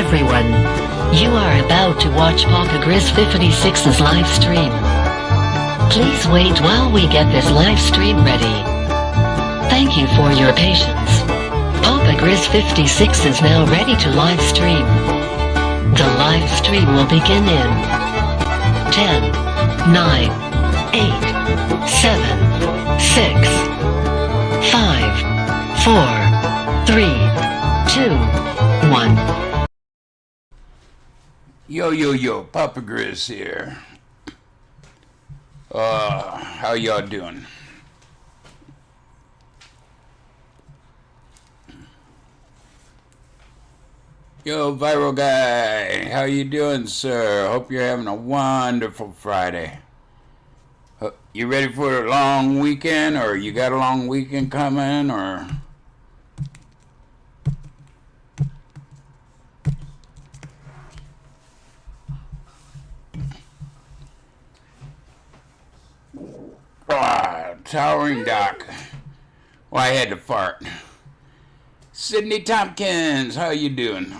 everyone. You are about to watch Papa Grizz 56's live stream. Please wait while we get this live stream ready. Thank you for your patience. Papa Grizz 56 is now ready to live stream. The live stream will begin in 10, 9, 8, 7, 6, 5, 4, 3, 2, 1. Yo, Papa Grizz here. How y'all doing? Yo, Viral Guy, how you doing, sir? Hope you're having a wonderful Friday. You ready for a long weekend, or you got a long weekend coming, or... Towering Doc. Well, I had to fart. Sydney Tompkins, how you doing?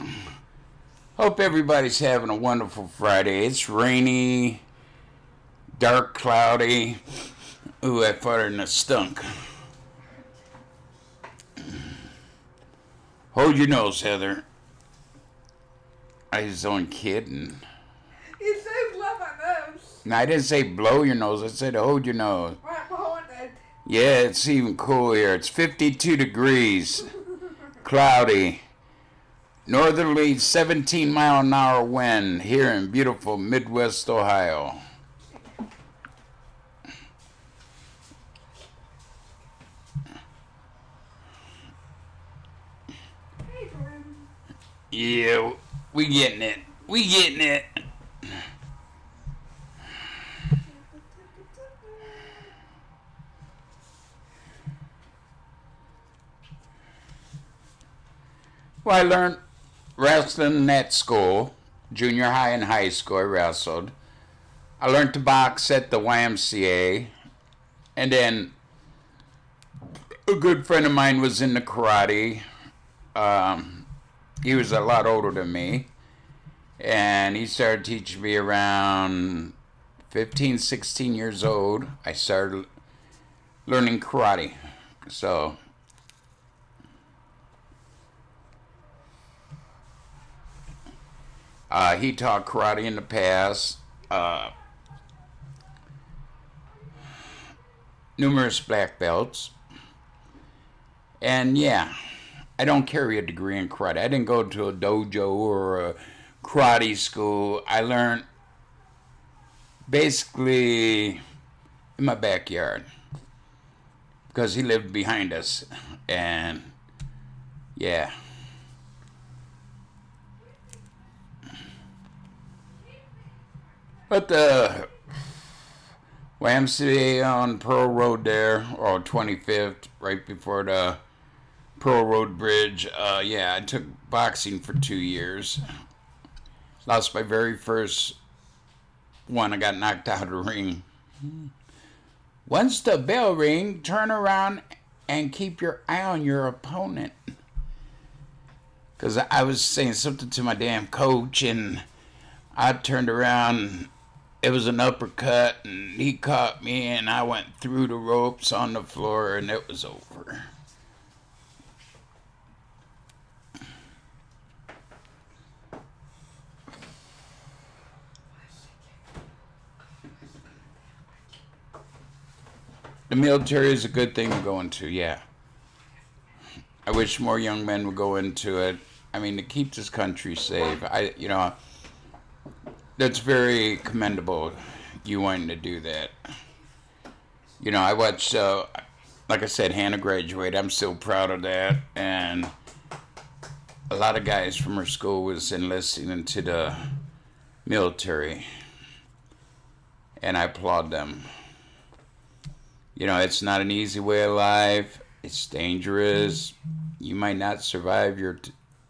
Hope everybody's having a wonderful Friday. It's rainy, dark, cloudy. Ooh, I farted and it stunk. Hold your nose, Heather. I was only kidding. You said blow my nose. No, I didn't say blow your nose. I said hold your nose. Right, hold it. Yeah, it's even cool here. It's 52 degrees. Cloudy. Northerly 17-mile-an-hour wind here in beautiful Midwest Ohio. Yeah, we getting it. We getting it. Well, I learned wrestling at school, junior high and high school. I wrestled. I learned to box at the YMCA, and then a good friend of mine was into karate. He was a lot older than me, and he started teaching me around 15, 16 years old. I started learning karate. So he taught karate in the past, numerous black belts, and yeah, I don't carry a degree in karate. I didn't go to a dojo or a karate school. I learned basically in my backyard because he lived behind us, and yeah. But the YMCA on Pearl Road there, or 25th, right before the Pearl Road Bridge, yeah, I took boxing for 2 years. Lost my very first one. I got knocked out of the ring. Once the bell ring, turn around and keep your eye on your opponent. Because I was saying something to my damn coach, and I turned around. It was an uppercut, and he caught me, and I went through the ropes on the floor, and it was over. The military is a good thing to go into, yeah. I wish more young men would go into it. I mean, to keep this country safe. That's very commendable, you wanting to do that. I watched, like I said, Hannah graduate. I'm still proud of that. And a lot of guys from her school was enlisting into the military. And I applaud them. It's not an easy way of life. It's dangerous. You might not survive your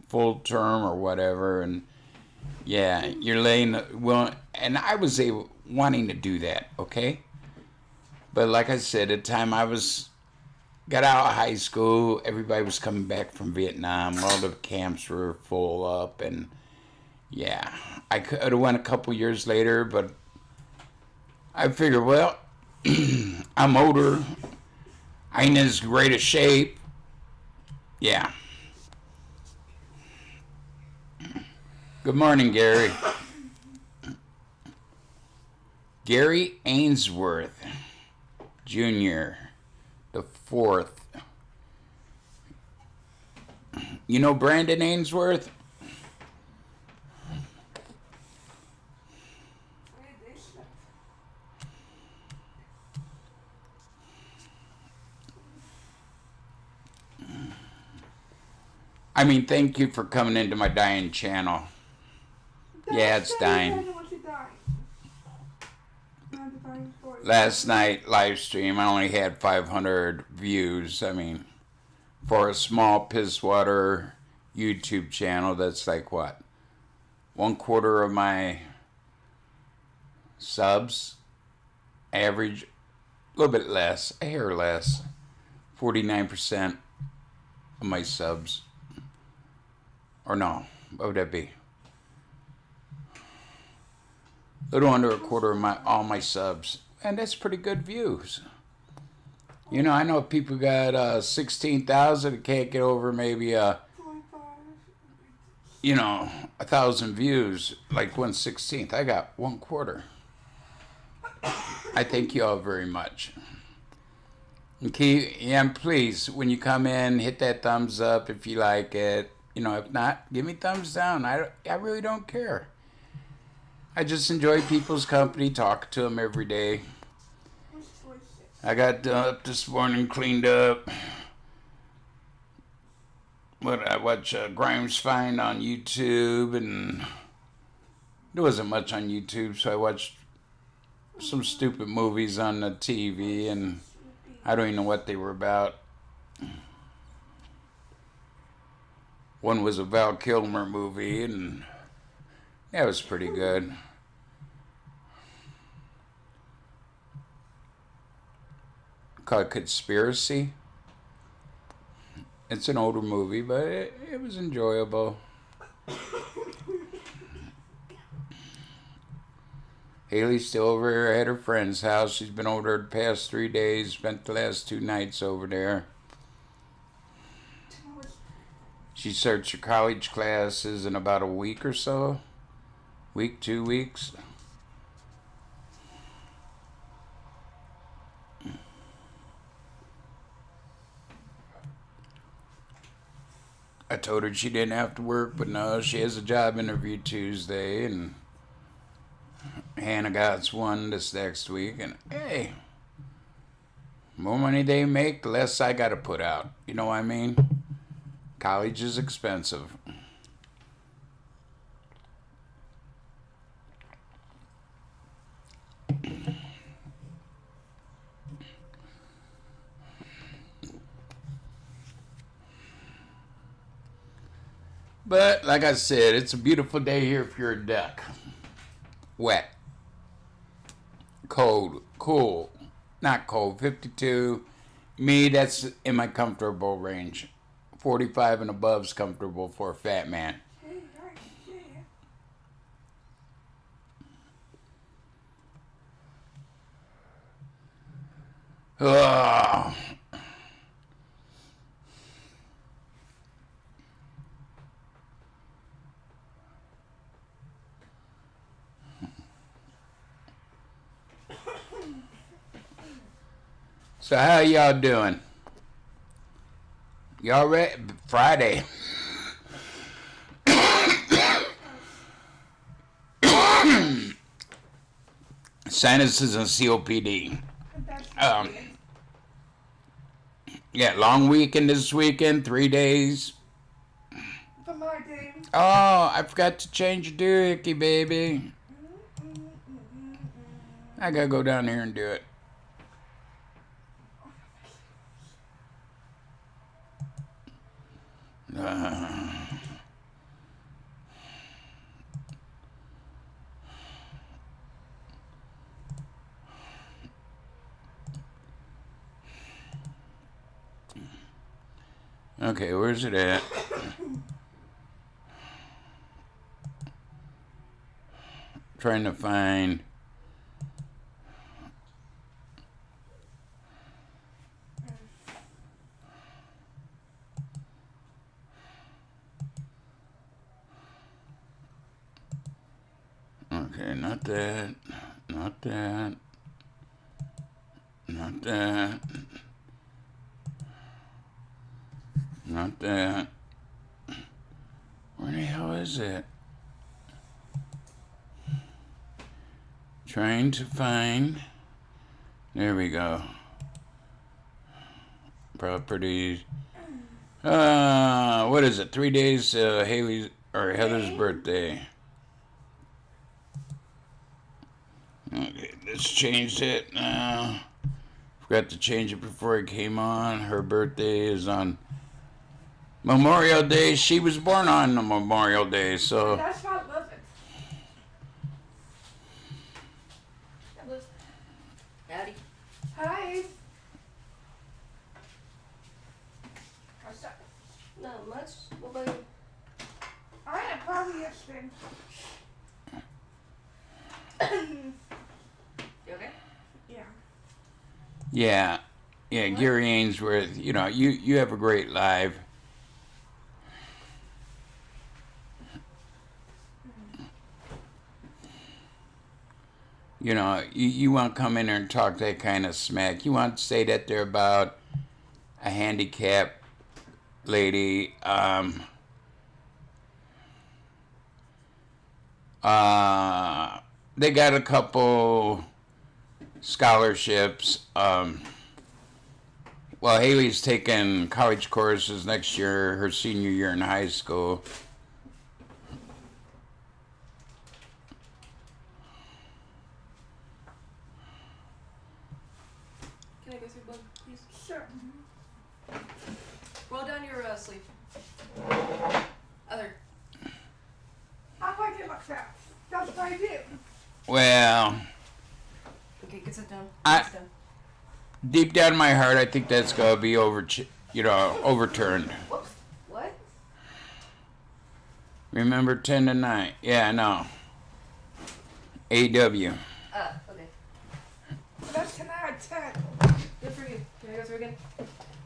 full term or whatever. And yeah, you're laying and I was wanting to do that, okay? But like I said, at the time got out of high school, everybody was coming back from Vietnam, all the camps were full up, and Yeah, I could have went a couple years later, but I figured, well, I'm older. I ain't in as great a shape. Yeah. Good morning, Gary. Gary Ainsworth, Jr., the fourth. You know Brandon Ainsworth? I mean, thank you for coming into my dying channel. Yeah, it's dying. Last night, live stream, I only had 500 views. I mean, for a small pisswater YouTube channel, that's like what? 1/4 of my subs? Average, a little bit less, a hair less. 49% of my subs. Or no, what would that be? A little under 1/4 of all my subs. And that's pretty good views. You know, I know people got 16,000 and can't get over maybe 1,000 views, like 1/16. I got 1/4. I thank you all very much. And please, when you come in, hit that thumbs up if you like it. You know, if not, give me thumbs down. I really don't care. I just enjoy people's company, talk to them every day. I got up this morning, cleaned up. I watch Grimes Find on YouTube, and there wasn't much on YouTube, so I watched some stupid movies on the TV, and I don't even know what they were about. One was a Val Kilmer movie, and that was pretty good. Called Conspiracy. It's an older movie, but it was enjoyable. Haley's still over here at her friend's house. She's been over there the past 3 days, spent the last 2 nights over there. She starts her college classes in about a week or so. 2 weeks. I told her she didn't have to work, but no, she has a job interview Tuesday, and Hannah got one this next week, and hey, more money they make, the less I gotta put out. You know what I mean? College is expensive. But, like I said, it's a beautiful day here if you're a duck. Wet. Cold. Cool. Not cold. 52. Me, that's in my comfortable range. 45 and above is comfortable for a fat man. Oh. So how y'all doing? Y'all ready? Friday. Sinuses and COPD. Yeah, long weekend this weekend, 3 days. Oh, I forgot to change your doohickey, baby. I gotta go down here and do it. Okay, where's it at? trying to find. Okay, not that. Not that. Not that. Not that. Where the hell is it? Trying to find. There we go. Properties. What is it? 3 days Haley's or Heather's birthday. Okay, let's change it now. Forgot to change it before it came on. Her birthday is on Memorial Day. She was born on the Memorial Day, so. That's not living. Howdy. Hi. What's up? Not much. What about you? I am probably yesterday. You okay? Yeah. Yeah. Yeah, Gary Ainsworth, you know, you have a great live. You know, you want to come in there and talk that kind of smack. You want to say that they're about a handicapped lady. They got a couple scholarships. Well, Haley's taking college courses next year, her senior year in high school. Can I go through, bud, please? Sure. Roll down your sleeve. Other. I like it like that. That's what I do. Well, Okay, get sit down. I- Sit down. deep down in my heart, I think that's gonna be overturned. Whoops. What? Remember 10 to 9. Yeah, I know. AW. Okay. That's 10 out of 10. Good for you. Can I go through again?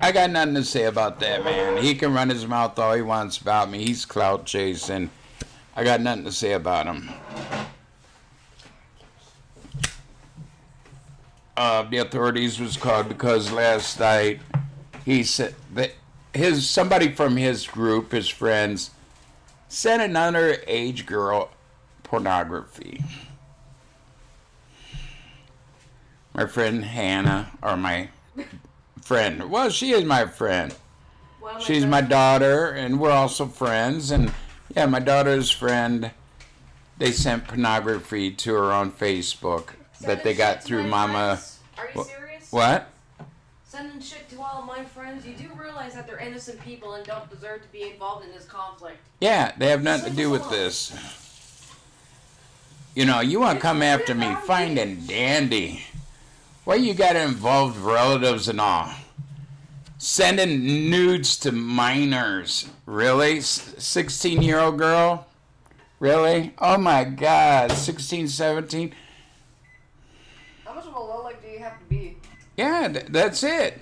I got nothing to say about that, man. He can run his mouth all he wants about me. He's clout chasing. I got nothing to say about him. The authorities was called because last night he said that somebody from his group, his friends, sent an underage girl pornography. My friend Hannah, or my friend, well, she is my friend. One of She's my friends- daughter, and we're also friends. And yeah, my daughter's friend, they sent pornography to her on Facebook that they Sending got shit to through my Mama. friends? Are you serious? What? Sending shit to all of my friends? You do realize that they're innocent people and don't deserve to be involved in this conflict. Yeah, they have nothing to do with this. You know, you want to come after me, fine and dandy. Why you got involved relatives and all? Sending nudes to minors. Really? 16-year-old girl? Really? Oh my God, 16, 17? How much of a lowlife do you have to be? Yeah, that's it.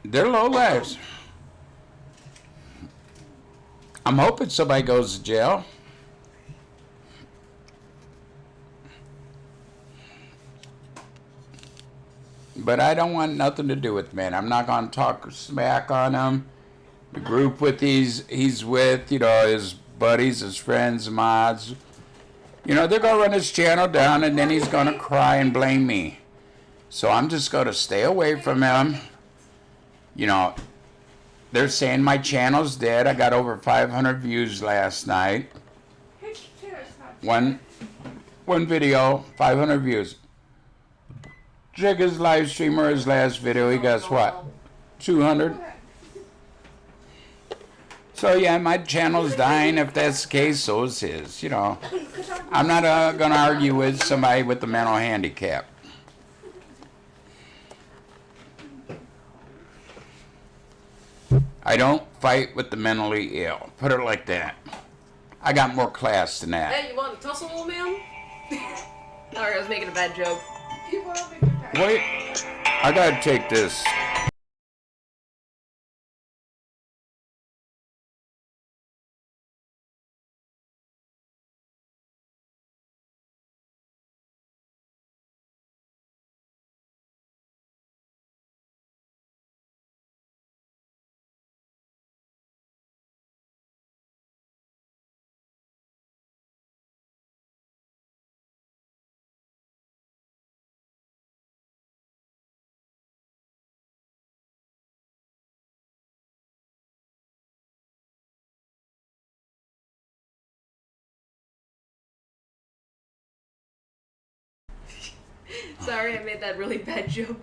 They're low lives. I'm hoping somebody goes to jail. But I don't want nothing to do with men. I'm not going to talk smack on him. The group he's with, you know, his buddies, his friends, mods. You know, they're going to run his channel down and then he's going to cry and blame me. So I'm just going to stay away from him. You know, they're saying my channel's dead. I got over 500 views last night. His chair's not One video, 500 views. Check his live stream or his last video. He got what? 200? So yeah, my channel's dying. If that's the case, so is his. You know, I'm not going to argue with somebody with a mental handicap. I don't fight with the mentally ill. Put it like that. I got more class than that. Hey, you want to tussle, old man? Sorry, I was making a bad joke. You will make it back. Wait, I gotta take this. Sorry, I made that really bad joke.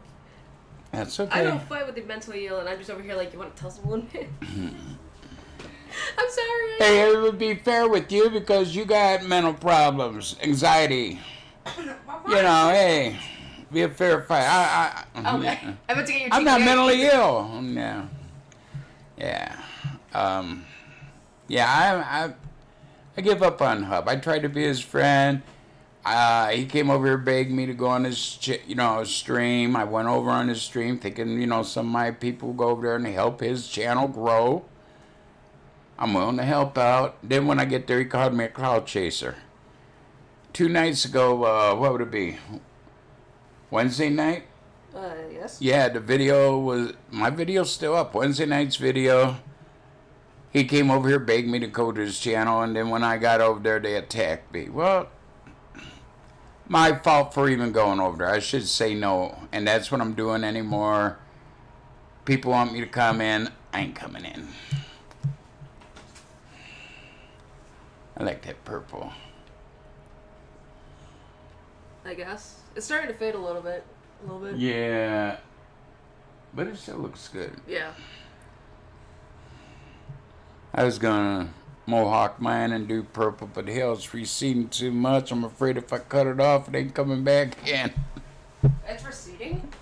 That's I okay. don't fight with the mentally ill, and I'm just over here like, you want to tell someone? I'm sorry. Hey, it would be fair with you because you got mental problems, anxiety. You know, hey, be a fair fight. Okay. I'm about to get your I'm not TPA. mentally ill. No. Yeah. Yeah, I give up on Hub. I tried to be his friend. He came over here, begged me to go on his, stream. I went over on his stream thinking, some of my people go over there and help his channel grow. I'm willing to help out. Then when I get there, he called me a cloud chaser. 2 nights ago, what would it be? Wednesday night? Yes. Yeah, my video's still up. Wednesday night's video. He came over here, begged me to go to his channel, and then when I got over there, they attacked me. Well, my fault for even going over there. I should say no, and that's what I'm doing anymore. People want me to come in. I ain't coming in. I like that purple. I guess. It's starting to fade a little bit. Yeah, but it still looks good. Yeah. I was gonna mohawk mine and do purple, but hell, it's receding too much. I'm afraid if I cut it off, it ain't coming back again. It's receding?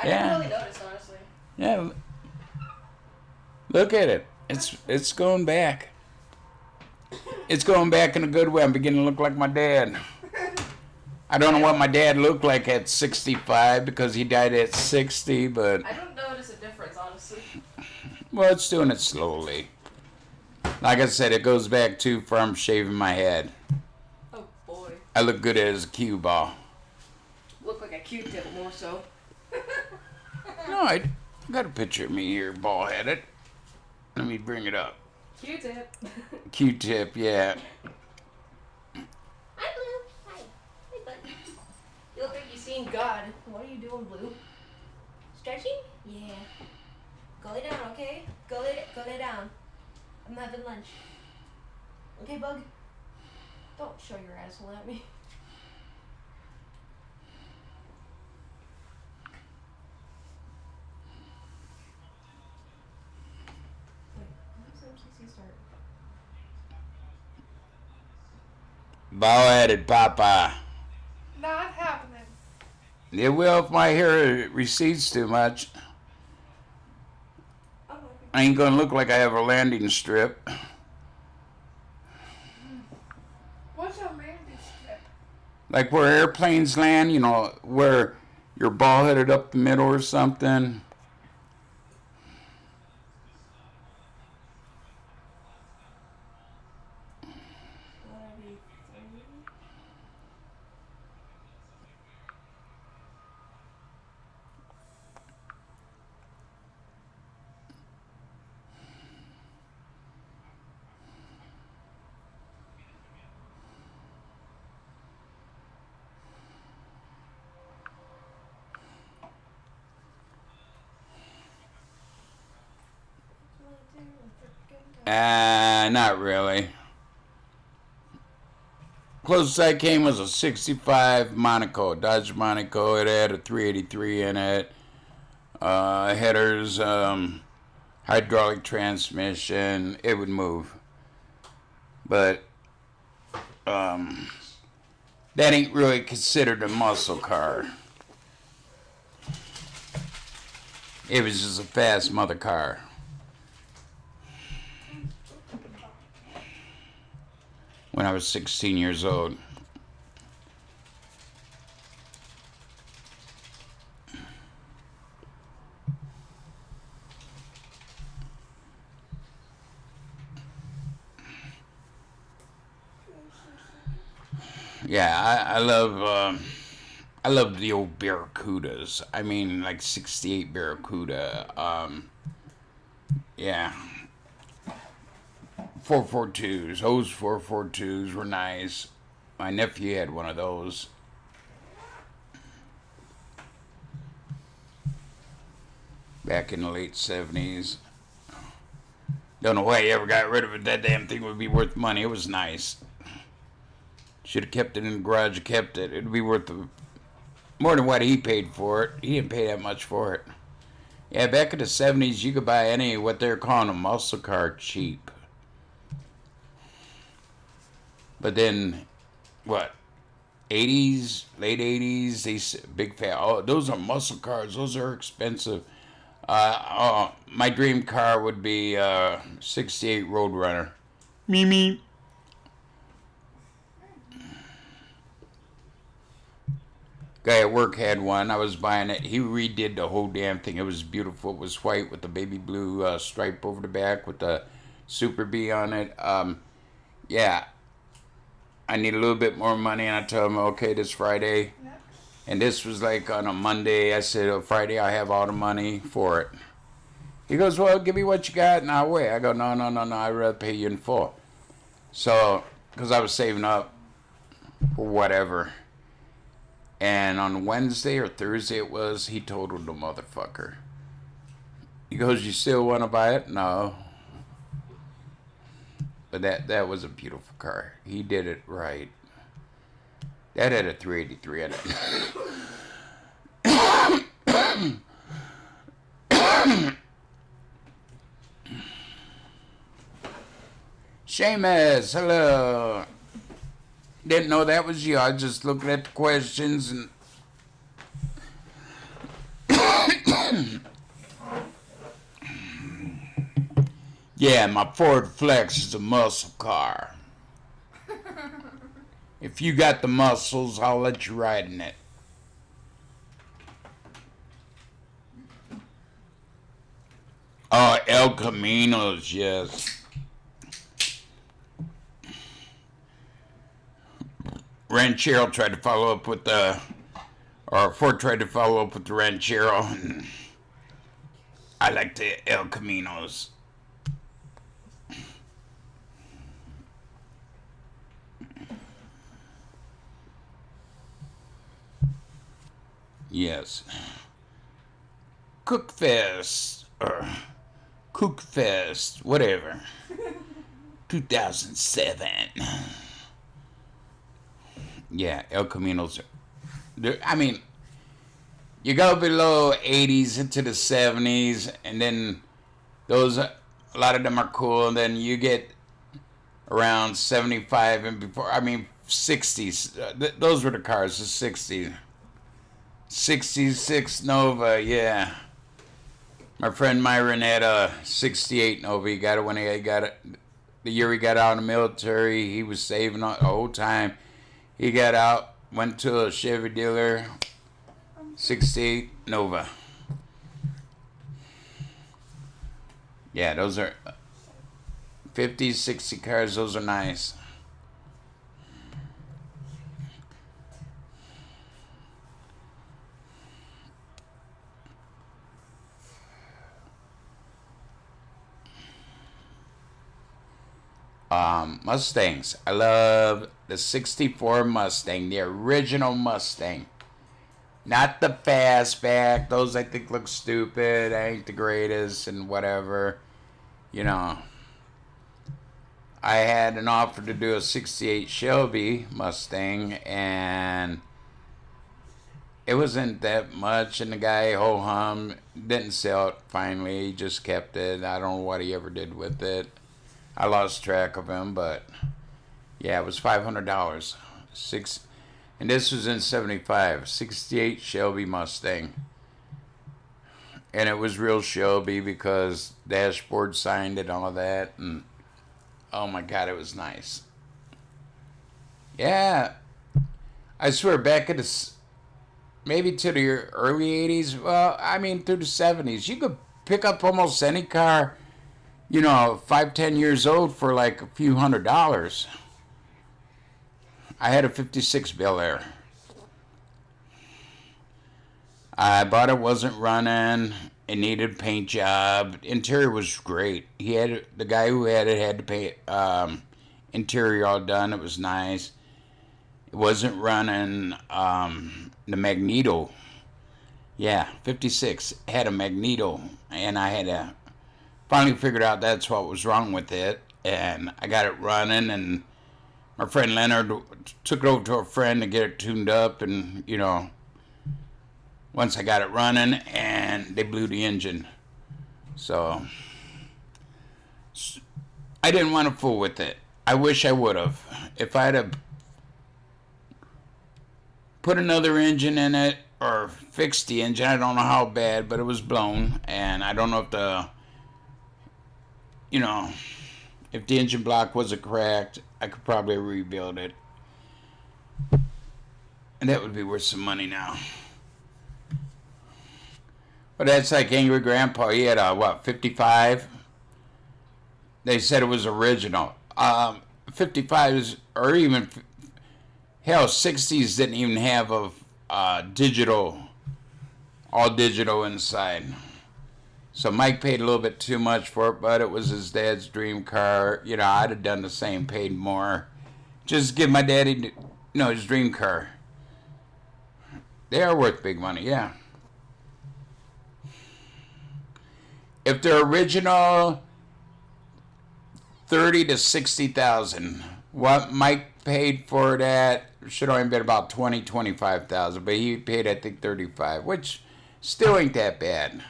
I Yeah. didn't really notice, honestly. Yeah, look at it. It's going back. It's going back in a good way. I'm beginning to look like my dad. I don't know what my dad looked like at 65 because he died at 60, but I don't notice a difference, honestly. well, it's doing it slowly. Like I said, it goes back too far. I'm shaving my head. Oh boy. I look good as a cue ball. Look like a Q-tip more so. No, I got a picture of me here, ball-headed. Let me bring it up. Q-tip. Q-tip, yeah. Hi, Blue. Hi. Hi, bud. You look like you've seen God. What are you doing, Blue? Stretching? Yeah. Go lay down, okay? Go lay down. I'm having lunch. Okay, Bug? Don't show your asshole at me. Wait, when does MCC start? Ball-headed Papa. Not happening. It will if my hair recedes too much. Oh, okay. I ain't gonna look like I have a landing strip. What's a landing strip? Like where airplanes land, where you're ball-headed up the middle or something. Not really. Closest I came was a 65 Monaco, Dodge Monaco. It had a 383 in it. Headers, hydraulic transmission. It would move. But that ain't really considered a muscle car. It was just a fast mother car. When I was 16 years old. Yeah, I love the old Barracudas. I mean, like 68 Barracuda. Yeah. 442s. Those 442s were nice. My nephew had one of those. Back in the late 70s. Don't know why he ever got rid of it. That damn thing would be worth money. It was nice. Should have kept it in the garage. Kept it. It'd be worth more than what he paid for it. He didn't pay that much for it. Yeah, back in the 70s, you could buy any, what they're calling a muscle car, cheap. But then, what? 80s, late 80s, these big fat, oh, those are muscle cars. Those are expensive. My dream car would be 68 Roadrunner. Me. Guy at work had one. I was buying it. He redid the whole damn thing. It was beautiful. It was white with the baby blue stripe over the back with the Super B on it. Yeah. I need a little bit more money, and I told him, okay, this Friday. And this was like on a Monday. I said, oh, Friday I have all the money for it. He goes, well, give me what you got and I'll wait. I go, no, I'd rather pay you in full. So, because I was saving up for whatever. And on Wednesday or Thursday it was, he totaled the motherfucker. He goes, you still want to buy it? No. But that was a beautiful car. He did it right. That had a 383 in it. Seamus, hello. Didn't know that was you. I was just looking at the questions and yeah, my Ford Flex is a muscle car. If you got the muscles, I'll let you ride in it. Oh, El Caminos, yes. Ranchero tried to follow up with Ford tried to follow up with the Ranchero, and I like the El Caminos. Yes. Cookfest, or Cookfest, whatever. 2007. Yeah, El Caminos. I mean, you go below 80s into the 70s, and then a lot of them are cool, and then you get around 75 and before, 60s. Those were the cars, the 60s. 66 Nova, yeah. My friend Myron had a 68 Nova. He got it when he got it. The year he got out of the military, he was saving the whole time. He got out, went to a Chevy dealer, 68 Nova. Yeah, those are 50, 60 cars. Those are nice. Mustangs. I love the 64 Mustang, the original Mustang. Not the fastback. Those I think look stupid. I ain't the greatest and whatever. You know. I had an offer to do a 68 Shelby Mustang, and it wasn't that much, and the guy, ho-hum, didn't sell it finally. He just kept it. I don't know what he ever did with it. I lost track of him, but yeah, it was $500. And this was in 75, 68 Shelby Mustang. And it was real Shelby because dashboard signed it and all that, and oh my God, it was nice. Yeah, I swear, back in maybe to the early 80s, well, through the 70s, you could pick up almost any car, 5, 10 years old for like a few $100s. I had a 56 Belair. I bought it, wasn't running. It needed a paint job. Interior was great. The guy who had it had to paint interior all done. It was nice. It wasn't running the magneto. Yeah, 56 had a magneto, and I had to finally figured out that's what was wrong with it, and I got it running, and my friend Leonard took it over to a friend to get it tuned up, and once I got it running, and they blew the engine. So I didn't want to fool with it. I wish I would have. If I had put another engine in it or fixed the engine, I don't know how bad, but it was blown, and I don't know if the engine block wasn't cracked, I could probably rebuild it. And that would be worth some money now. But that's like Angry Grandpa. He had a, 55? They said it was original. 55s, or even, hell, 60s didn't even have a digital, all digital inside. So Mike paid a little bit too much for it, but it was his dad's dream car. I'd have done the same, paid more. Just give my daddy, his dream car. They are worth big money, yeah. If they're original, 30 to 60,000. What Mike paid for that should only been about 25,000, but he paid, I think, 35, which still ain't that bad.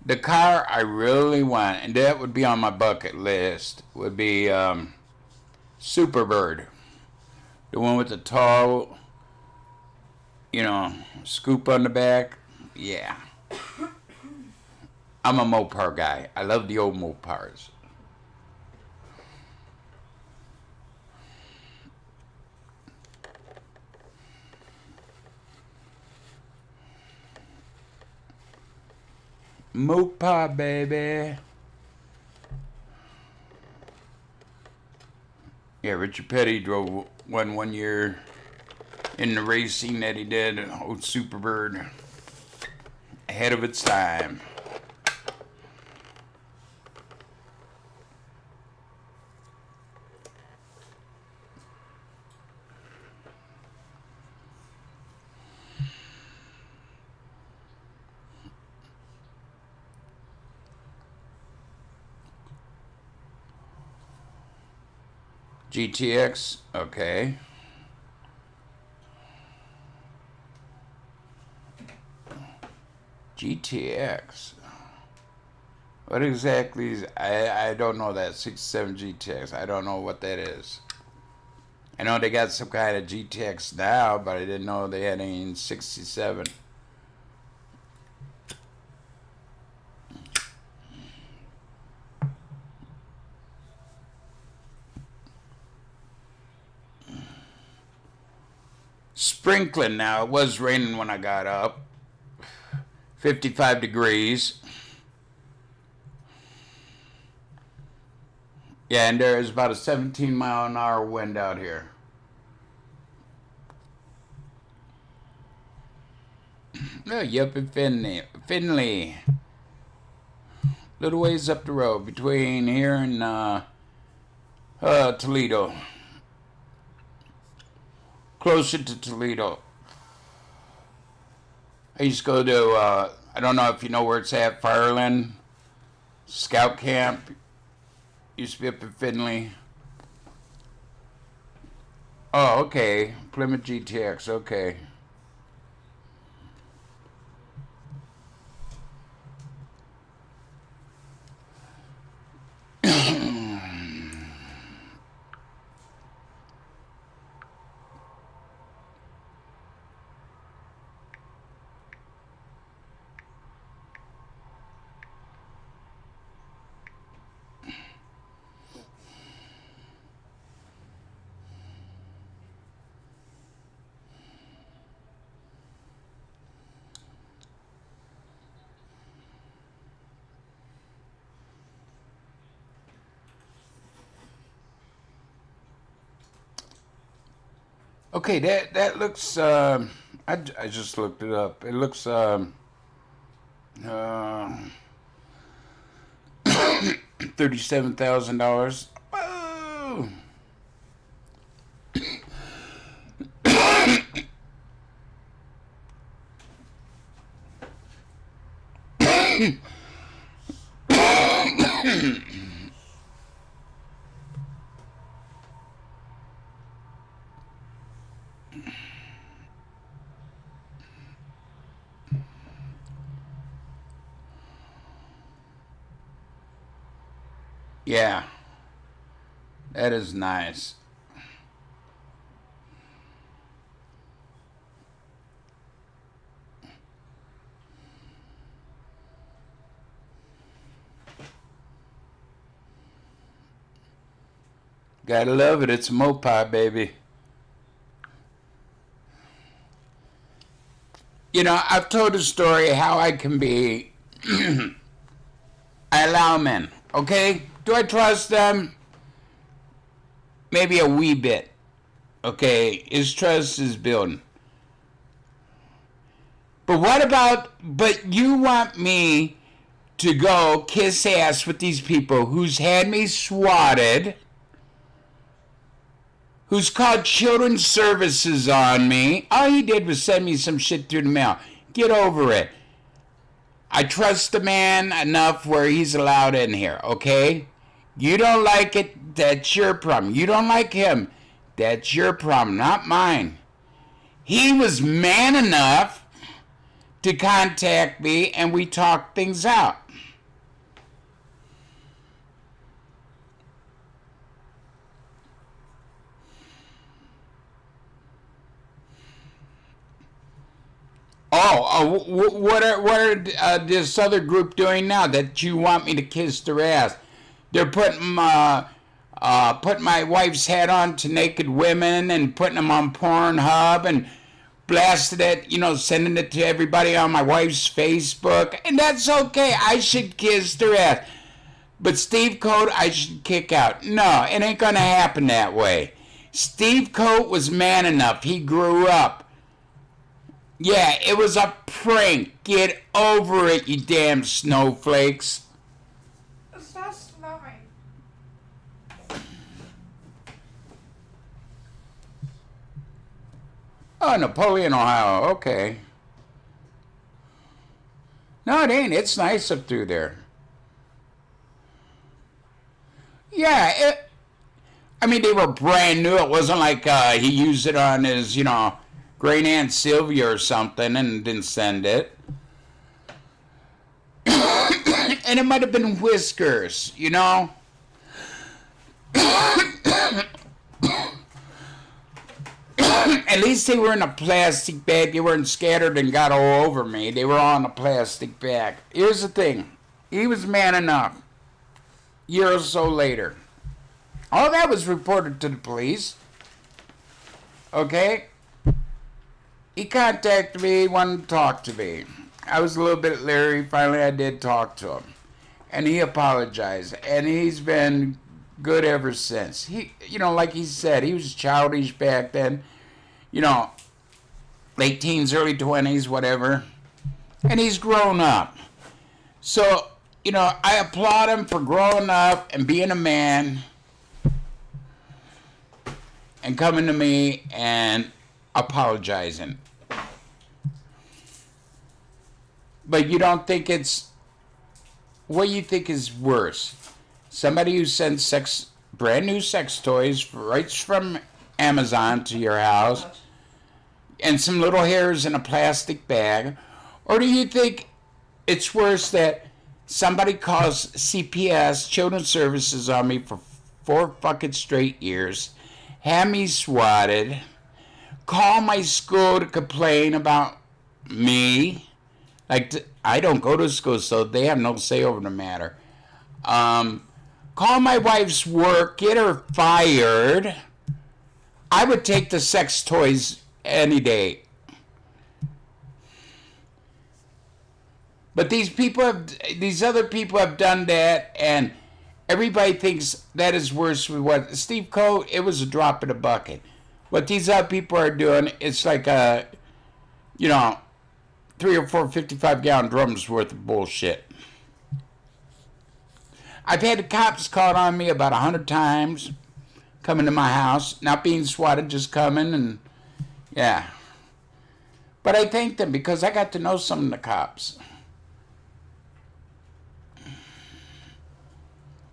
The car I really want, and that would be on my bucket list, would be Superbird. The one with the tall, scoop on the back. Yeah. I'm a Mopar guy. I love the old Mopars. Mopar, baby. Yeah, Richard Petty drove one year in the racing that he did, old Superbird, ahead of its time. GTX, okay. GTX. What exactly is... I don't know that 67 GTX. I don't know what that is. I know they got some kind of GTX now, but I didn't know they had any in 67. Sprinkling now. It was raining when I got up. 55 degrees. Yeah, and there is about a 17-mile-an-hour wind out here. Oh, you up in Finley. Little ways up the road between here and Toledo. Closer to Toledo. I used to go to, I don't know if you know where it's at, Fireland Scout Camp. Used to be up in Finley. Oh, okay. Plymouth GTX, okay. Okay, that looks. I just looked it up. It looks. $37,000. Whoa! Yeah, that is nice. Gotta love it. It's a Mopai, baby. You know, I've told a story how I can be. I allow men, okay? Do I trust them? Maybe a wee bit. Okay, his trust is building. But what about, but you want me to go kiss ass with these people who's had me swatted, who's called children's services on me. All he did was send me some shit through the mail. Get over it. I trust the man enough where he's allowed in here, okay? You don't like it, that's your problem. You don't like him, that's your problem, not mine. He was man enough to contact me and we talked things out. What are this other group doing now that you want me to kiss their ass? They're putting my wife's head on to naked women and putting them on Pornhub and blasted it, sending it to everybody on my wife's Facebook. And that's okay. I should kiss their ass. But Steve Coate, I should kick out. No, it ain't going to happen that way. Steve Coate was man enough. He grew up. Yeah, it was a prank. Get over it, you damn snowflakes. It's not snowing. Oh, Napoleon, Ohio. Okay. No, it ain't. It's nice up through there. Yeah, they were brand new. It wasn't like he used it on his, great Aunt Sylvia or something and didn't send it. And it might have been whiskers, At least they were in a plastic bag. They weren't scattered and got all over me. They were all in a plastic bag. Here's the thing. He was man enough. A year or so later. All that was reported to the police. Okay? He contacted me, wanted to talk to me. I was a little bit leery. Finally, I did talk to him. And he apologized. And he's been good ever since. He, like he said, he was childish back then. Late teens, early 20s, whatever. And he's grown up. So, I applaud him for growing up and being a man. And coming to me and apologizing. But you don't think it's... What do you think is worse? Somebody who sends brand new sex toys right from Amazon to your house and some little hairs in a plastic bag? Or do you think it's worse that somebody calls CPS, Children's Services, on me for 4 fucking straight years, have me swatted, call my school to complain about me? Like, I don't go to school, so they have no say over the matter. Call my wife's work, get her fired. I would take the sex toys any day. But these other people have done that, and everybody thinks that is worse with what Steve Coate. It was a drop in a bucket. What these other people are doing, it's like a, 3 or 4 55-gallon drums worth of bullshit. I've had the cops called on me about 100 times, coming to my house, not being swatted, just coming, and yeah. But I thank them because I got to know some of the cops.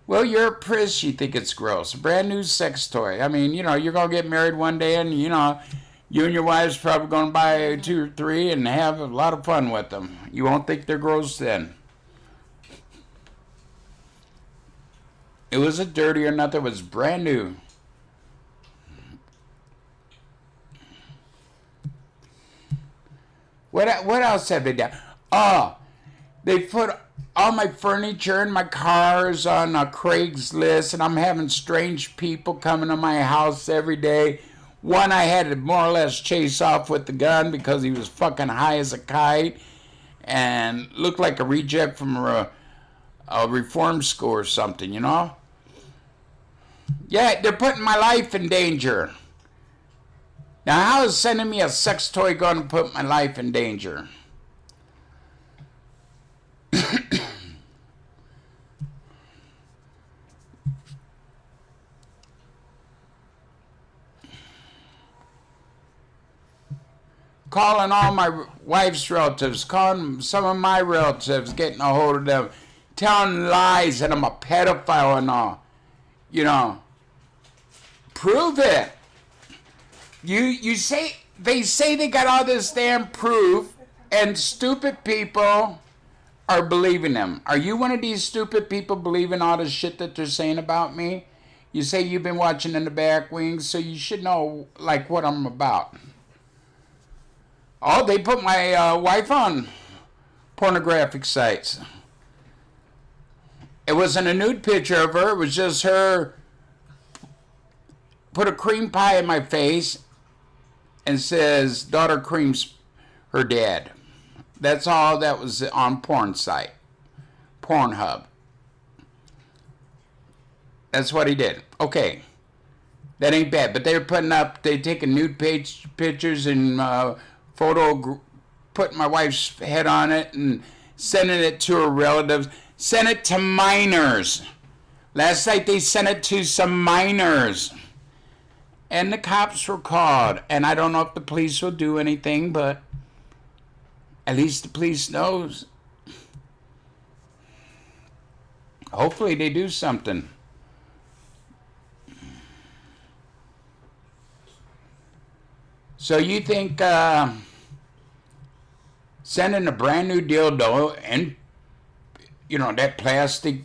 Well, you're a priss, you think it's gross. A brand new sex toy. I mean, you're going to get married one day and, you and your wife's probably going to buy 2 or 3 and have a lot of fun with them. You won't think they're gross then. It wasn't dirty or nothing. It was brand new. What else have they done? Oh, they put all my furniture and my cars on Craigslist, and I'm having strange people coming to my house every day. One I had to more or less chase off with the gun because he was fucking high as a kite and looked like a reject from a reform school or something, Yeah, they're putting my life in danger. Now, how is sending me a sex toy going to put my life in danger? Calling all my wife's relatives, calling some of my relatives, getting a hold of them, telling lies that I'm a pedophile and all. Prove it. You say they got all this damn proof, and stupid people are believing them. Are you one of these stupid people believing all the shit that they're saying about me? You say you've been watching in the back wings, so you should know what I'm about. Oh, they put my wife on pornographic sites. It wasn't a nude picture of her. It was just her put a cream pie in my face and says, daughter creams her dad. That's all that was on porn site. Pornhub. That's what he did. Okay. That ain't bad. But they're taking nude pictures and putting my wife's head on it and sending it to her relatives. Send it to minors. Last night they sent it to some minors. And the cops were called. And I don't know if the police will do anything, but at least the police knows. Hopefully they do something. So you think sending a brand new dildo and, that plastic,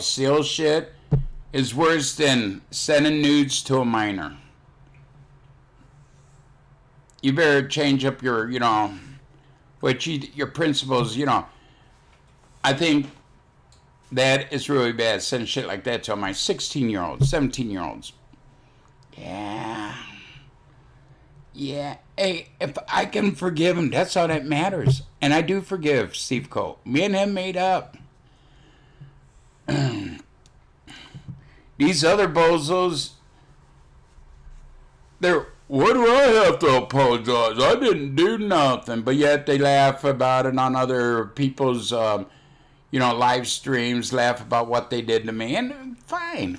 seal shit is worse than sending nudes to a minor? You better change up your, your principles, I think that is really bad, sending shit like that to my 16-year-olds, 17-year-olds. Yeah, hey, if I can forgive him, that's all that matters. And I do forgive Steve Colt. Me and him made up. These other bozos, what do I have to apologize? I didn't do nothing. But yet they laugh about it on other people's, live streams, laugh about what they did to me. And fine.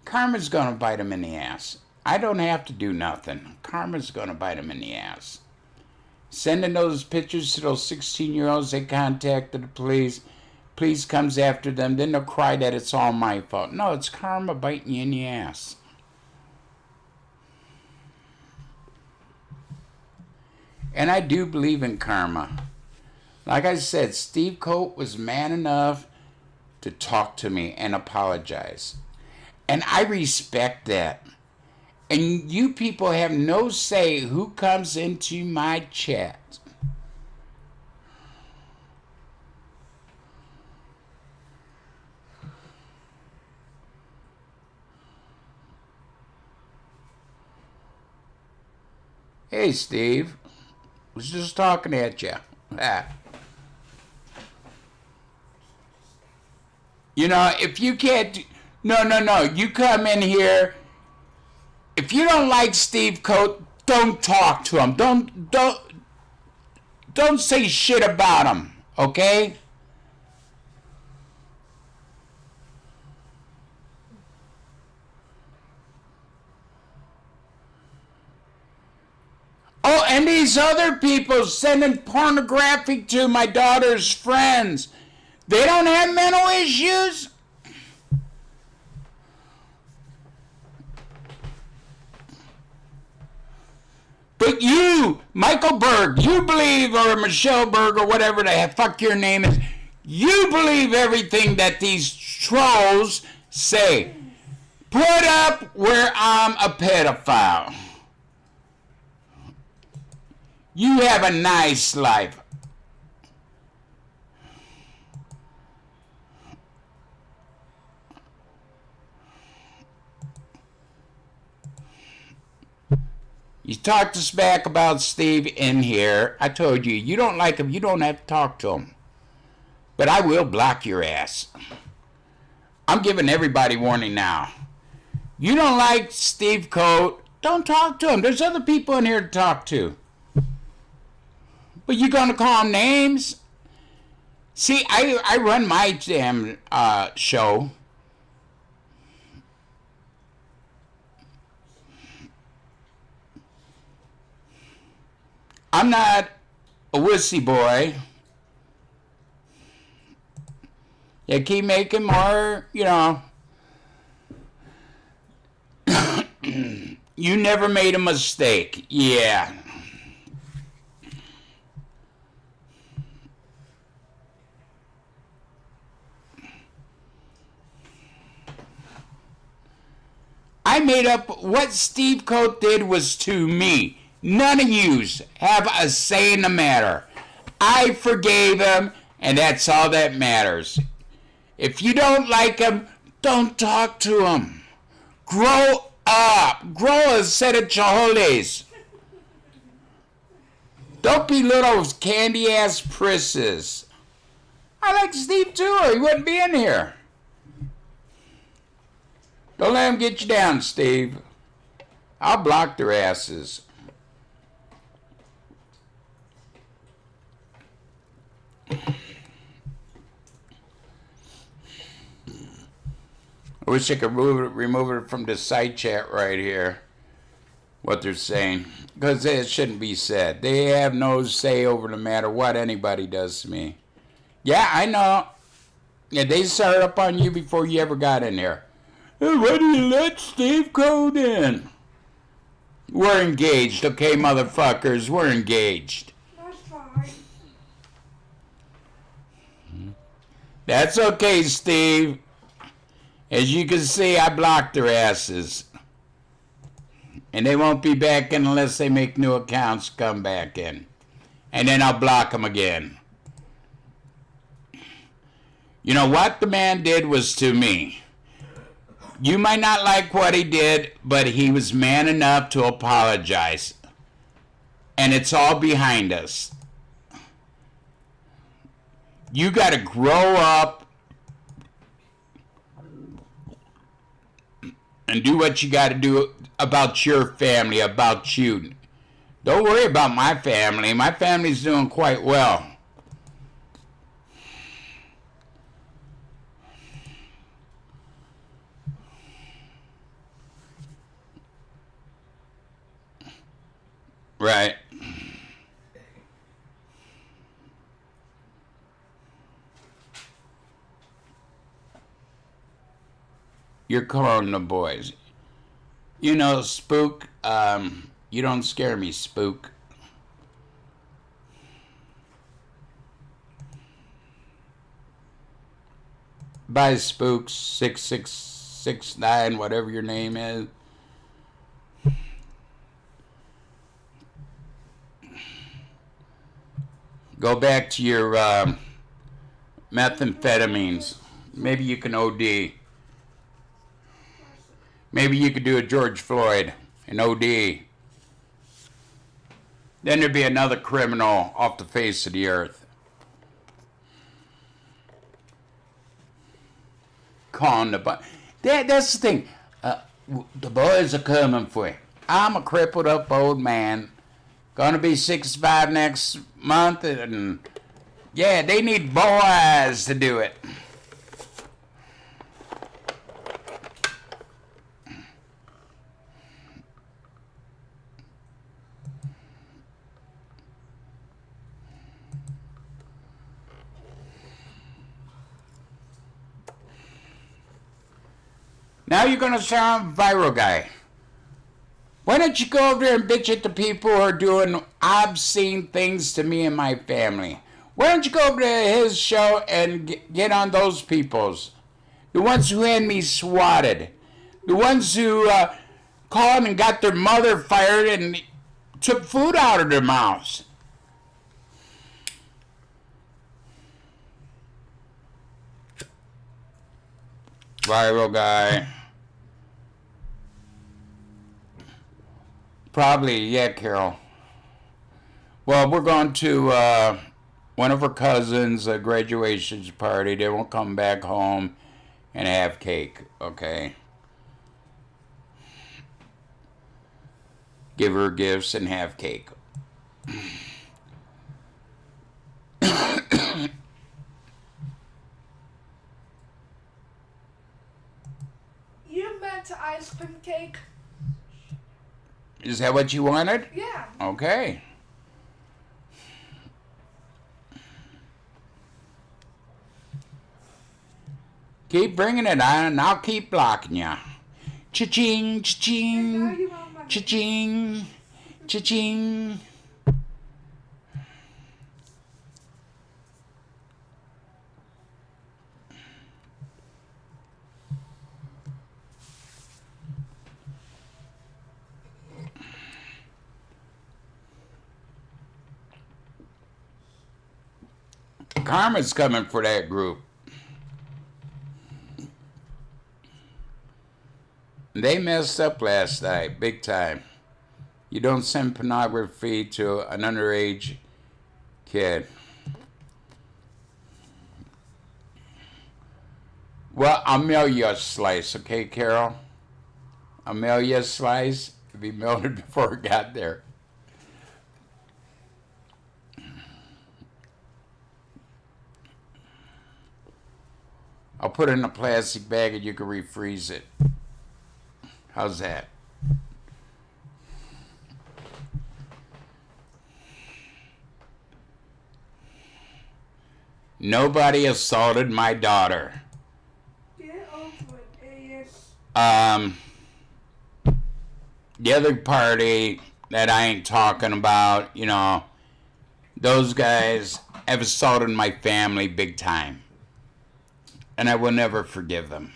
Karma's going to bite him in the ass. I don't have to do nothing. Karma's going to bite him in the ass. Sending those pictures to those 16-year-olds, they contacted the police. Police comes after them. Then they'll cry that it's all my fault. No, it's karma biting you in the ass. And I do believe in karma. Like I said, Steve Colt was man enough to talk to me and apologize. And I respect that. And you people have no say who comes into my chat. Hey, Steve. Was just talking at you. If you can't No. You come in here. If you don't like Steve Coate, don't talk to him. Don't say shit about him, okay? Oh, and these other people sending pornography to my daughter's friends. They don't have mental issues? But you, Michael Berg, you believe, or Michelle Berg, or whatever the fuck your name is, you believe everything that these trolls say. Put up where I'm a pedophile. You have a nice life. You talked us back about Steve in here. I told you, you don't like him, you don't have to talk to him. But I will block your ass. I'm giving everybody warning now. You don't like Steve Coate, don't talk to him. There's other people in here to talk to. But you're going to call them names? See, I run my damn show. I'm not a wussy boy. Yeah, keep making more, you know. You never made a mistake. Yeah. I made up what Steve Coate did was to me. None of yous have a say in the matter. I forgave him, and that's all that matters. If you don't like him, don't talk to him. Grow up. Grow a set of choles. Don't be little candy-ass prisses. I like Steve too, or he wouldn't be in here. Don't let him get you down, Steve. I'll block their asses. I wish I could remove it from the side chat right here. What they're saying. Because it shouldn't be said. They have no say over the matter what anybody does to me. Yeah, I know. Yeah, they started up on you before you ever got in there. Hey, why do you let Steve Coate in? We're engaged, okay, motherfuckers? We're engaged. That's fine. That's okay, Steve. As you can see, I blocked their asses. And they won't be back in unless they make new accounts come back in. And then I'll block them again. You know what the man did was to me. You might not like what he did, but he was man enough to apologize. And it's all behind us. You got to grow up and do what you got to do about your family, about you. Don't worry about my family. My family's doing quite well. Right. You're calling the boys. You know, Spook, you don't scare me, Spook. Bye, Spook 6669, whatever your name is. Go back to your methamphetamines. Maybe you can OD. Maybe you could do a George Floyd, an OD. Then there'd be another criminal off the face of the earth. Calling the That's the thing. The boys are coming for you. I'm a crippled up old man. Gonna be 65 next month, and yeah, they need boys to do it. Now you're gonna sound viral guy. Why don't you go over there and bitch at the people who are doing obscene things to me and my family? Why don't you go over to his show and get on those people's? The ones who had me swatted. The ones who called and got their mother fired and took food out of their mouths. Viral guy. Probably, yeah, Carol. Well, we're going to one of her cousins' graduation party. They won't come back home and have cake, okay? Give her gifts and have cake. You meant ice cream cake? Is that what you wanted? Yeah. Okay. Keep bringing it on, and I'll keep blocking you. Cha-ching, And now cha-ching, you want money. cha-ching, cha-ching. Karma's coming for that group. They messed up last night, big time. You don't send pornography to an underage kid. Well, I'll mail you a slice, okay, Carol? I'll mail you a slice. It'll be mailed before it got there. I'll put it in a plastic bag and you can refreeze it. How's that? Nobody assaulted my daughter. Get over it, AS. The other party that I ain't talking about, you know, those guys have assaulted my family big time. And I will never forgive them.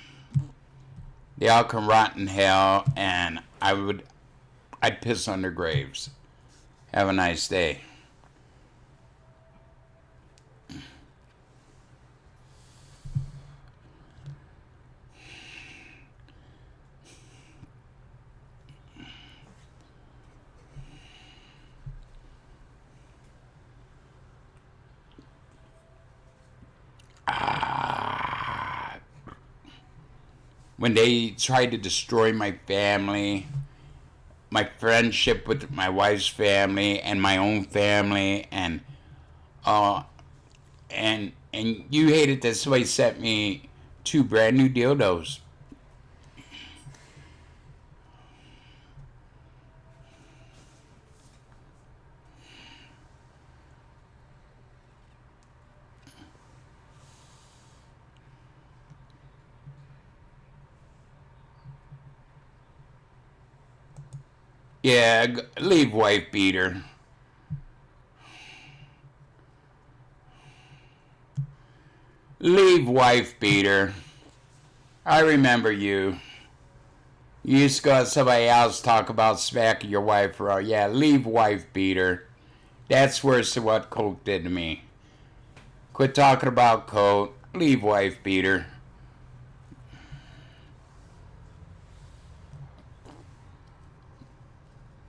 They all can rot in hell, and I'd piss on their graves. Have a nice day. When they tried to destroy my family, my friendship with my wife's family and my own family, and you hated that somebody sent me 2 brand new dildos. Yeah, leave wife beater. Leave wife beater. I remember you. You used to go at somebody else talk about smacking your wife around. Yeah, leave wife beater. That's worse than what Coke did to me. Quit talking about Coke. Leave wife beater.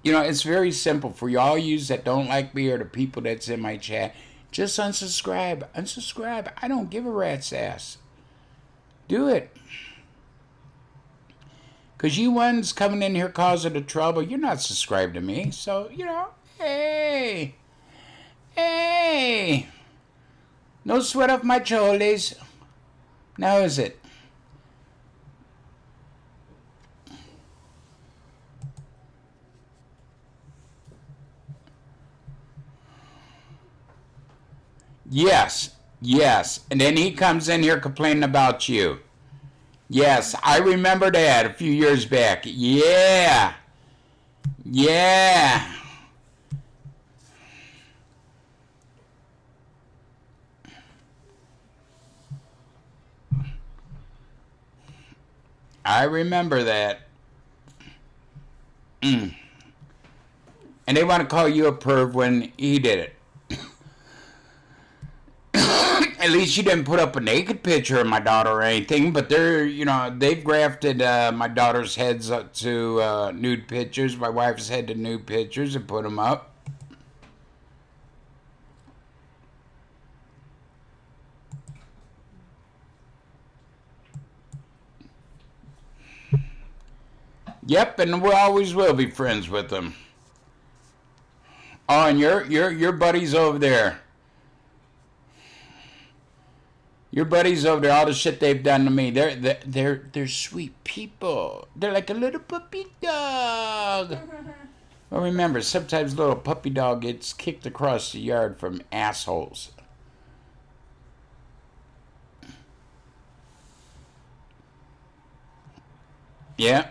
You know, it's very simple. For y'all yous that don't like me or the people that's in my chat, just unsubscribe. Unsubscribe. I don't give a rat's ass. Do it. Because you ones coming in here causing the trouble, you're not subscribed to me. So, hey. Hey. No sweat off my shoulders. Now is it? Yes. And then he comes in here complaining about you. Yes, I remember that a few years back. Yeah. I remember that. And they want to call you a perv when he did it. At least you didn't put up a naked picture of my daughter or anything, but they've grafted my daughter's heads up to nude pictures, my wife's head to nude pictures, and put them up. Yep, and we always will be friends with them. Oh, and your buddies over there. Your buddies over there, all the shit they've done to me, they're sweet people. They're like a little puppy dog. Well, remember, sometimes a little puppy dog gets kicked across the yard from assholes. Yeah.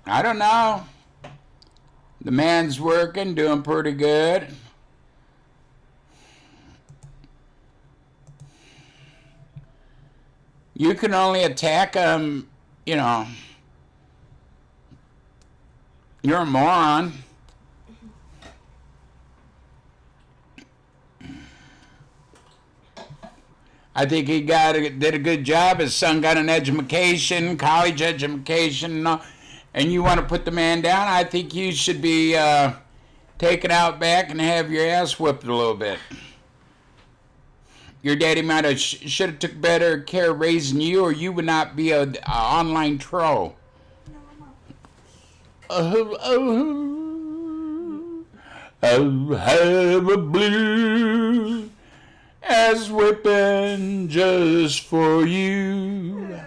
I don't know. The man's working, doing pretty good. You can only attack him, you're a moron. I think he did a good job. His son got an education, college education, and you want to put the man down? I think you should be taken out back and have your ass whipped a little bit. Your daddy might have should have took better care of raising you, or you would not be a online troll. Oh, have a blue ass whipping just for you.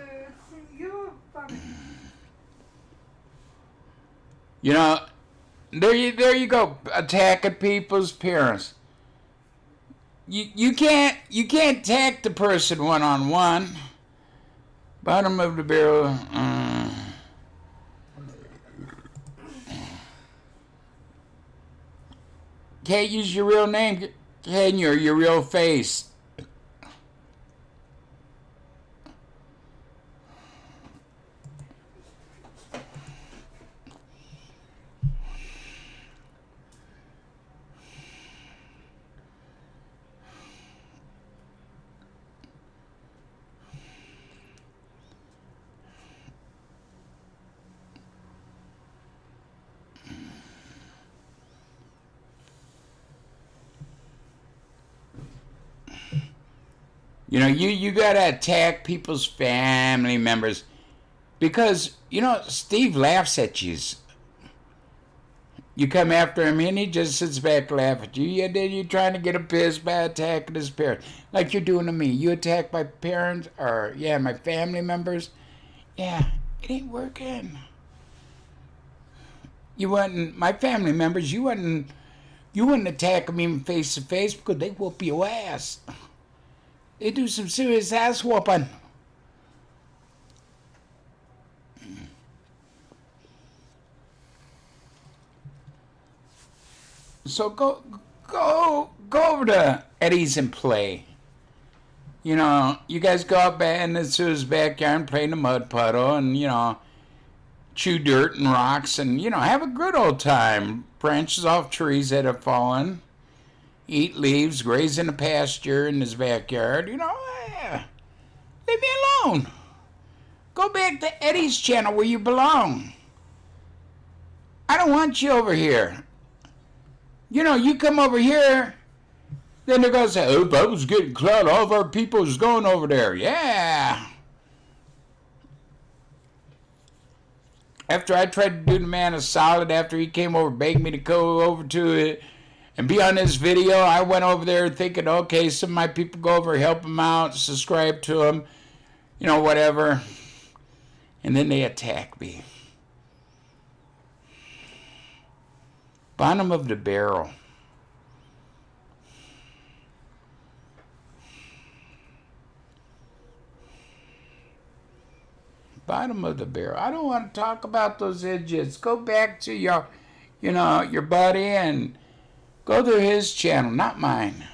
There you go, attacking people's parents. You can't attack the person one-on-one. Bottom of the barrel. Can't use your real name, can you? Or your real face. You gotta attack people's family members because, Steve laughs at you. You come after him and he just sits back and laughs at you. And then you're trying to get him pissed by attacking his parents. Like you're doing to me. You attack my parents or, my family members. Yeah, it ain't working. My family members, you wouldn't attack them even face to face because they whoop your ass. They do some serious ass whooping. So go over to Eddie's and play. You guys go out into his backyard and play in the mud puddle and, chew dirt and rocks and, have a good old time. Branches off trees that have fallen. Eat leaves, graze in the pasture in his backyard. Leave me alone. Go back to Eddie's channel where you belong. I don't want you over here. You come over here Then they're going to say, oh, Bubba's getting clout. All of our people is going over there. Yeah. After I tried to do the man a solid, after he came over, begged me to go over to it and be on this video, I went over there thinking, okay, some of my people go over, help him out, subscribe to him, you know, whatever. And then they attack me. Bottom of the barrel. Bottom of the barrel. I don't want to talk about those idiots. Go back to your, you know, your buddy and go to his channel, not mine.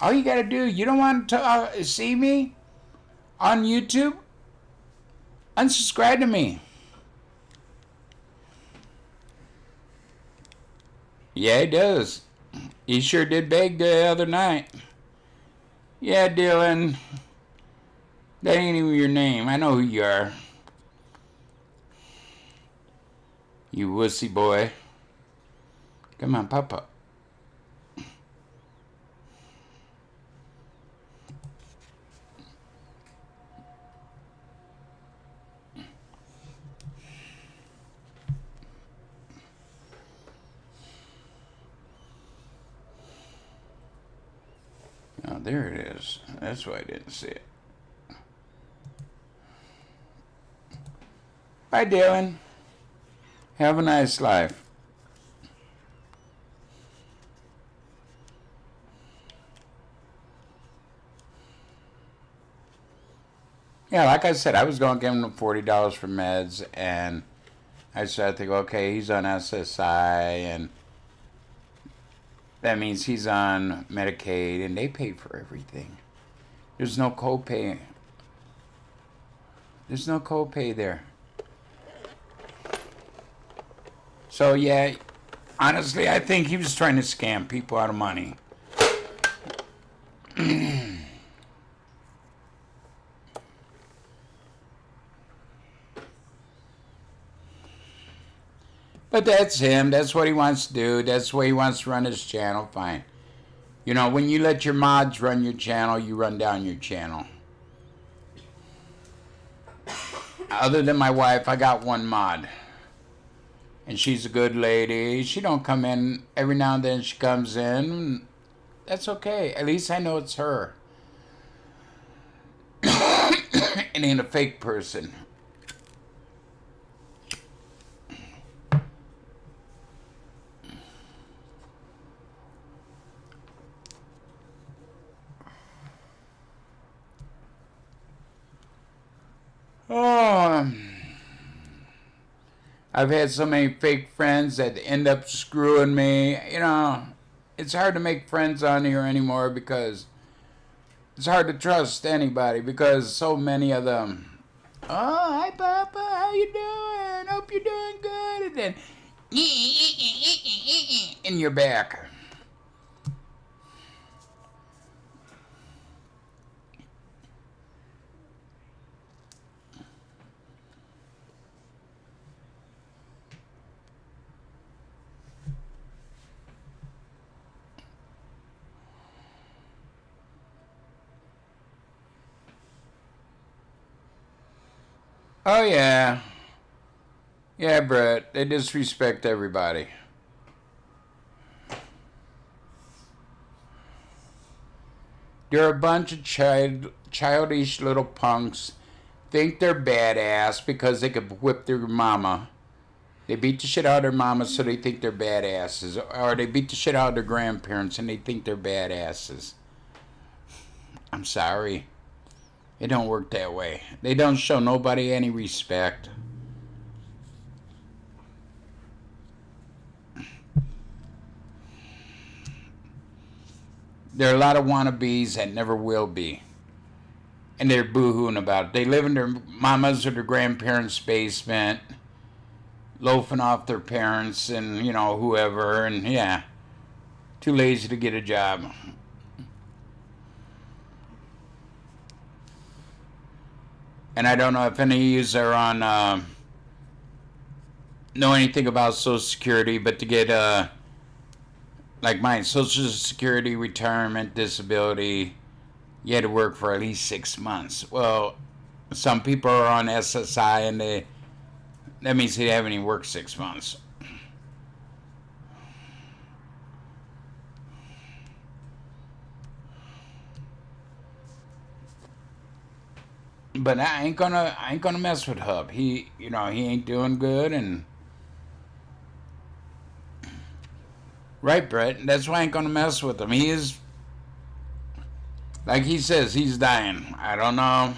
All you got to do, you don't want to see me on YouTube? Unsubscribe to me. Yeah, he does. He sure did beg the other night. Yeah, Dylan. That ain't even your name. I know who you are. You wussy boy. Come on, Papa. Oh, there it is. That's why I didn't see it. Bye, Dylan. Have a nice life. Yeah, like I said, I was going to give him $40 for meds, and I started thinking, okay, he's on SSI, and that means he's on Medicaid, and they pay for everything. There's no copay. There's no copay there. So, yeah, honestly, I think he was trying to scam people out of money. But that's him. That's what he wants to do. That's the way he wants to run his channel. Fine. You know, when you let your mods run your channel, you run down your channel. Other than my wife, I got one mod. And she's a good lady. She don't come in. Every now and then she comes in. That's okay. At least I know it's her. It ain't a fake person. Oh, I've had so many fake friends that end up screwing me. You know, it's hard to make friends on here anymore because it's hard to trust anybody because so many of them. Oh, hi, Papa. How you doing? Hope you're doing good. And then in your back. Oh, yeah. Yeah, Brett. They disrespect everybody. They're a bunch of childish little punks. Think they're badass because they could whip their mama. They beat the shit out of their mama so they think they're badasses. Or they beat the shit out of their grandparents and they think they're badasses. I'm sorry. It don't work that way. They don't show nobody any respect. There are a lot of wannabes that never will be. And they're boo-hooing about it. They live in their mama's or their grandparents' basement, loafing off their parents and, you know, whoever. And, yeah, too lazy to get a job. And I don't know if any of you are on, know anything about Social Security, but to get like mine, Social Security, retirement, disability, you had to work for at least 6 months. Well, some people are on SSI and that means they haven't even worked 6 months. But I ain't gonna mess with Hub. He ain't doing good, and right, Brett. That's why I ain't gonna mess with him. He is, like he says, he's dying. I don't know.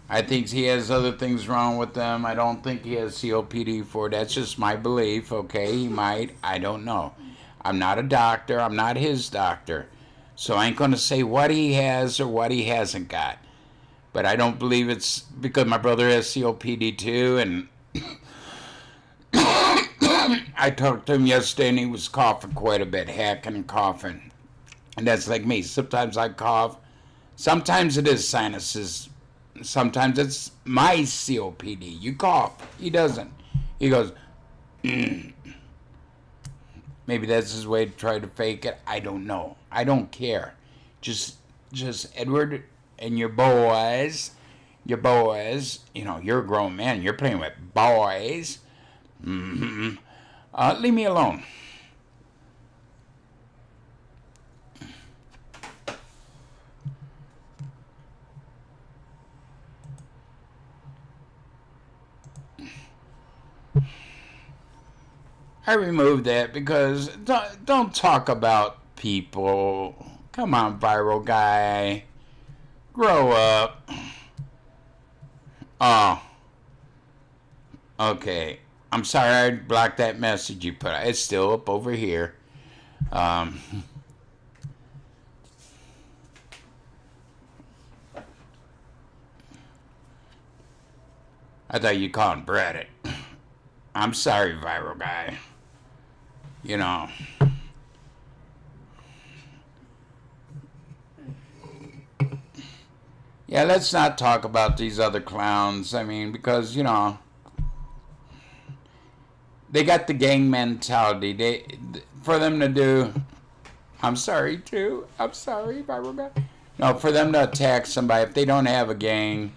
I think he has other things wrong with them. I don't think he has COPD for. That's just my belief. Okay, he might. I don't know. I'm not a doctor. I'm not his doctor. So I ain't going to say what he has or what he hasn't got. But I don't believe it's because my brother has COPD too. And I talked to him yesterday and he was coughing quite a bit, hacking and coughing. And that's like me. Sometimes I cough. Sometimes it is sinuses. Sometimes it's my COPD. You cough. He doesn't. He goes, Maybe that's his way to try to fake it. I don't know. I don't care. Just Edward and your boys, you're a grown man. You're playing with boys. Leave me alone. I removed that because don't talk about people. Come on, viral guy. Grow up. Oh. Okay. I'm sorry I blocked that message you put. It's still up over here. I thought you called Brad it. I'm sorry, viral guy. Yeah, let's not talk about these other clowns. I mean, because, they got the gang mentality. For them to do, I'm sorry, too. I'm sorry, viral guy. No, for them to attack somebody, if they don't have a gang,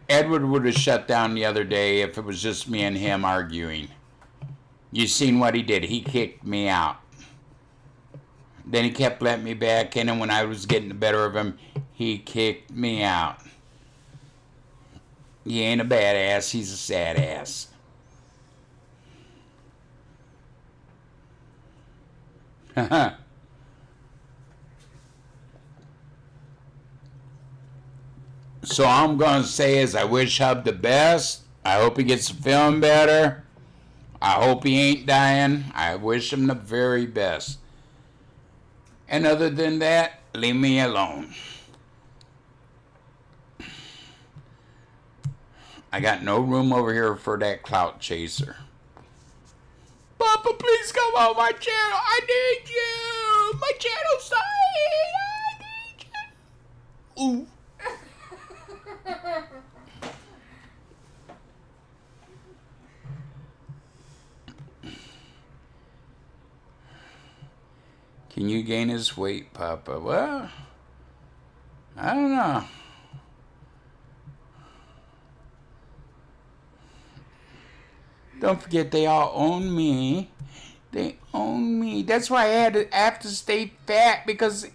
Edward would have shut down the other day if it was just me and him arguing. You seen what he did. He kicked me out. Then he kept letting me back in, and when I was getting the better of him, he kicked me out. He ain't a badass. He's a sad ass. So all I'm going to say is I wish Hub the best. I hope he gets feeling better. I hope he ain't dying. I wish him the very best. And other than that, leave me alone. I got no room over here for that clout chaser. Papa, please come on my channel. I need you. My channel's dying. I need you. Ooh. Can you gain his weight, Papa? Well, I don't know. Don't forget, they all own me. They own me. That's why I have to stay fat, because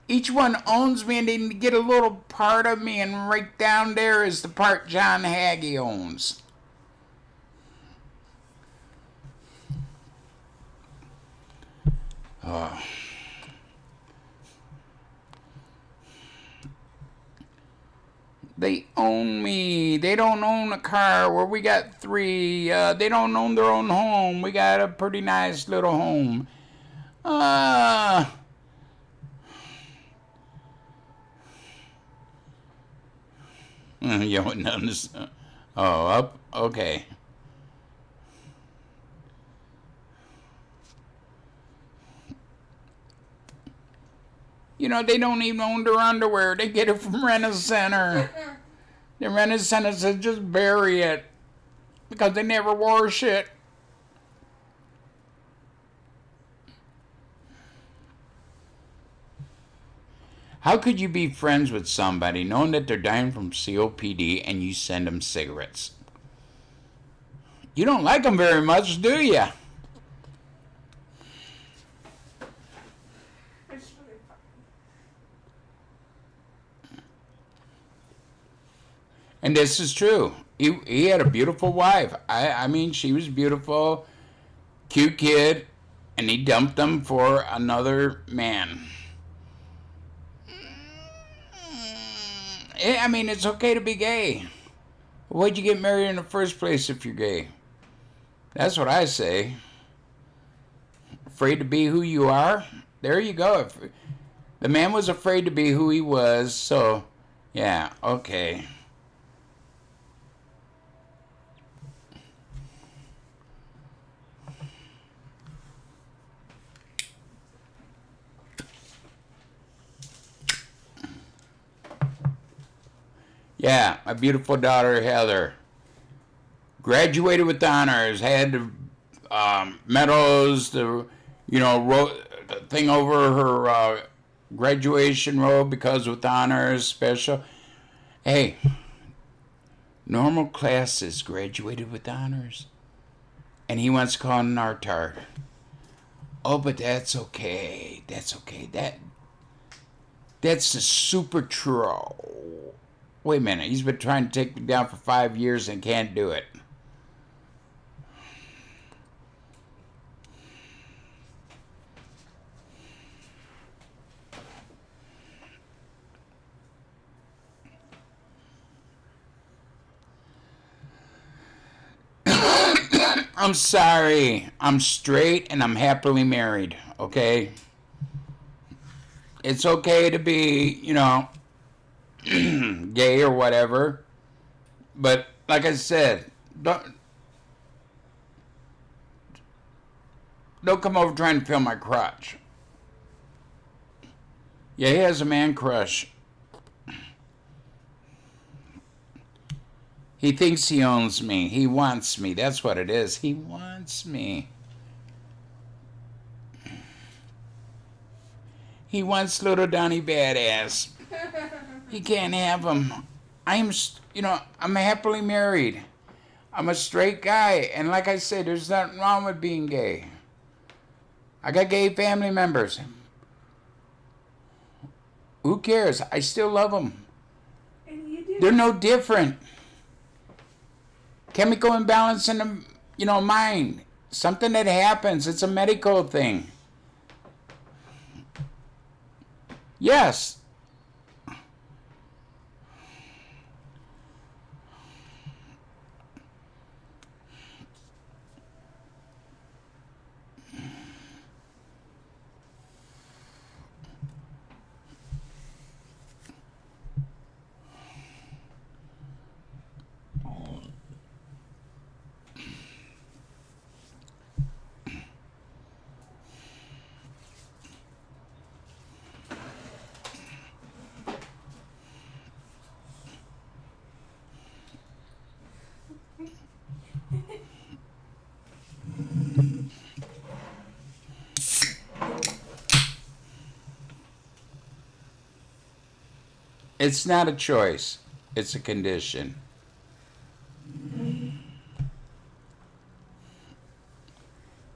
each one owns me and they get a little part of me, and right down there is the part John Hagee owns. They own me. They don't own a car where we got 3. They don't own their own home. We got a pretty nice little home. You wouldn't understand. Oh, up? Okay. They don't even own their underwear. They get it from Rent-A-Center. The Rent-A-Center says just bury it, because they never wash it. How could you be friends with somebody knowing that they're dying from COPD and you send them cigarettes? You don't like them very much, do you? It's really funny. And this is true. He had a beautiful wife. I mean, she was beautiful, cute kid, and he dumped them for another man. I mean, it's okay to be gay. Why'd you get married in the first place if you're gay? That's what I say. Afraid to be who you are? There you go. The man was afraid to be who he was, so, yeah, okay. Yeah, my beautiful daughter Heather graduated with honors. Had the medals, the the thing over her graduation robe because with honors special. Hey, normal classes graduated with honors, and he wants to call it an artard. Oh, but that's okay. That's okay. That's the super true. Wait a minute, he's been trying to take me down for 5 years and can't do it. I'm sorry. I'm straight and I'm happily married, okay? It's okay to be, gay or whatever. But like I said, don't come over trying to feel my crotch. Yeah, he has a man crush. He thinks he owns me. He wants me. That's what it is. He wants me. He wants little Donnie Badass. He can't have him. I'm happily married. I'm a straight guy. And like I said, there's nothing wrong with being gay. I got gay family members. Who cares? I still love them. And you do. They're no different. Chemical imbalance in the, mind. Something that happens. It's a medical thing. Yes. It's not a choice. It's a condition.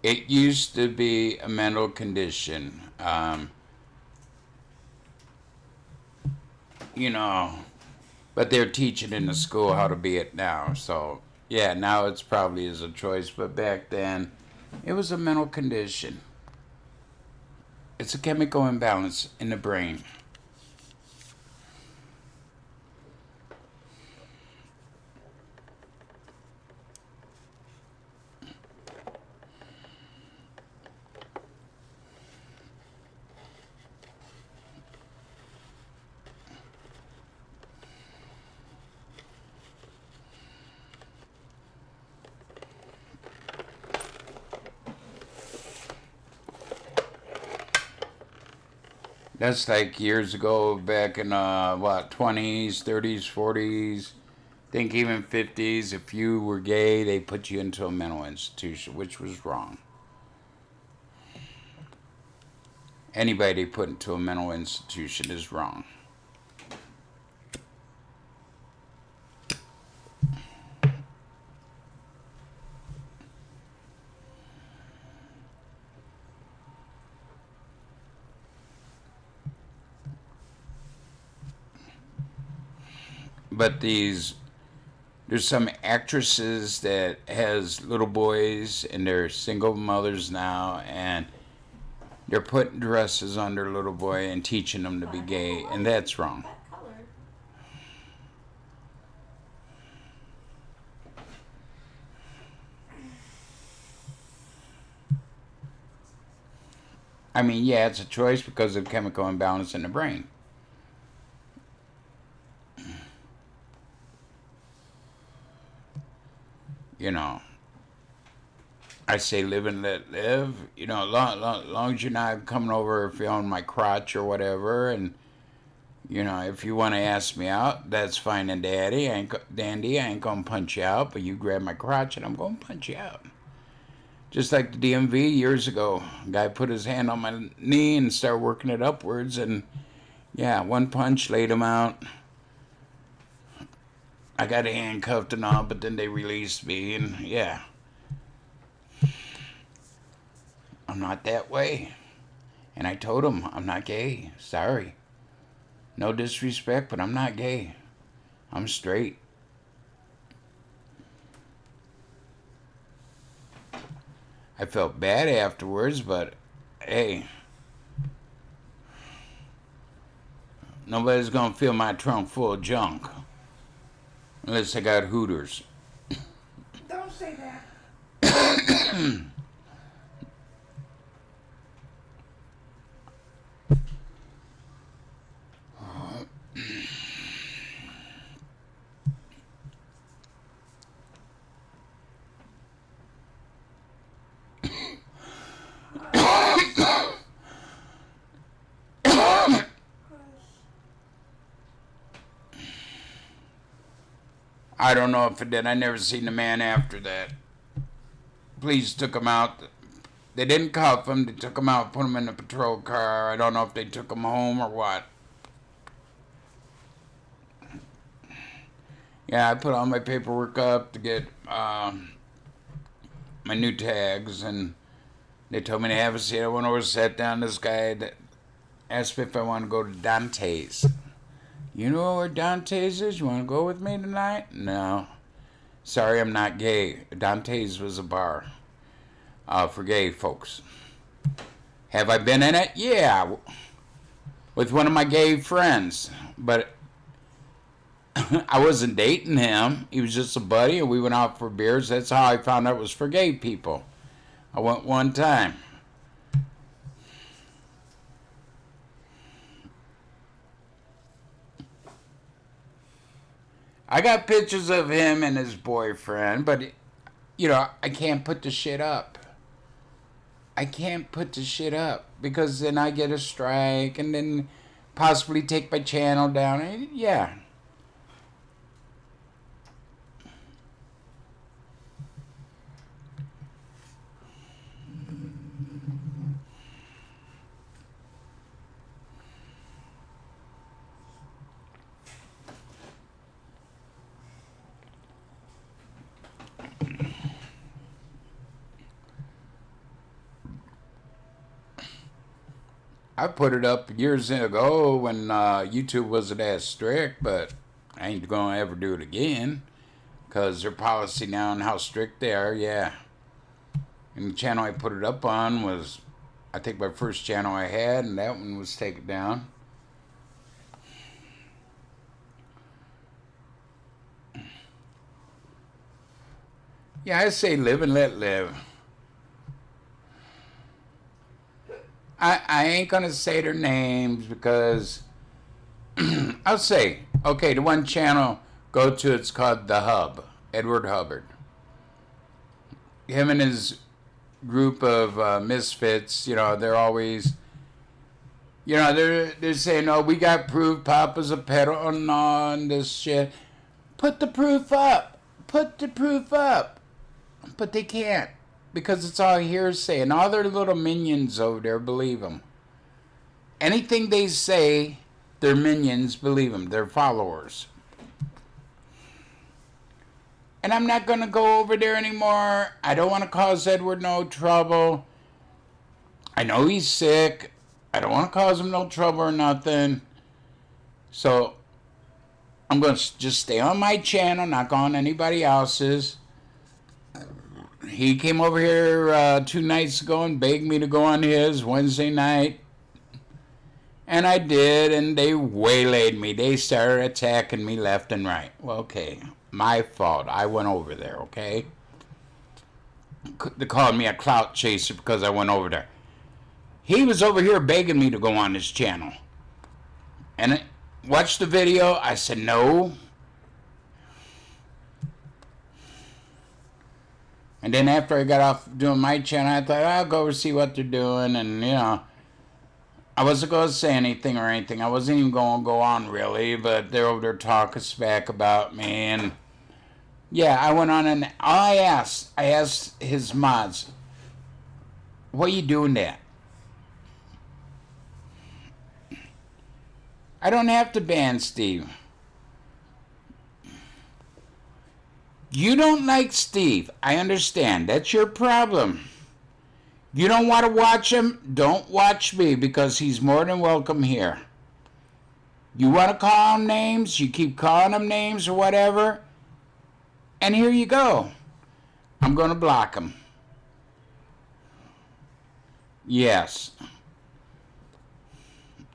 It used to be a mental condition. But they're teaching in the school how to be it now. So, yeah, now it's probably is a choice. But back then, it was a mental condition. It's a chemical imbalance in the brain. That's like years ago, back in 20s, 30s, 40s, think even 50s. If you were gay, they put you into a mental institution, which was wrong. anybody put into a mental institution is wrong. But there's some actresses that has little boys and they're single mothers now, and they're putting dresses on their little boy and teaching them to be gay, and that's wrong. I mean, yeah, it's a choice because of chemical imbalance in the brain. You know, I say live and let live. You know, long as you're not coming over feeling my crotch or whatever, and you know, if you want to ask me out, that's fine and dandy. I ain't gonna punch you out, but you grab my crotch and I'm gonna punch you out. Just like the DMV years ago, a guy put his hand on my knee and started working it upwards, and yeah, one punch laid him out. I got handcuffed and all, but then they released me, and yeah. I'm not that way. And I told him, I'm not gay. Sorry. No disrespect, but I'm not gay. I'm straight. I felt bad afterwards, but hey. Nobody's gonna fill my trunk full of junk. Unless I got Hooters. Don't say that. I don't know if it did. I never seen the man after that. Police took him out. They didn't cuff him. They took him out, put him in a patrol car. I don't know if they took him home or what. Yeah, I put all my paperwork up to get my new tags, and they told me to have a seat. I went over, sat down. This guy that asked me if I want to go to Dante's. You know where Dante's is? You want to go with me tonight? No. Sorry, I'm not gay. Dante's was a bar for gay folks. Have I been in it? Yeah. With one of my gay friends. But I wasn't dating him. He was just a buddy, and we went out for beers. That's how I found out it was for gay people. I went one time. I got pictures of him and his boyfriend, but, you know, I can't put the shit up. I can't put the shit up because then I get a strike and then possibly take my channel down. Yeah. I put it up years ago when YouTube wasn't as strict, but I ain't going to ever do it again because their policy now and how strict they are, yeah. And the channel I put it up on was, I think, my first channel I had, and that one was taken down. Yeah, I say live and let live. I ain't going to say their names because I'll say, okay, the one channel go to, it's called The Hub, Edward Hubbard. Him and his group of misfits, you know, they're always, you know, they're saying, oh, we got proof Papa's a pedo and this shit. Put the proof up. Put the proof up. But they can't. Because it's all hearsay, and all their little minions over there believe them. anything they say, their minions believe them, their followers. And I'm not going to go over there anymore. I don't want to cause Edward no trouble. I know he's sick. I don't want to cause him no trouble or nothing. So I'm going to just stay on my channel, not go on anybody else's. He came over here 2 nights ago and begged me to go on his Wednesday night. And I did, and they waylaid me. They started attacking me left and right. Well, okay, my fault. I went over there, okay? They called me a clout chaser because I went over there. He was over here begging me to go on his channel. And I watched the video. I said, no. And then after I got off doing my channel, I thought, I'll go over see what they're doing. And, you know, I wasn't going to say anything or anything. I wasn't even going to go on, really. But they're over there talking smack about me. And, yeah, I went on and I asked his mods, what are you doing that? I don't have to ban Steve. You don't like Steve. I understand. That's your problem. You don't want to watch him? Don't watch me because he's more than welcome here. You want to call him names? You keep calling him names or whatever. And here you go. I'm going to block him. Yes.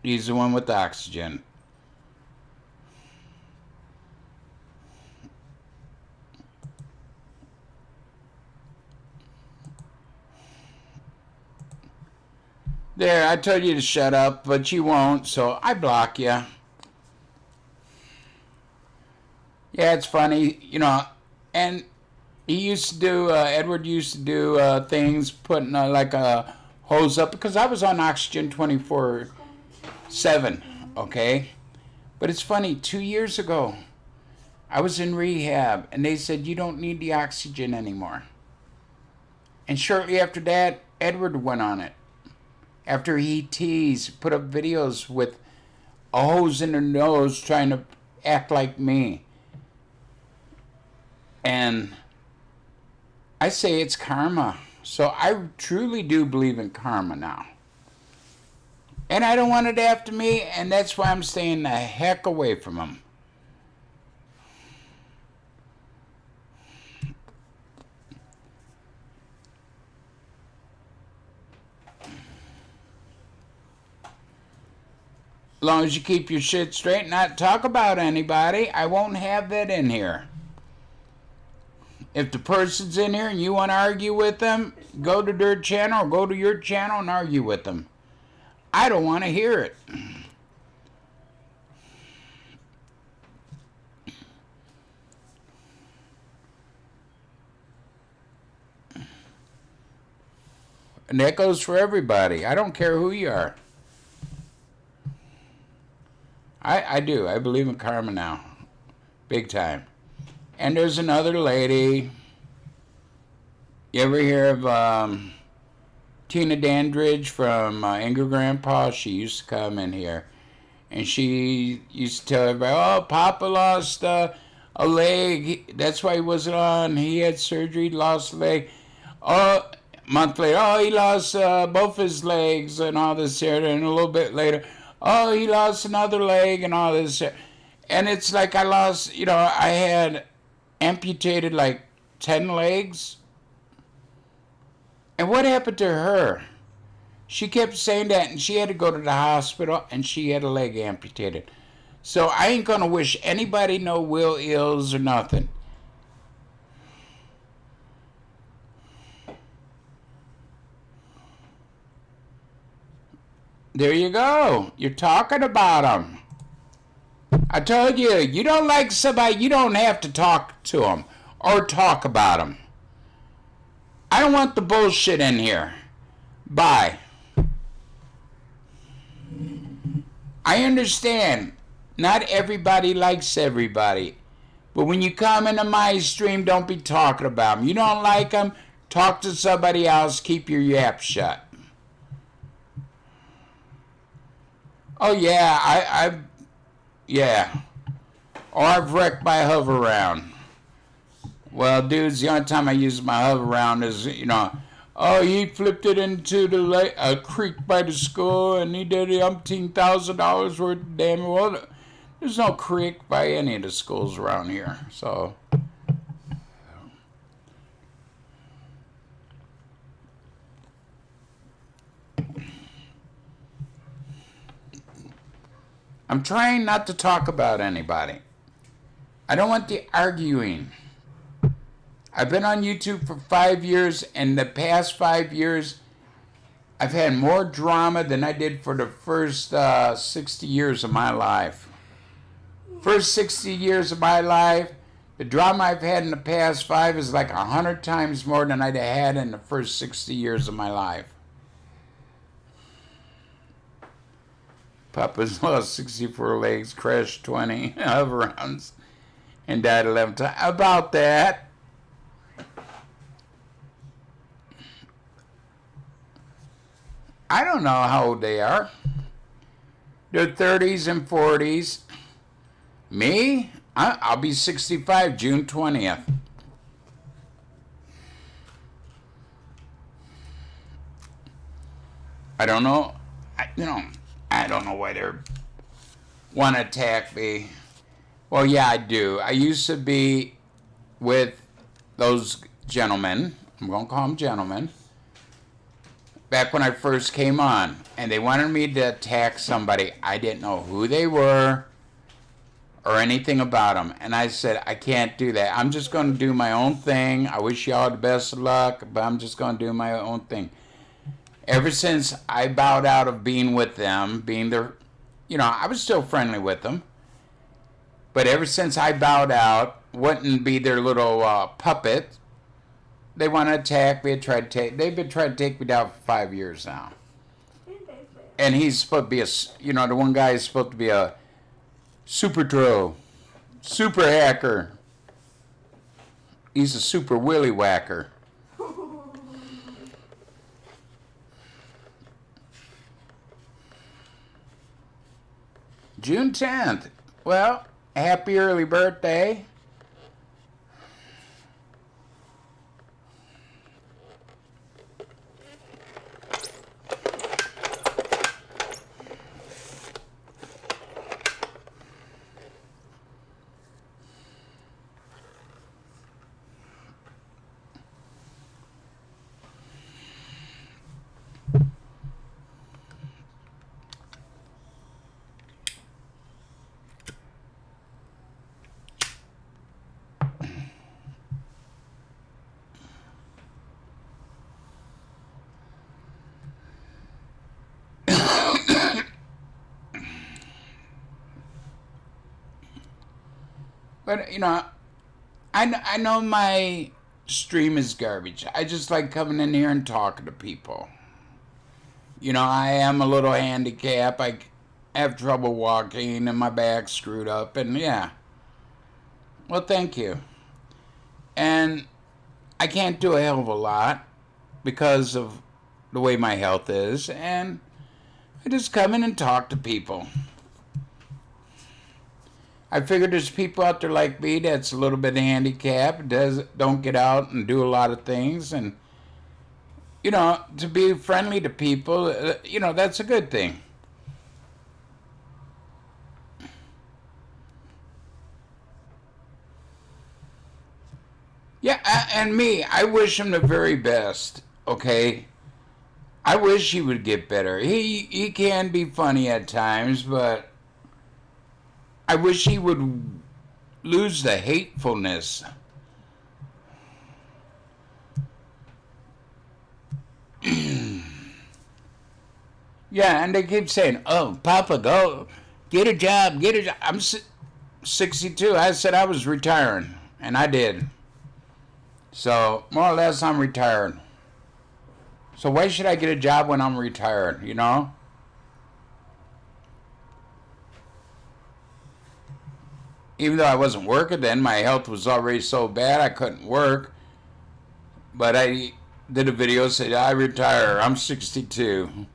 He's the one with the oxygen. There, I told you to shut up, but you won't, so I block you. Yeah, it's funny, you know, and he used to do, Edward used to do things, putting like a hose up, because I was on oxygen 24/7, okay? But it's funny, 2 years ago, I was in rehab, and they said, you don't need the oxygen anymore. And shortly after that, Edward went on it. After he teased, put up videos with a hose in her nose trying to act like me. And I say it's karma. So I truly do believe in karma now. And I don't want it after me, and that's why I'm staying the heck away from him. As long as you keep your shit straight and not talk about anybody, I won't have that in here. If the person's in here and you want to argue with them, go to their channel or go to your channel and argue with them. I don't want to hear it. And that goes for everybody. I don't care who you are. I do. I believe in karma now. Big time. And there's another lady. You ever hear of Tina Dandridge from Angry Grandpa? She used to come in here. And she used to tell everybody, oh, Papa lost a leg. That's why he wasn't on. He had surgery, lost a leg. Oh, a month later, oh, he lost both his legs and all this here. And a little bit later, oh, he lost another leg and all this. And it's like I lost, you know, I had amputated like 10 legs. And what happened to her? She kept saying that, and she had to go to the hospital, and she had a leg amputated. So I ain't going to wish anybody no will ills or nothing. There you go. You're talking about them. I told you, you don't like somebody, you don't have to talk to them or talk about them. I don't want the bullshit in here. Bye. I understand. Not everybody likes everybody. But when you come into my stream, don't be talking about them. You don't like them, talk to somebody else, keep your yap shut. Oh yeah, yeah. Or I've wrecked my hover round. Well, dudes, the only time I use my hover round is, oh, he flipped it into a creek by the school and he did $18,000 worth of damage. Well, there's no creek by any of the schools around here, so. I'm trying not to talk about anybody. I don't want the arguing. I've been on YouTube for 5 years, and the past 5 years, I've had more drama than I did for the first 60 years of my life. First 60 years of my life, the drama I've had in the past 5 is like 100 times more than I'd had in the first 60 years of my life. Papa's lost 64 legs, crashed 20 hover-rounds, and died 11 times. About that. I don't know how old they are. They're 30s and 40s. Me? I'll be 65 June 20th. I don't know. I don't know why they want to attack me. Well, yeah, I do. I used to be with those gentlemen. I'm going to call them gentlemen. Back when I first came on, and they wanted me to attack somebody. I didn't know who they were or anything about them. And I said, I can't do that. I'm just going to do my own thing. I wish y'all the best of luck, but I'm just going to do my own thing. Ever since I bowed out of being with them, being their, I was still friendly with them. But ever since I bowed out, wouldn't be their little puppet, they want to attack me. They've been trying to take me down for 5 years now. And he's supposed to be the one guy is supposed to be a super hacker. He's a super willy whacker. June 10th. Well, happy early birthday. But, I know my stream is garbage. I just like coming in here and talking to people. I am a little handicapped. I have trouble walking and my back's screwed up. And, yeah. Well, thank you. And I can't do a hell of a lot because of the way my health is. And I just come in and talk to people. I figured there's people out there like me that's a little bit handicapped, don't get out and do a lot of things, and to be friendly to people, that's a good thing. Yeah, and me, I wish him the very best. Okay, I wish he would get better. He can be funny at times, but I wish he would lose the hatefulness. Yeah, and they keep saying, oh, Papa, go get a job, I'm 62. I said I was retiring, and I did. So, more or less, I'm retired. So why should I get a job when I'm retired, Even though I wasn't working then, my health was already so bad I couldn't work. But I did a video saying, I retire, I'm 62.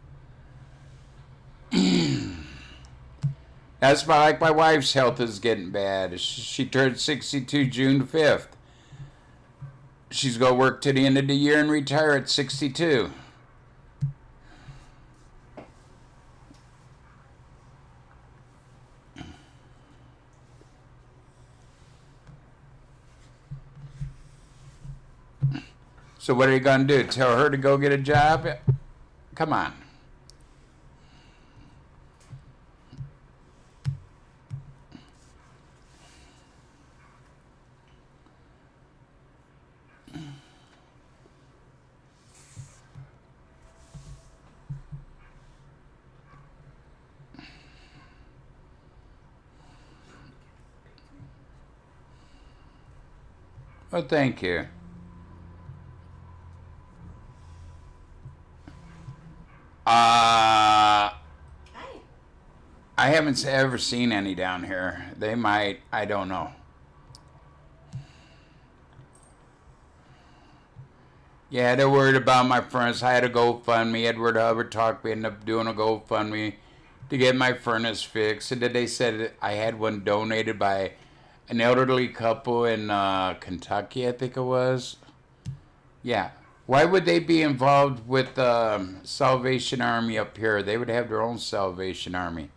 That's why, like, my wife's health is getting bad. She turned 62 June 5th. She's going to work to the end of the year and retire at 62. So what are you going to do? Tell her to go get a job? Come on. Well, thank you. Hi. I haven't ever seen any down here. They might. I don't know. Yeah, they're worried about my furnace. I had a GoFundMe. Edward Hubbard talked me into doing a GoFundMe to get my furnace fixed. And then they said I had one donated by an elderly couple in Kentucky, I think it was. Yeah. Why would they be involved with Salvation Army up here? They would have their own Salvation Army.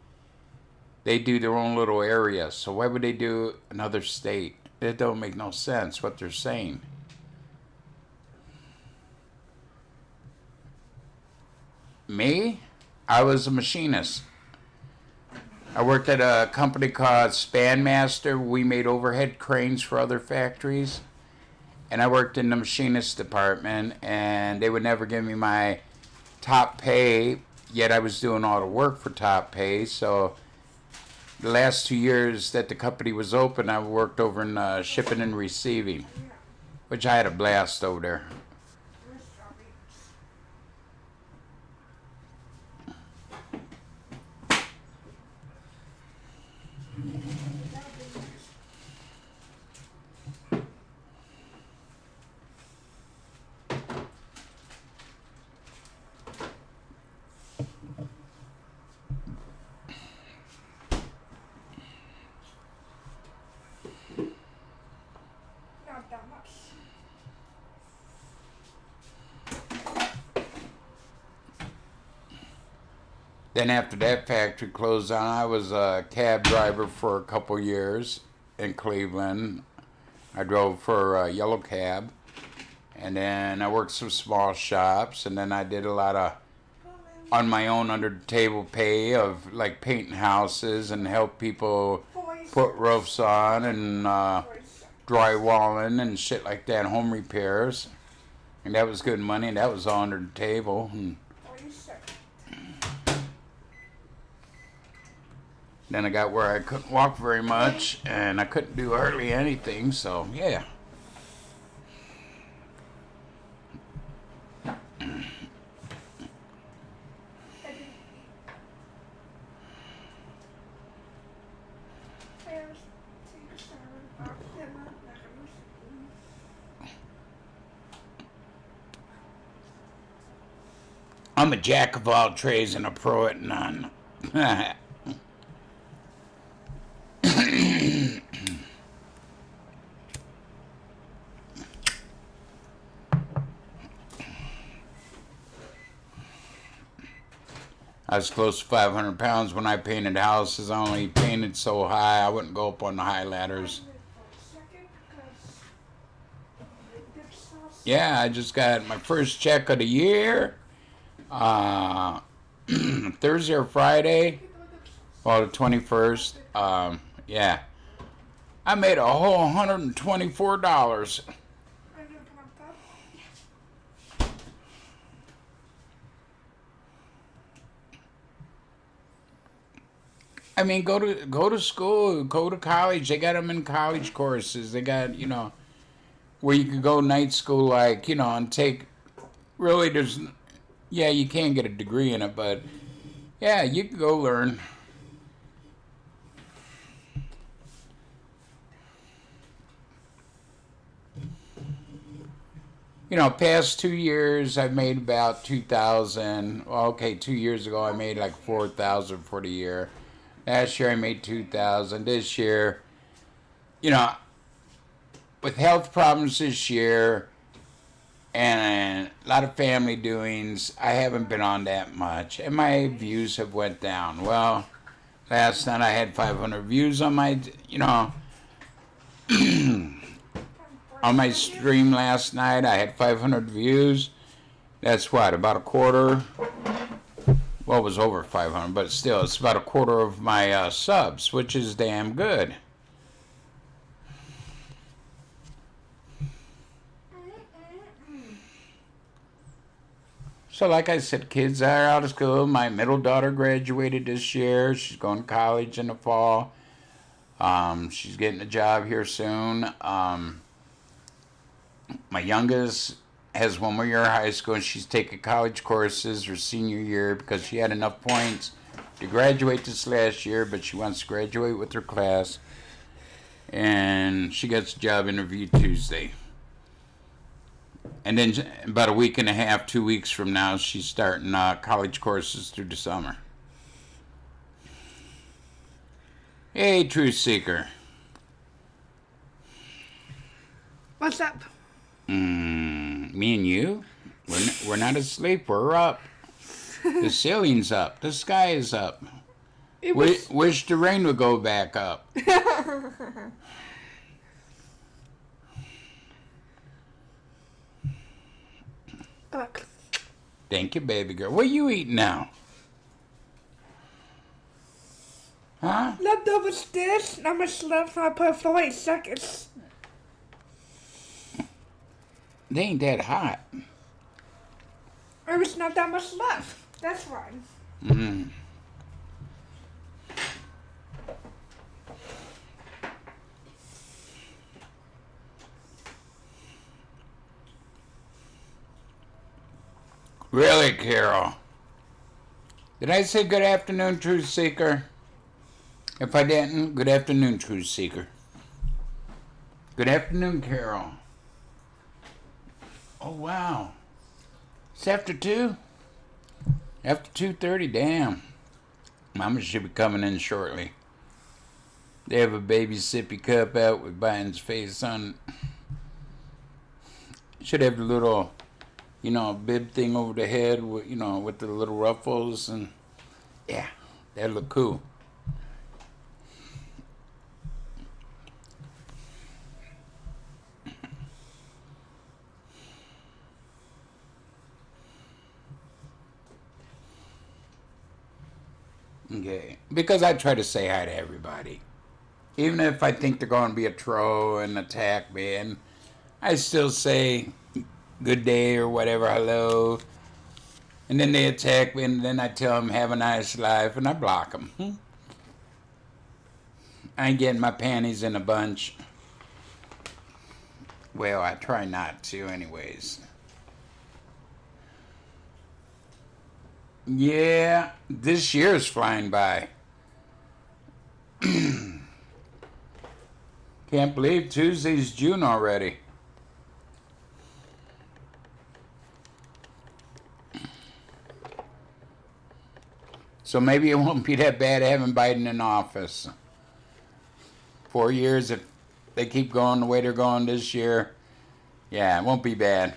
They do their own little area. So why would they do another state? It don't make no sense what they're saying. Me? I was a machinist. I worked at a company called Span Master. We made overhead cranes for other factories. And I worked in the machinist department, and they would never give me my top pay, yet I was doing all the work for top pay. So the last 2 years that the company was open, I worked over in shipping and receiving, which I had a blast over there. Not that much. Then after that factory closed down, I was a cab driver for a couple years in Cleveland. I drove for a yellow cab. And then I worked some small shops. And then I did a lot of on my own under the table pay of like painting houses and help people put roofs on and drywalling and shit like that, home repairs. And that was good money, and that was all under the table. And then I got where I couldn't walk very much, and I couldn't do hardly anything, so yeah. I'm a jack of all trades and a pro at none. I was close to 500 pounds when I painted houses. I only painted so high, I wouldn't go up on the high ladders. Yeah, I just got my first check of the year. Thursday or Friday. Well, the 21st. Yeah. I made a whole $124. I mean, go to school, go to college. They got them in college courses. They got, where you could go night school, like, and take, really, yeah, you can get a degree in it, but, yeah, you can go learn. Past 2 years, I've made about 2,000. Well, okay, 2 years ago, I made like 4,000 for the year. Last year I made 2,000. This year, you know, with health problems this year and a lot of family doings, I haven't been on that much, and my views have went down. Well, last night I had 500 views on my, on my stream last night. I had 500 views. That's what, about a quarter? Well, it was over 500, but still, it's about a quarter of my subs, which is damn good. So like I said, kids are out of school. My middle daughter graduated this year. She's going to college in the fall. She's getting a job here soon. My youngest has one more year of high school, and she's taking college courses her senior year because she had enough points to graduate this last year, but she wants to graduate with her class. And she gets a job interview Tuesday. And then about a week and a half, 2 weeks from now, she's starting college courses through the summer. Hey, Truth Seeker. What's up? Me and you? We're not asleep. We're up. The ceiling's up. The sky is up. Wish the rain would go back up. Look. Thank you, baby girl. What are you eating now? Huh? Leftovers dish, and I'm gonna slip so I put it for 8 seconds. They ain't that hot. There's not that much left. That's why. Really, Carol? Did I say good afternoon, Truth Seeker? If I didn't, good afternoon, Truth Seeker. Good afternoon, Carol. Oh, wow. It's after 2? After 2:30, damn. Mama should be coming in shortly. They have a baby sippy cup out with Biden's face on it. Should have the little, bib thing over the head with, with the little ruffles, and yeah, that'd look cool. Okay, because I try to say hi to everybody. Even if I think they're going to be a troll and attack me, and I still say good day or whatever, hello. And then they attack me, and then I tell them have a nice life, and I block them. I ain't getting my panties in a bunch. Well, I try not to anyways. Yeah, this year's flying by. Can't believe Tuesday's June already. So maybe it won't be that bad having Biden in office. 4 years, if they keep going the way they're going this year, yeah, it won't be bad.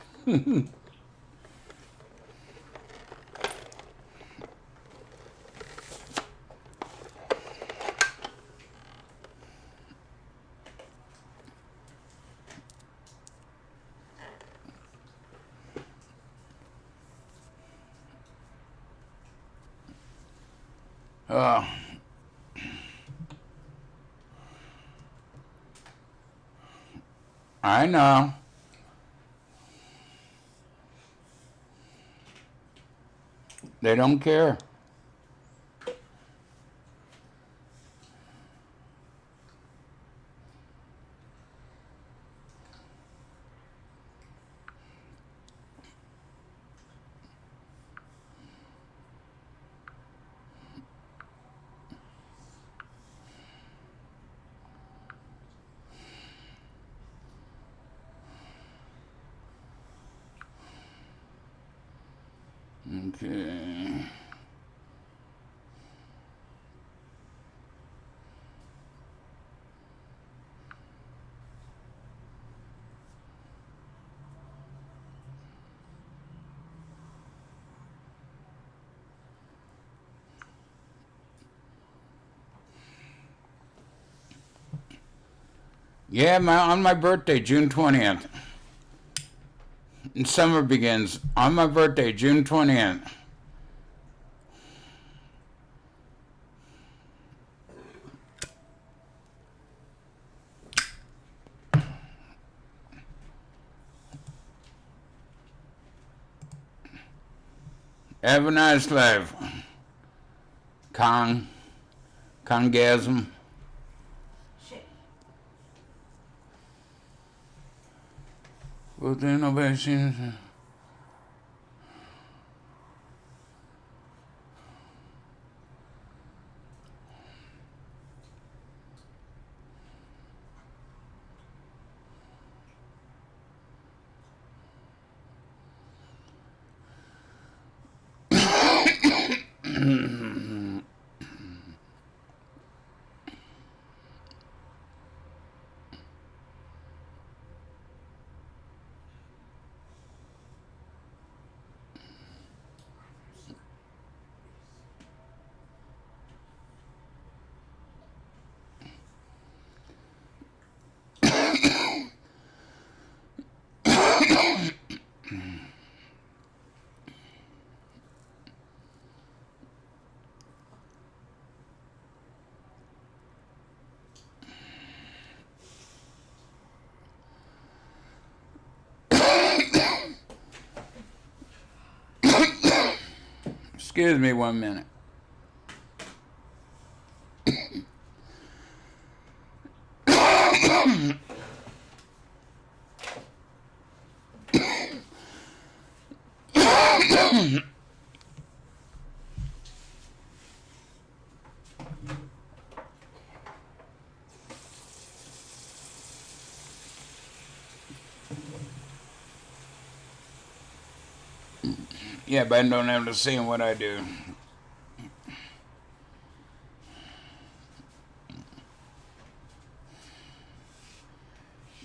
Oh. I know. They don't care. Okay. Yeah, on my birthday, June 20th. And summer begins on my birthday, June 20th. Have a nice life. Congasm. Shit. With innovation. Excuse me 1 minute. Yeah, but I don't have to say what I do.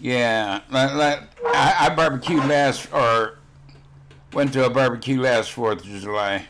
Yeah, I barbecued went to a barbecue last 4th of July.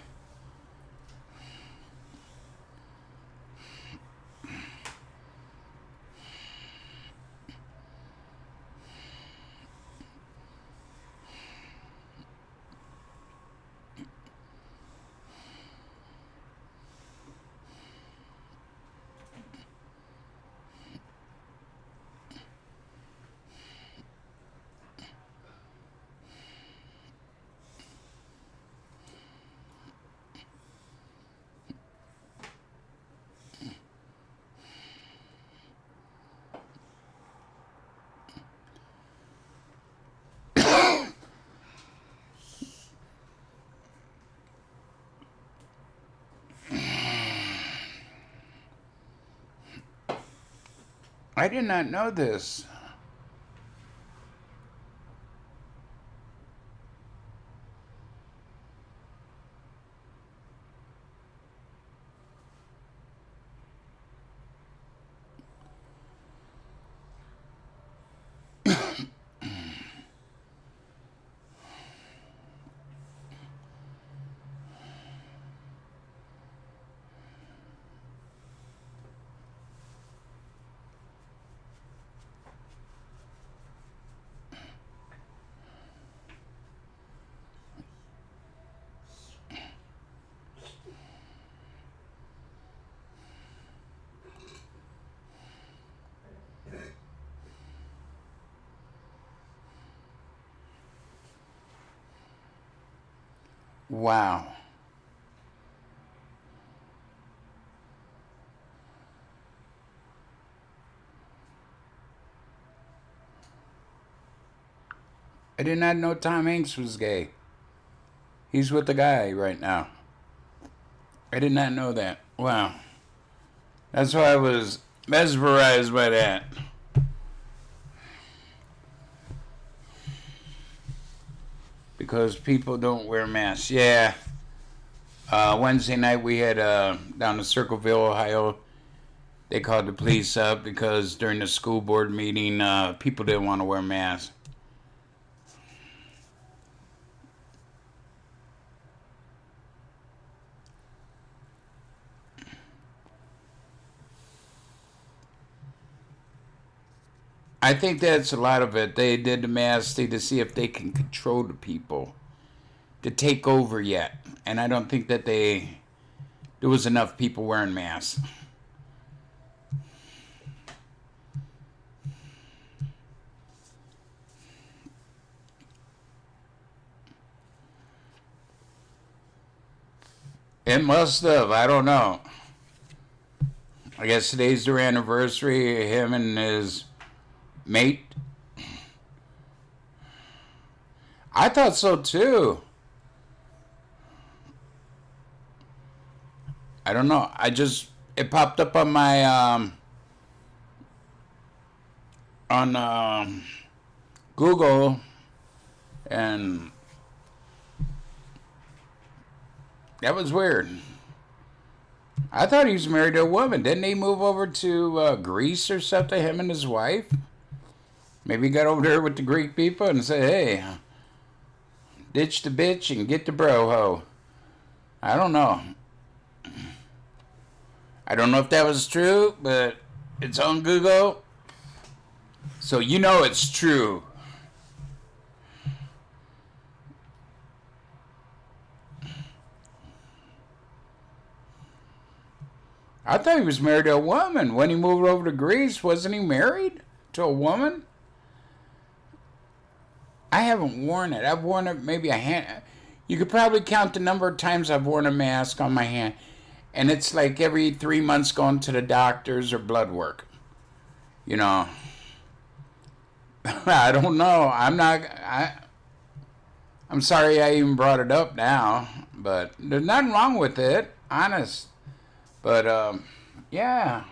I did not know this. Wow. I did not know Tom Hanks was gay. He's with the guy right now. I did not know that. Wow. That's why I was mesmerized by that. Because people don't wear masks. Yeah. Wednesday night we had down in Circleville, Ohio. They called the police up because during the school board meeting, people didn't want to wear masks. I think that's a lot of it. They did the mask thing to see if they can control the people to take over yet. And I don't think that there was enough people wearing masks. It must have. I don't know. I guess today's their anniversary. Him and his mate. I thought so too. I don't know. It popped up on my on Google, and that was weird. I thought he was married to a woman. Didn't he move over to Greece or something, him and his wife? Maybe he got over there with the Greek people and said, hey, ditch the bitch and get the bro ho. I don't know. I don't know if that was true, but it's on Google. So you know it's true. I thought he was married to a woman. When he moved over to Greece, wasn't he married to a woman? I haven't worn it. I've worn it maybe a hand. You could probably count the number of times I've worn a mask on my hand. And it's like every 3 months going to the doctors or blood work. You know. I don't know. I'm sorry I even brought it up now. But there's nothing wrong with it. Honest. But, yeah.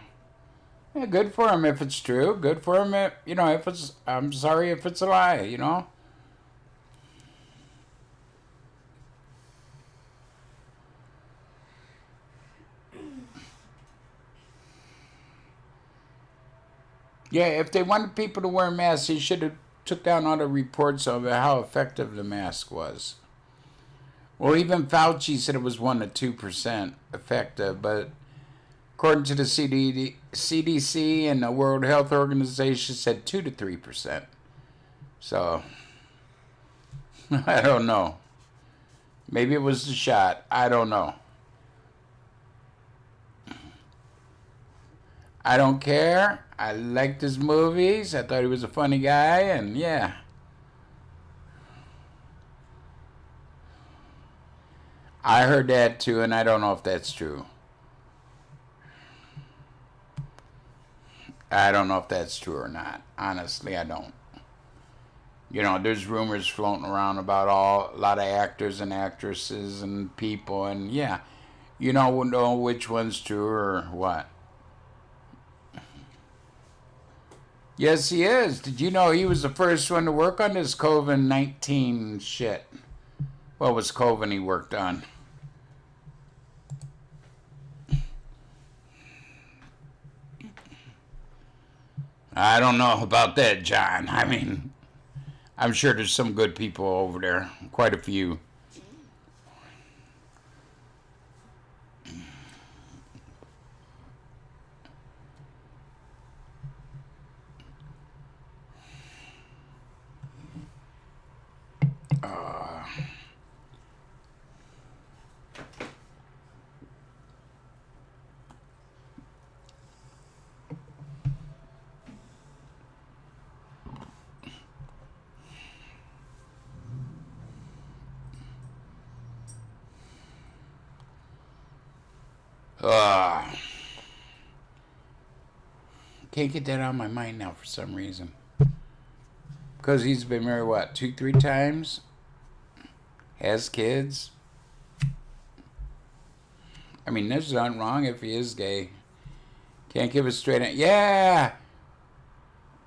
Yeah, good for him if it's true. Good for him if, if it's, I'm sorry if it's a lie, Yeah, if they wanted people to wear masks, they should have took down all the reports of how effective the mask was. Well, even Fauci said it was 1 to 2% effective, but according to the CDC and the World Health Organization said 2 to 3%. So, I don't know. Maybe it was the shot. I don't know. I don't care. I liked his movies. I thought he was a funny guy, and yeah. I heard that too, and I don't know if that's true. I don't know if that's true or not. Honestly, I don't. There's rumors floating around about a lot of actors and actresses and people, and yeah, you don't know which one's true or what. Yes, he is. Did you know he was the first one to work on this COVID-19 shit? What was COVID he worked on? I don't know about that, John. I mean, I'm sure there's some good people over there. Quite a few. Can't get that out of my mind now for some reason. Because he's been married, what, 2-3 times? Has kids? I mean, there's nothing wrong if he is gay. Can't give a straight answer. Yeah!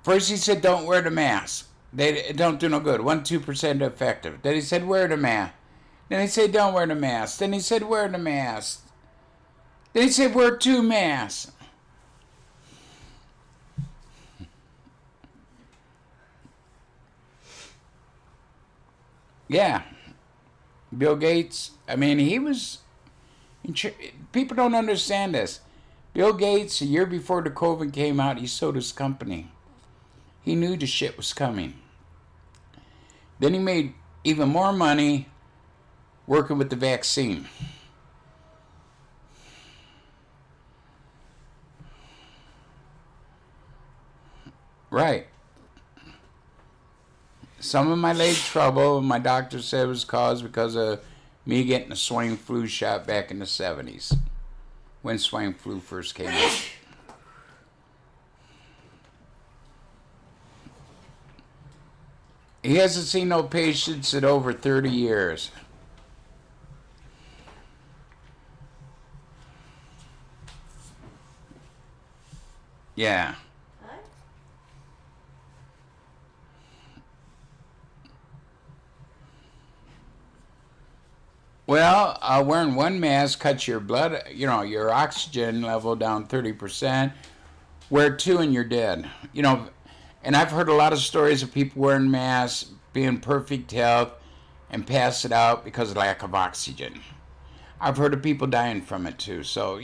First he said don't wear the mask. They don't do no good. 1-2% effective. Then he said wear the mask. Then he said don't wear the mask. Then he said wear the mask. Then he said wear 2 masks. Yeah. Bill Gates, I mean, he was... People don't understand this. Bill Gates, a year before the COVID came out, he sold his company. He knew the shit was coming. Then he made even more money working with the vaccine. Right. Some of my leg trouble, my doctor said, was caused because of me getting a swine flu shot back in the 70s, when swine flu first came out. He hasn't seen no patients in over 30 years. Yeah. What? Well, wearing one mask cuts your blood, your oxygen level down 30%. Wear two and you're dead. And I've heard a lot of stories of people wearing masks, being perfect health, and pass it out because of lack of oxygen. I've heard of people dying from it too. So,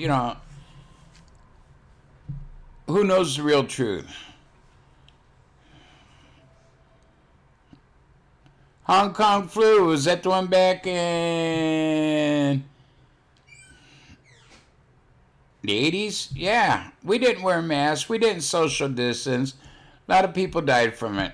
who knows the real truth? Hong Kong flu, was that the one back in the 80s? Yeah, we didn't wear masks. We didn't social distance. A lot of people died from it.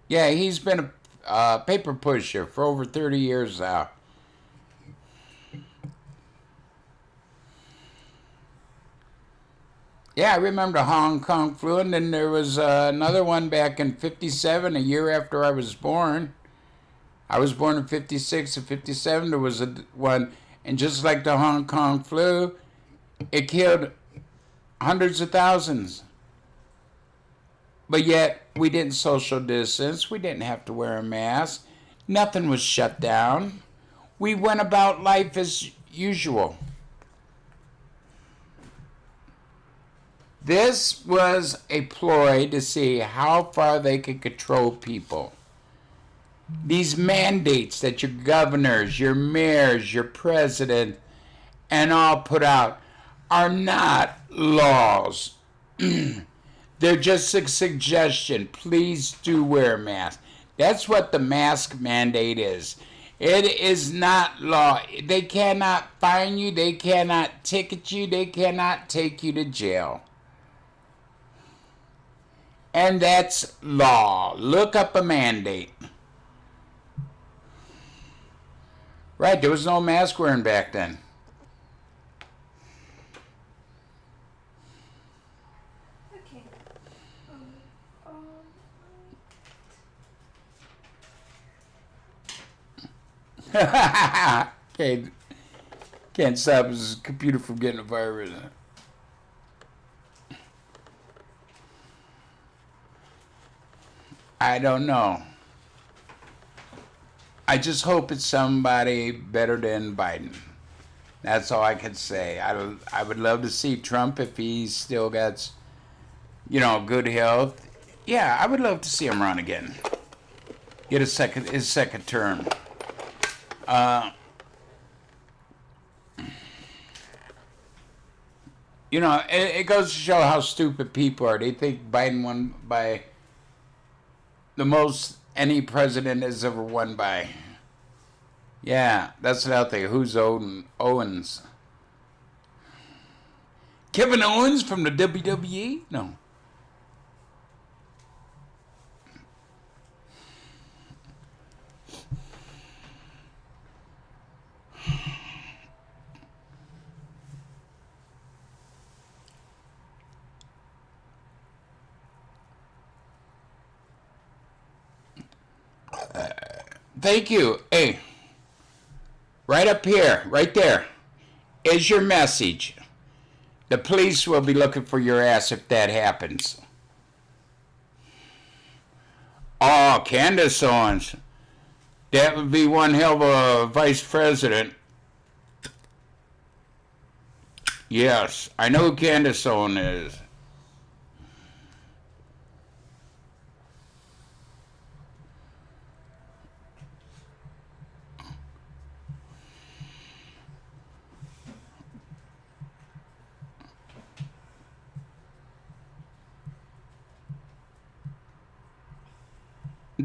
Yeah, he's been a paper pusher for over 30 years now. Yeah, I remember Hong Kong flu, and then there was another one back in 57, a year after I was born. I was born in 56 and 57. There was one, and just like the Hong Kong flu, it killed hundreds of thousands. But yet, we didn't social distance. We didn't have to wear a mask. Nothing was shut down. We went about life as usual. This was a ploy to see how far they could control people. These mandates that your governors, your mayors, your president, and all put out are not laws. They're just a suggestion. Please do wear a mask. That's what the mask mandate is. It is not law. They cannot fine you. They cannot ticket you. They cannot take you to jail. And that's law. Look up a mandate. Right, there was no mask wearing back then. Okay. Can't stop his computer from getting a virus. I don't know. I just hope it's somebody better than Biden. That's all I can say. I would love to see Trump if he still got, good health. Yeah, I would love to see him run again. Get his second term. It goes to show how stupid people are. They think Biden won by the most any president has ever won by. Yeah, that's what I'll think. Who's Owens? Kevin Owens from the WWE? No. Thank you. Hey, right up here, right there, is your message. The police will be looking for your ass if that happens. Oh, Candace Owens. That would be one hell of a vice president. Yes, I know who Candace Owens is.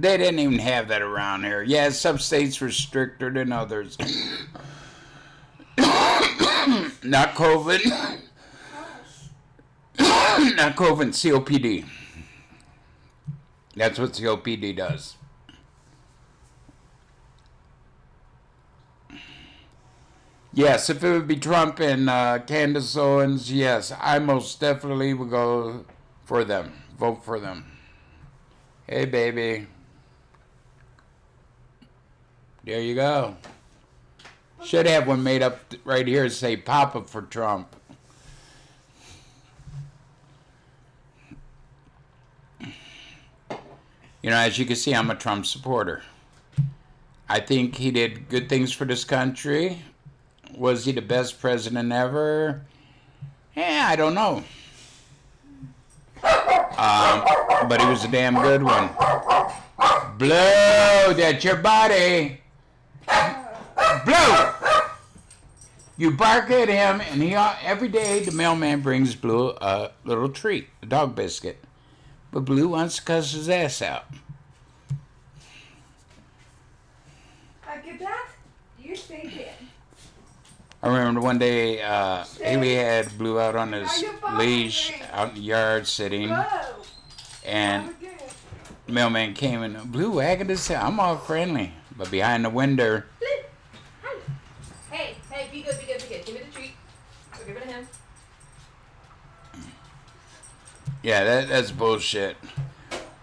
They didn't even have that around here. Yeah, some states were stricter than others. Not COVID. Not COVID, COPD. That's what COPD does. Yes, if it would be Trump and Candace Owens, yes, I most definitely would go for them. Vote for them. Hey, baby. There you go. Should have one made up right here to say Papa for Trump. You know, as you can see, I'm a Trump supporter. I think he did good things for this country. Was he the best president ever? Yeah, I don't know. But he was a damn good one. Blue, that's your body. Blue! You bark at him, and every day the mailman brings Blue a little treat, a dog biscuit. But Blue wants to cuss his ass out. Get that? You think it. I remember one day, Haley had Blue out on his leash out in the yard sitting, Whoa. and the mailman came and Blue wagging his tail. I'm all friendly, but behind the window, Hey, be good. Give me the treat. Or give it to him. yeah, that's bullshit.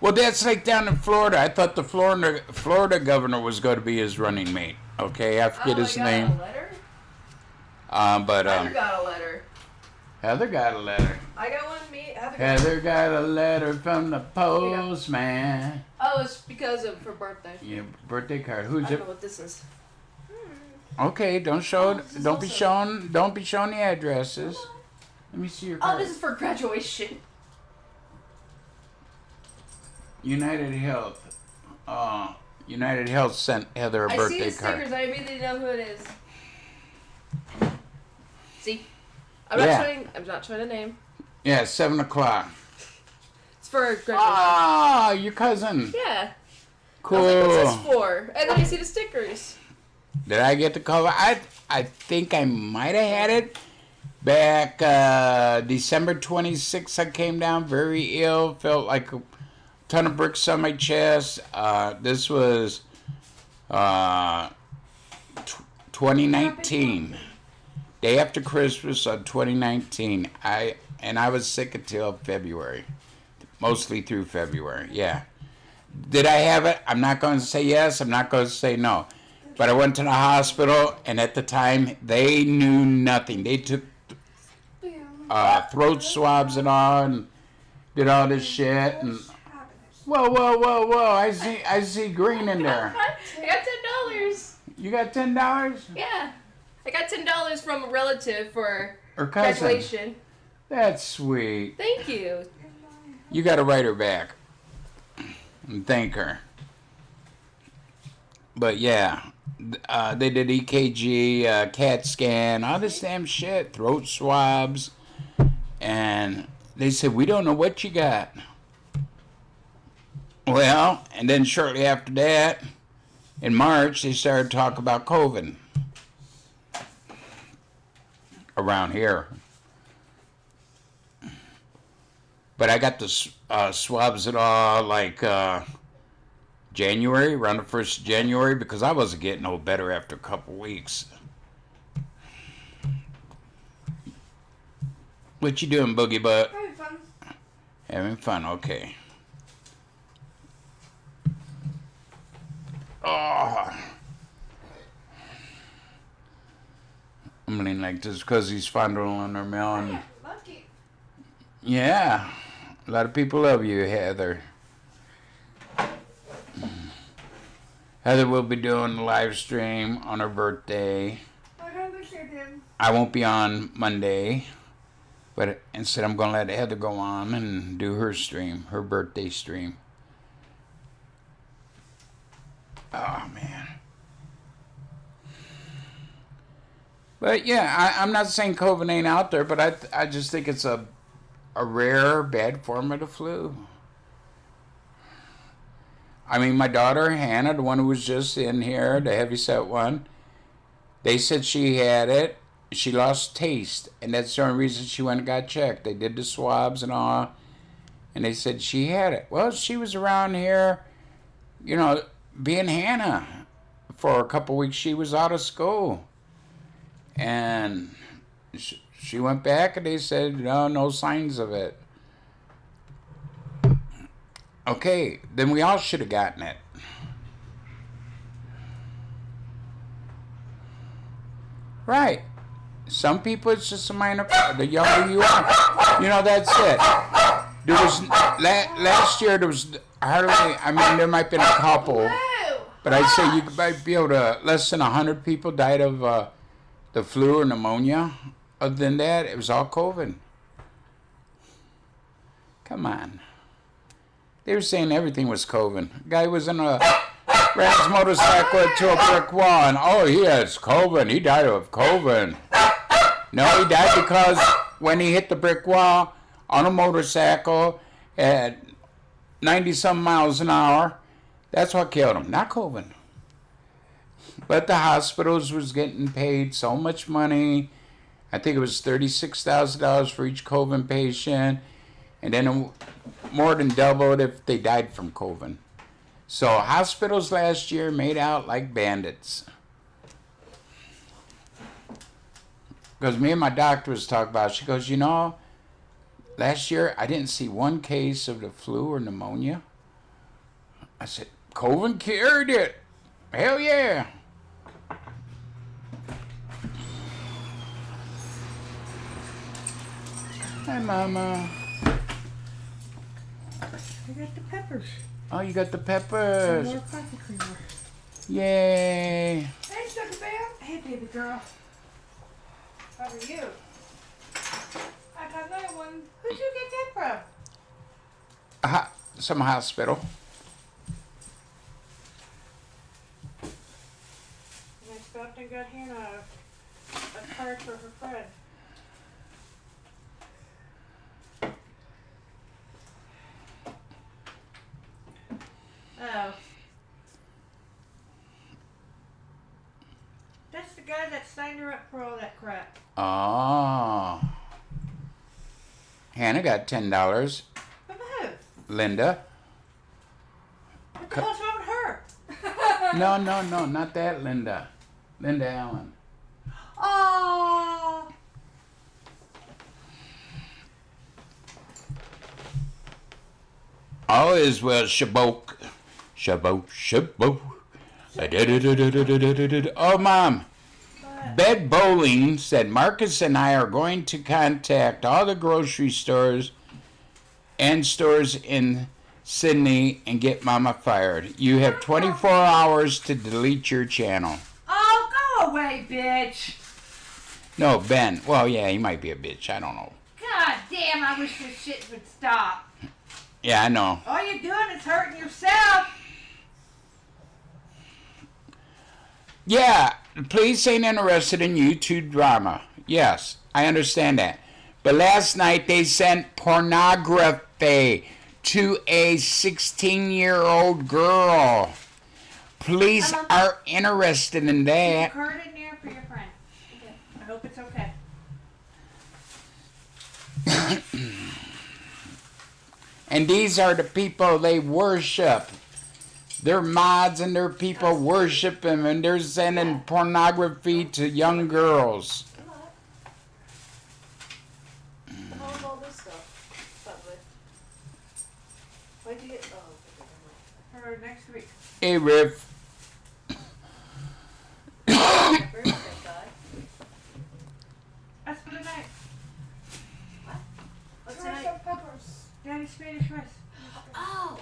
Well, that's like down in Florida. I thought the Florida governor was going to be his running mate. Okay, I forget his name. A letter? Heather got a letter. Heather got a letter. I got one. Heather got a letter from the postman. Oh, it's because of her birthday. Yeah, birthday card. I Who's don't it? know what this is. Okay, don't be showing the addresses. Let me see your card. Oh, this is for graduation. United Health. United Health sent Heather a birthday I see the card. stickers. I immediately know who it is. See, I'm not showing a name. Yeah, 7 o'clock. It's for graduation. Ah, your cousin. Yeah. Cool. I was like, what's this for? And then I see the stickers. Did I get the cover? I think I might have had it back December 26th. I came down very ill. Felt like a ton of bricks on my chest. This was 2019. Day after Christmas of 2019. I was sick until February. Mostly through February, yeah. Did I have it? I'm not going to say yes. I'm not going to say no. But I went to the hospital, and at the time, they knew nothing. They took throat swabs and all, and did all this shit. And whoa! I see green in there. I got $10. You got $10? Yeah, I got $10 from a relative for Or cousin? graduation. That's sweet. Thank you. You got to write her back and thank her. But yeah, they did EKG, CAT scan, all this damn shit, throat swabs, and they said, we don't know what you got. Well, and then shortly after that, in March, they started talking about COVID around here. But I got the swabs at all like January, around the 1st of January, because I wasn't getting no better after a couple weeks. What you doing, Boogie Butt? Having fun. Having fun, okay. Oh. I'm leaning like this because he's fondling her melon. Lucky. Yeah. A lot of people love you, Heather. Heather will be doing a live stream on her birthday. I gotta look at him. I won't be on Monday, but instead I'm going to let Heather go on and do her stream, her birthday stream. Oh, man. But yeah, I'm not saying COVID ain't out there, but I just think it's a rare, bad form of the flu. I mean, my daughter, Hannah, the one who was just in here, the heavyset one, they said she had it. She lost taste, and that's the only reason she went and got checked. They did the swabs and all, and they said she had it. Well, she was around here, you know, being Hannah. For a couple weeks, she was out of school. And she went back, and they said, no signs of it. Okay, then we all should have gotten it. Right. Some people, it's just a minor. The younger you are, that's it. There was last year. There was hardly. I mean, there might have been a couple, but I'd say you might be able to. Less than 100 people died of the flu or pneumonia. Other than that, it was all COVID. Come on. They were saying everything was COVID. Guy was in a ran his motorcycle to a brick wall, and he has COVID. He died of COVID. No, he died because when he hit the brick wall on a motorcycle at 90-some miles an hour, that's what killed him, not COVID. But the hospitals was getting paid so much money. I think it was $36,000 for each COVID patient, and then more than doubled if they died from COVID. So hospitals last year made out like bandits. Because me and my doctor was talking about it. She goes, last year I didn't see one case of the flu or pneumonia. I said, COVID cured it. Hell yeah. Hi, Mama. I got the peppers. Oh, you got the peppers. More coffee creamer. Yay. Hey, Sugar Bear. Hey, baby girl. How are you? I got another one. Who'd you get that from? Some hospital. And I stopped and got Hannah a card for her friend. Oh. That's the guy that signed her up for all that crap. Oh. Hannah got $10. From who? Linda. What the hell's wrong with her? No, not that Linda. Linda Allen. Oh. All is well, Shabok. Shabok. Oh, Mom. Bed Bowling said Marcus and I are going to contact all the grocery stores and stores in Sydney and get Mama fired. You have 24 hours to delete your channel. Oh, go away, bitch. No, Ben. Well, yeah, he might be a bitch. I don't know. God damn, I wish this shit would stop. Yeah, I know. All you're doing is hurting yourself. Yeah, the police ain't interested in YouTube drama. Yes, I understand that. But last night they sent pornography to a 16-year-old girl. Police are interested in that. Card in there for your friend. Okay. I hope it's okay. And these are the people they worship. They're mods and they're people worship them, and they're sending pornography to young girls. The hell is all this stuff? Probably. Why'd you get? Oh, For next week. Hey, Riff. peppers, thank God. That's for tonight. What's Try tonight? some peppers. Daddy's Spanish rice. Oh.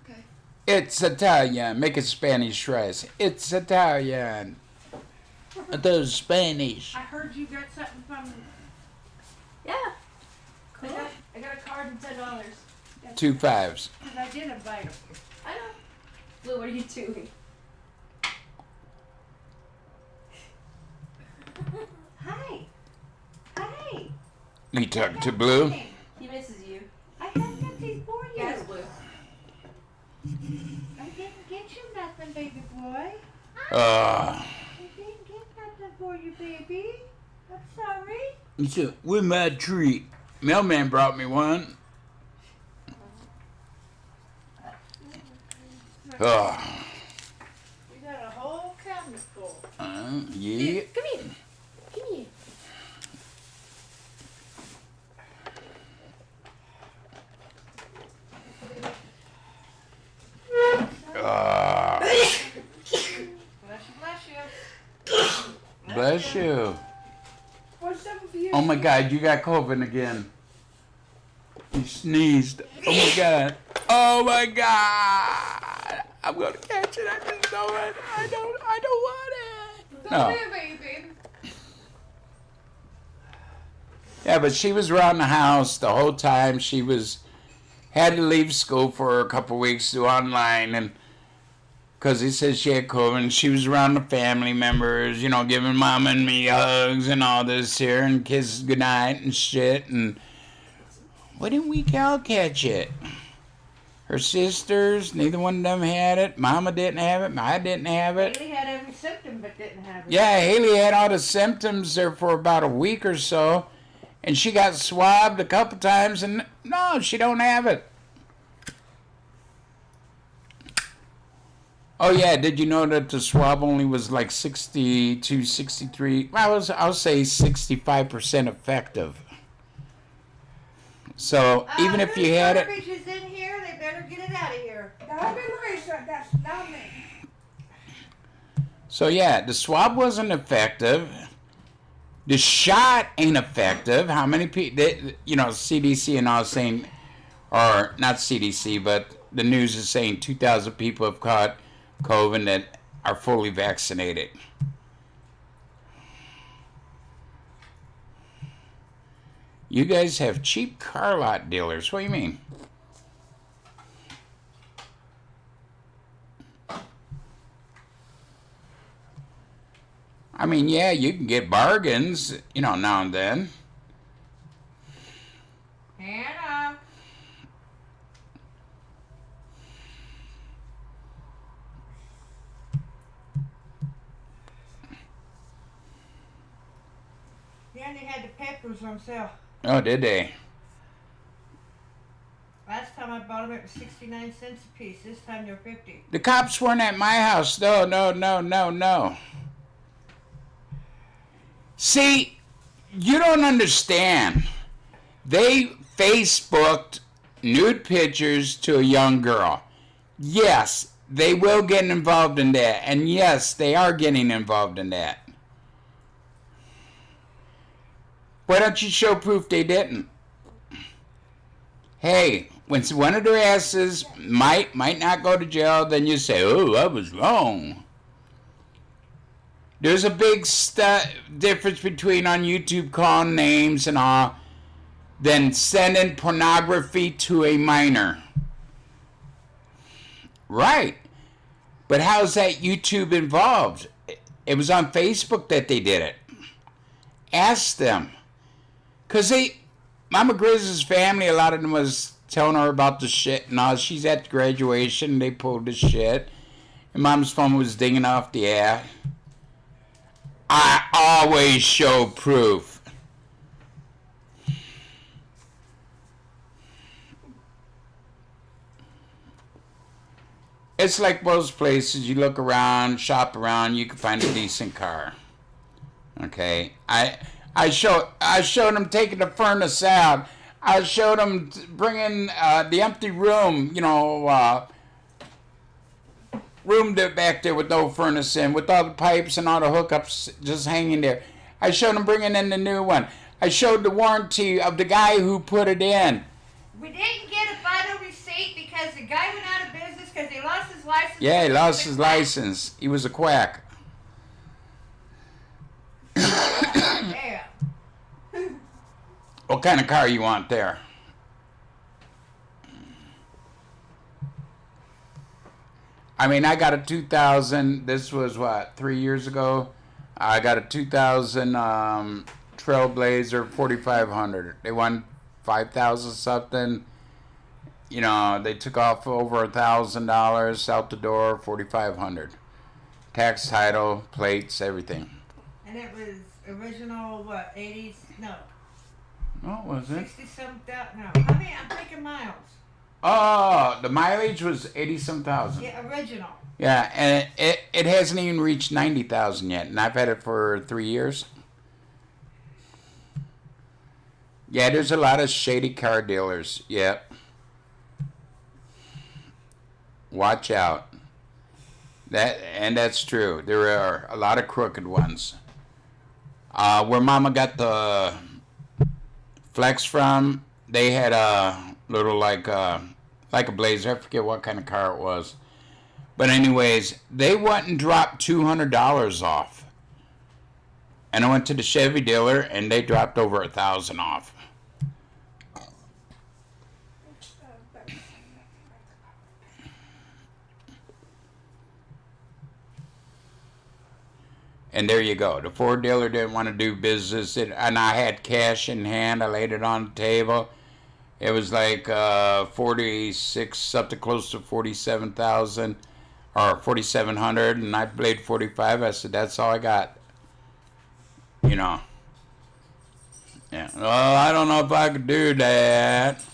Okay. It's Italian. Make it Spanish rice. It's Italian. Those Spanish. I heard you got something from. Yeah. Cool. I got a card and $10. 2 5s. Because I did invite him. I know. Blue, what are you doing? Hi. Hi. You talk to Blue? He misses you. I have got these for you. Yes, Blue. I didn't get you nothing, baby boy. Uh, I didn't get nothing for you, baby. I'm sorry. he said, "Where's my treat?" Mailman brought me one. Oh, You got a whole cabinet full. yeah. Come here. Come here. Bless you. Bless you. For some of you. Oh my God, you got COVID again. You sneezed. Oh my God. Oh my God. I'm gonna catch it. I just know it. I don't want it. Don't No. be a baby. Yeah, but she was around the house the whole time. She had to leave school for a couple weeks to do online, and because he said she had COVID, and she was around the family members, you know, giving mom and me hugs and all this here, and kisses goodnight and shit. And why didn't we all catch it? Her sisters, neither one of them had it. Mama didn't have it. I didn't have it. Haley had every symptom but didn't have it. Yeah, Haley had all the symptoms there for about a week or so, and she got swabbed a couple times, and no, she don't have it. Oh yeah, did you know that the swab only was like 62, 63? Well, I'll say 65% effective. So even if you had it, Garbage is in here. They better get it out of here. Don't be Larissa. That's not me. so yeah, the swab wasn't effective. The shot ain't effective. How many people? You know, CDC and all saying, or not CDC, but the news is saying 2,000 people have caught COVID that are fully vaccinated. You guys have cheap car lot dealers. What do you mean? I mean, yeah, you can get bargains, you know, now and then. Hannah. Yeah, they had the peppers on sale. Oh, did they? Last time I bought them, it was 69 cents a piece. This time they're 50. The cops weren't at my house. No. See, you don't understand. They Facebooked nude pictures to a young girl. Yes, they will get involved in that. And yes, they are getting involved in that. Why don't you show proof they didn't? Hey, when one of their asses might not go to jail, then you say, "Oh, I was wrong." There's a big difference between on YouTube calling names and all, than sending pornography to a minor. Right. But how's that YouTube involved? It was on Facebook that they did it. Ask them. Because Mama Grizz's family, a lot of them was telling her about the shit and all. She's at graduation, they pulled the shit. And Mom's phone was dinging off the air. I always show proof. It's like most places, you look around, shop around, you can find a decent car. Okay? I showed them taking the furnace out. I showed them bringing the empty room, you know, room back there with no furnace in, with all the pipes and all the hookups just hanging there. I showed them bringing in the new one. I showed the warranty of the guy who put it in. We didn't get a final receipt because the guy went out of business because he lost his license. Yeah, he lost his license. He was a quack. Yeah. What kind of car you want there? I mean, I got a 2000, this was what, 3 years ago? I got a 2000 Trailblazer 4500. They won 5,000 something. You know, they took off over $1,000 out the door, $4,500. Tax, title, plates, everything. And it was original, what, 80s? No. What was it? 60-some thousand. No. I mean, I'm thinking miles. Oh, the mileage was 80-some thousand. Yeah, original. Yeah, and it hasn't even reached 90,000 yet, and I've had it for 3 years. Yeah, there's a lot of shady car dealers. Yep. Watch out. That's true. There are a lot of crooked ones. Where Mama got the Flex from, they had a little like a Blazer. I forget what kind of car it was. But anyways, they went and dropped $200 off. And I went to the Chevy dealer, and they dropped over $1,000 off. And there you go. The Ford dealer didn't want to do business, and I had cash in hand. I laid it on the table. It was like 46, up to close to 47,000, or 4,700, and I played 45. I said, "That's all I got." You know. Yeah. Well, I don't know if I could do that.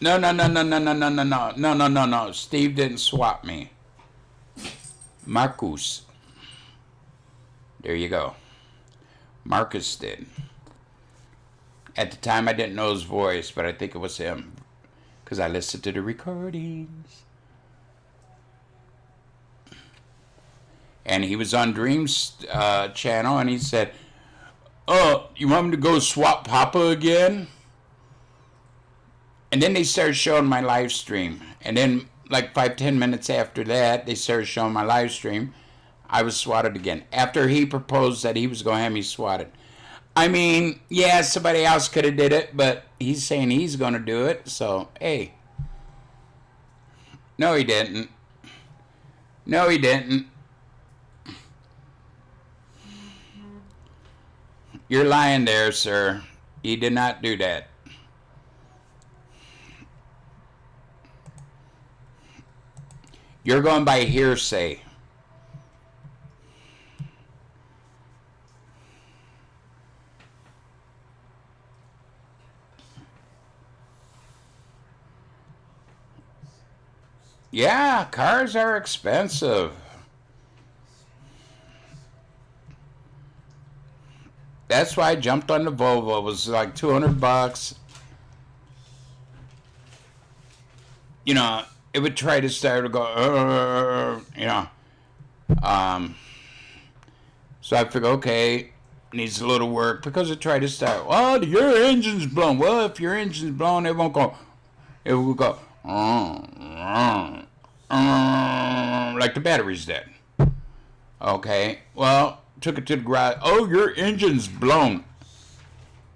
No. Steve didn't swap me. Marcus. There you go. Marcus did. At the time, I didn't know his voice, but I think it was him, because I listened to the recordings. And he was on Dream's channel, and he said, "Oh, you want me to go swap Papa again?" And then they started showing my live stream. And then, like 5-10 minutes after that, they started showing my live stream. I was swatted again. After he proposed that he was going to have me swatted. I mean, yeah, somebody else could have did it, but he's saying he's going to do it. So, hey. No, he didn't. No, he didn't. You're lying there, sir. He did not do that. You're going by hearsay. Yeah, cars are expensive. That's why I jumped on the Volvo. It was like $200. You know, it would try to start to go, you know. So I figured, okay, needs a little work, because it tried to start. Well, your engine's blown. Well, if your engine's blown, it won't go. It will go, like the battery's dead. Okay, well, took it to the garage. Oh, your engine's blown.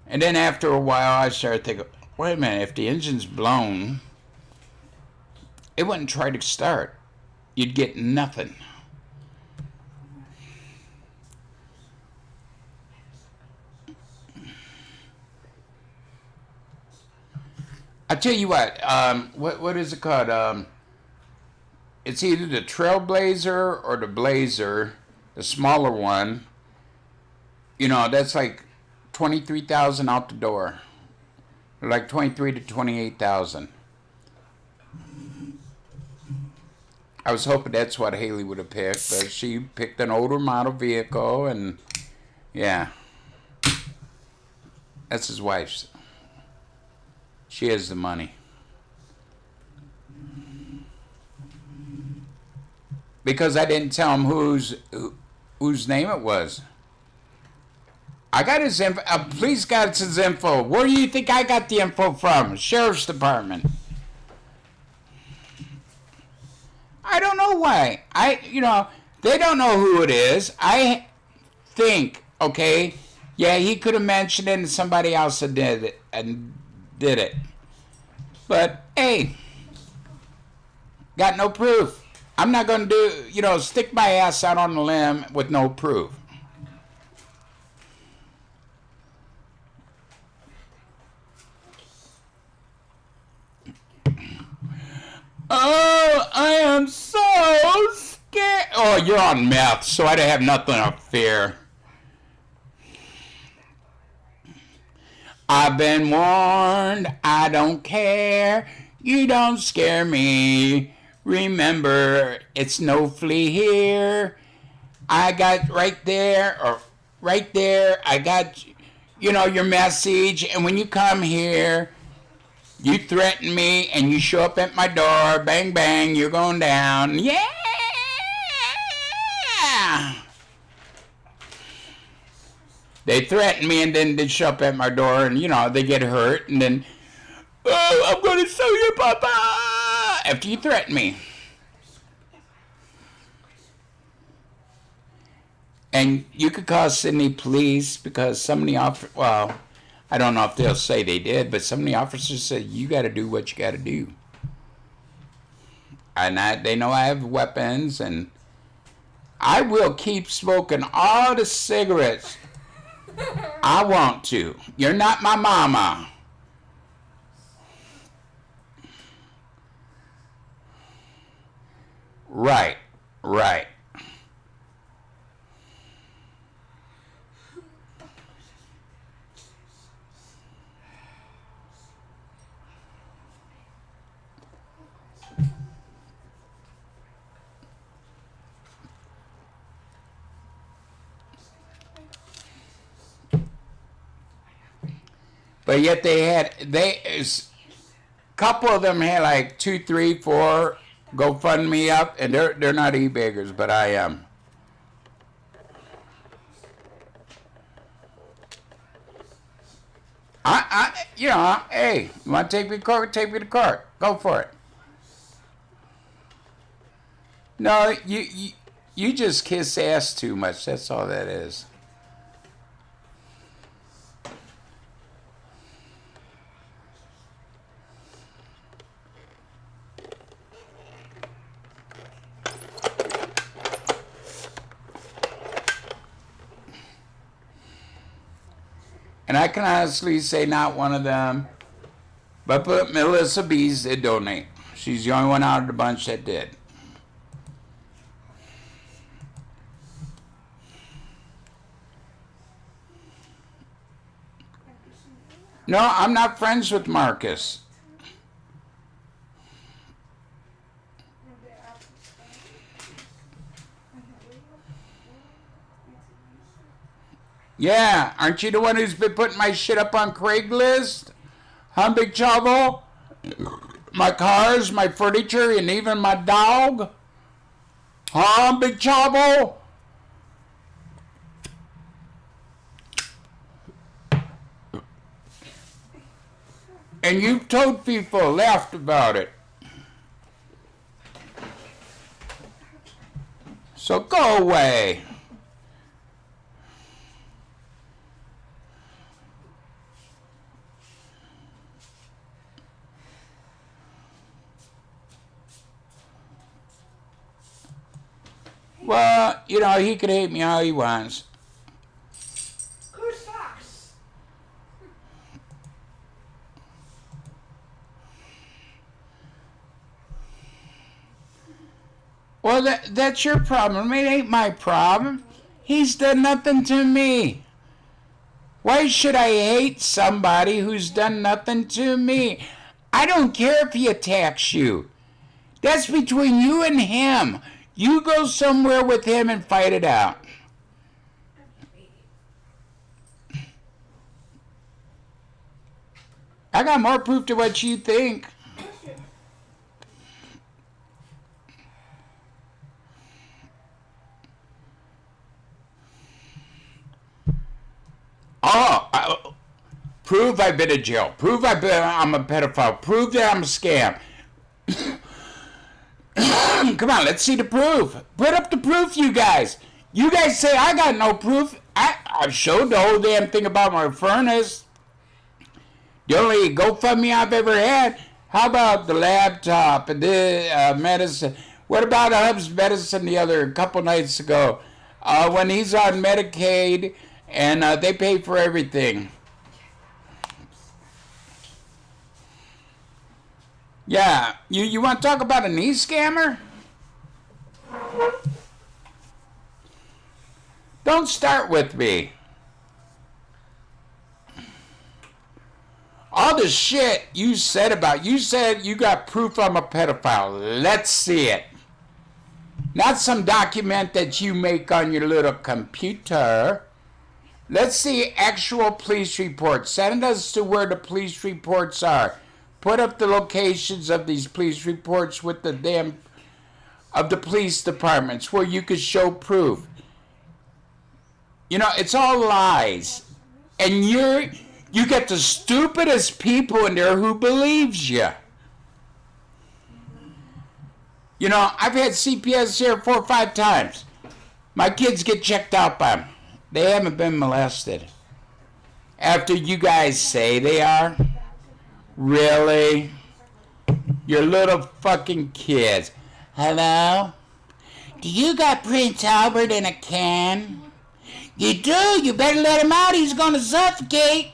And then after a while, I started thinking, wait a minute, if the engine's blown, it wouldn't try to start. You'd get nothing. I tell you what is it called? It's either the Trailblazer or the Blazer, the smaller one. You know, that's like 23,000 out the door, like 23 to 28,000. I was hoping that's what Haley would have picked, but she picked an older model vehicle, and yeah, that's his wife's. She has the money. Because I didn't tell him whose name it was. I got his info. Police got his info. Where do you think I got the info from? Sheriff's Department. I don't know why. They don't know who it is. I think, okay, yeah, he could have mentioned it and somebody else did it. But, hey, got no proof. I'm not going to stick my ass out on a limb with no proof. Oh, I am so scared. Oh, you're on meth, so I have nothing to fear. I've been warned, I don't care. You don't scare me. Remember, it's no flea here. I got right there, I got, your message. And when you come here, you threaten me and you show up at my door. Bang, bang, you're going down. Yeah! They threaten me and then they show up at my door and, they get hurt. And then, oh, I'm going to sue your papa after you threaten me. And you could call Sydney police because some of the officers, well, I don't know if they'll say they did, but some of the officers said, you got to do what you got to do. And they know I have weapons, and I will keep smoking all the cigarettes I want to. You're not my mama. Right. But yet a couple of them had like 2, 3, 4 GoFundMe up, and they're not e-beggars, but I am. Hey, you want to take me to court? Take me to court. Go for it. No, you just kiss ass too much. That's all that is. And I can honestly say not one of them, but Melissa Bees did donate. She's the only one out of the bunch that did. No, I'm not friends with Marcus. Yeah, aren't you the one who's been putting my shit up on Craigslist? Huh, Big Chavo? My cars, my furniture, and even my dog? Huh, Big Chavo? And you've told people, laughed about it. So go away. Well, he can hate me all he wants. Who's Fox? Well, that's your problem. It ain't my problem. He's done nothing to me. Why should I hate somebody who's done nothing to me? I don't care if he attacks you. That's between you and him. You go somewhere with him and fight it out. I got more proof to what you think. Prove I've been in jail. Prove I'm a pedophile. Prove that I'm a scam. Come on, let's see the proof. Put up the proof, you guys. You guys say I got no proof. I've showed the whole damn thing about my furnace. The only GoFundMe I've ever had. How about the laptop and the medicine? What about Hub's medicine a couple nights ago? When he's on Medicaid and they pay for everything. Yeah, you want to talk about a knee scammer? Don't start with me. All the shit you said you got proof I'm a pedophile. Let's see it. Not some document that you make on your little computer. Let's see actual police reports. Send us to where the police reports are. Put up the locations of these police reports with the damn of the police departments where you could show proof. You know, it's all lies. And you get the stupidest people in there who believes you. You know, I've had CPS here 4 or 5 times. My kids get checked out by them. They haven't been molested. After you guys say they are? Really? You're little fucking kids. Hello? Do you got Prince Albert in a can? You do? You better let him out. He's going to suffocate.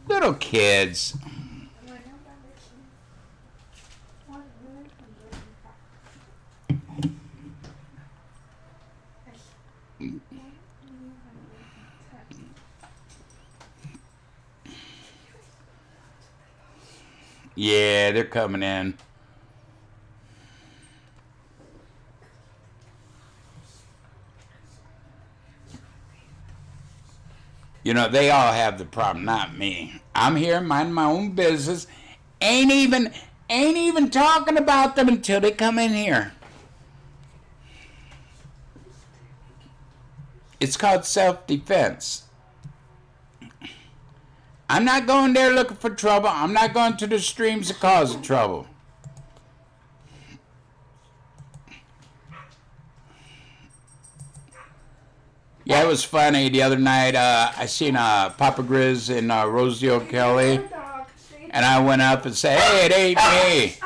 Little kids. Yeah, they're coming in. You know, they all have the problem, not me. I'm here minding my own business. Ain't even talking about them until they come in here. It's called self-defense. I'm not going there looking for trouble. I'm not going to the streams that cause trouble. Yeah, it was funny. The other night, I seen Papa Grizz and Rosie O'Kelly, and I went up and said, "Hey, it ain't me."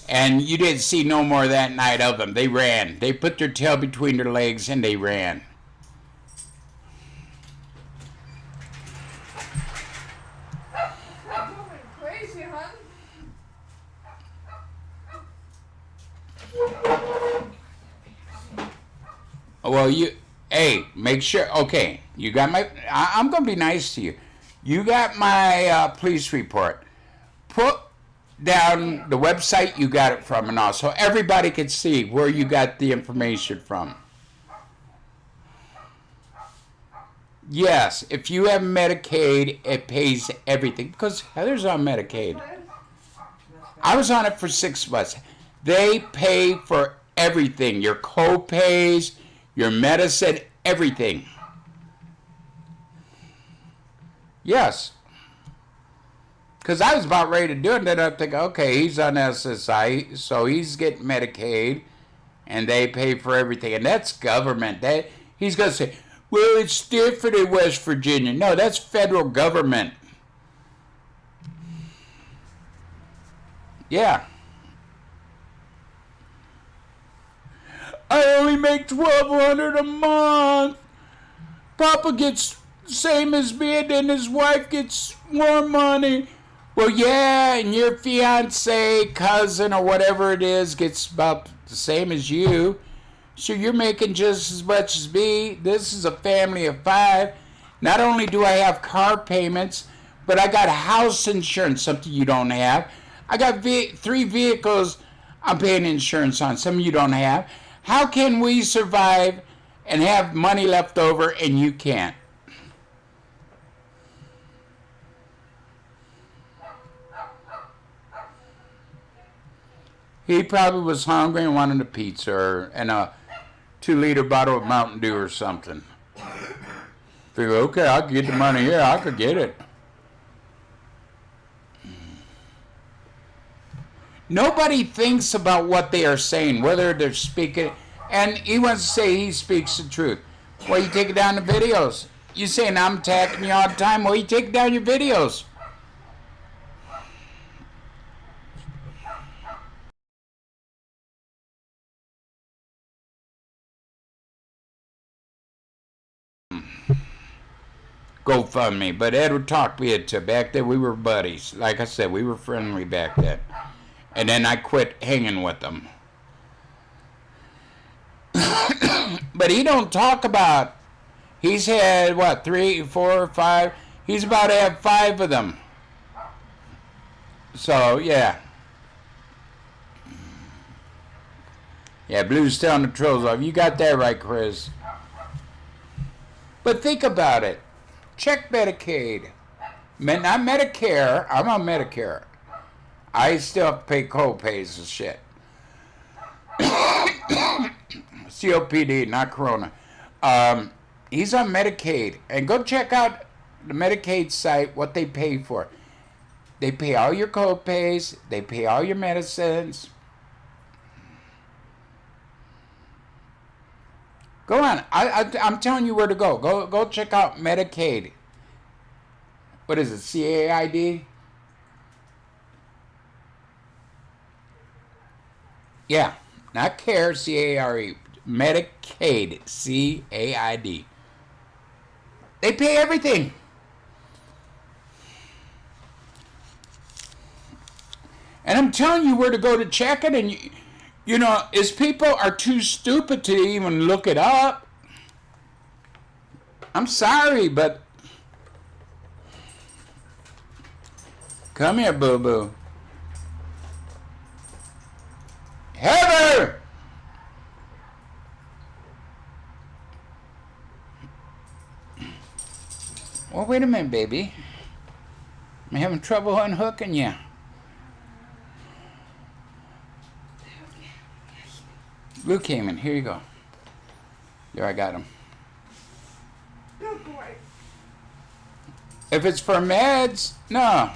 And you didn't see no more that night of them. They ran. They put their tail between their legs and they ran. Crazy, huh? Well, hey, make sure, okay, you got I'm going to be nice to you. You got my police report. Put down the website you got it from and all, so everybody can see where you got the information from. Yes, if you have Medicaid, it pays everything, because Heather's on Medicaid. I was on it for 6 months. They pay for everything, your co-pays, your medicine, everything. Yes. Because I was about ready to do it, and then I think, okay, he's on SSI, so he's getting Medicaid, and they pay for everything. And that's government. He's going to say, well, it's different in West Virginia. No, that's federal government. Yeah. I only make $1,200 a month. Papa gets the same as me, and then his wife gets more money. Well, yeah, and your fiance, cousin, or whatever it is gets about the same as you. So you're making just as much as me. This is a family of 5. Not only do I have car payments, but I got house insurance, something you don't have. I got 3 vehicles I'm paying insurance on, some you don't have. How can we survive and have money left over and you can't? He probably was hungry and wanted a pizza and a 2-liter bottle of Mountain Dew or something. Figure, okay, I'll get the money here. I could get it. Nobody thinks about what they are saying, whether they're speaking. And he wants to say he speaks the truth. Well, you take it down the videos. You saying I'm attacking you all the time. Well, you take down your videos. GoFundMe. But Ed would talk me into it. Back then we were buddies. Like I said, we were friendly back then. And then I quit hanging with them. But he don't talk about, he's had, what, 3, 4, 5, he's about to have 5 of them. So, yeah. Yeah, Blue's telling the trolls off. You got that right, Chris. But think about it. Check Medicaid. Not Medicare. I'm on Medicare. I still have to pay co-pays and shit. COPD, not Corona. He's on Medicaid. And go check out the Medicaid site, what they pay for. They pay all your co-pays. They pay all your medicines. Go on. I'm telling you where to go. Go check out Medicaid. What is it? CAID? Yeah. Not CARE, C-A-R-E. Medicaid, C-A-I-D. They pay everything. And I'm telling you where to go to check it, and you know, is people are too stupid to even look it up. I'm sorry, but come here, boo-boo. Heather! Well, wait a minute, baby. I'm having trouble unhooking you. Blue came in. Here you go. There, I got him. Good boy. If it's for meds, no.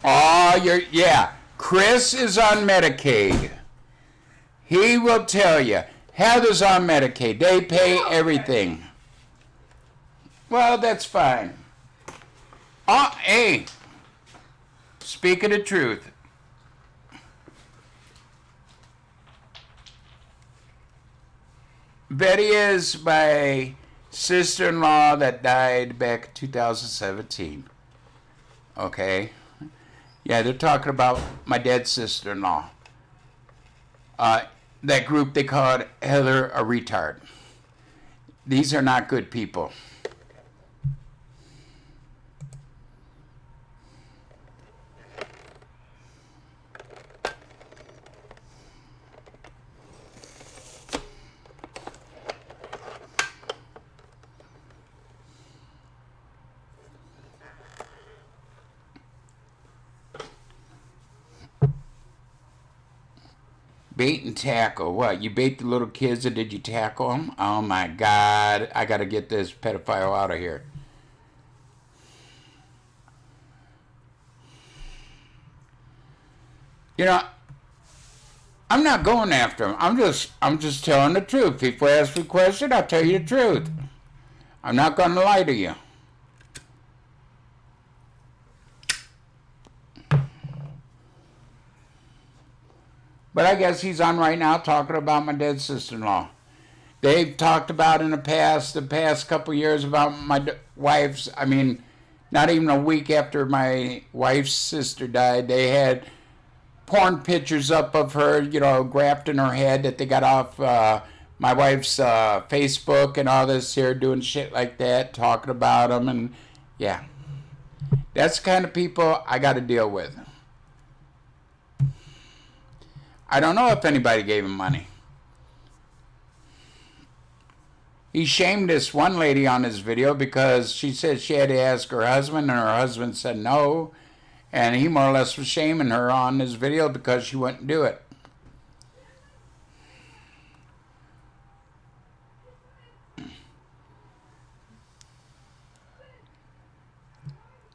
Oh, yeah. Chris is on Medicaid. He will tell you. Heather's on Medicaid. They pay everything. Well, that's fine. Oh, hey. Speaking the truth. Betty is my sister-in-law that died back in 2017. Okay? Yeah, they're talking about my dead sister-in-law. That group, they called Heather a retard. These are not good people. Bait and tackle. What? You bait the little kids, or did you tackle them? Oh my God. I got to get this pedophile out of here. You know, I'm not going after him. I'm just telling the truth. People ask me questions, I'll tell you the truth. I'm not going to lie to you. But I guess he's on right now talking about my dead sister-in-law. They've talked about in the past couple years about my wife's, I mean, not even a week after my wife's sister died, they had porn pictures up of her, you know, grafting her head that they got off my wife's Facebook and all this here, doing shit like that, talking about them, and yeah. That's the kind of people I got to deal with. I don't know if anybody gave him money. He shamed this one lady on his video because she said she had to ask her husband, and her husband said no. And he more or less was shaming her on his video because she wouldn't do it.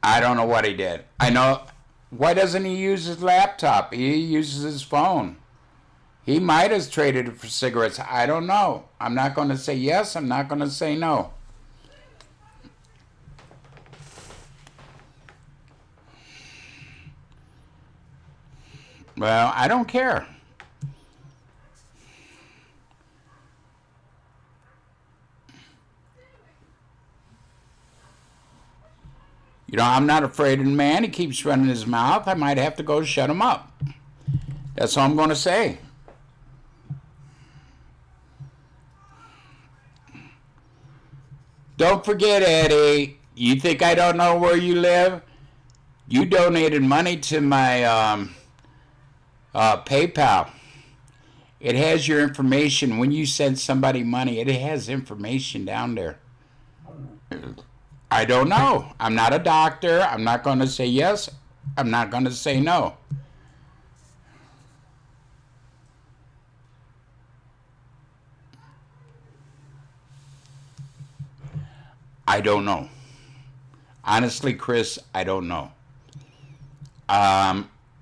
I don't know what he did. I know. Why doesn't he use his laptop? He uses his phone. He might have traded it for cigarettes. I don't know. I'm not going to say yes. I'm not going to say no. Well, I don't care. You know, I'm not afraid of the man. He keeps running his mouth. I might have to go shut him up. That's all I'm going to say. Don't forget, Eddie, you think I don't know where you live? You donated money to my PayPal. It has your information. When you send somebody money, it has information down there. I don't know. I'm not a doctor. I'm not going to say yes. I'm not going to say no. I don't know. Honestly, Chris, I don't know.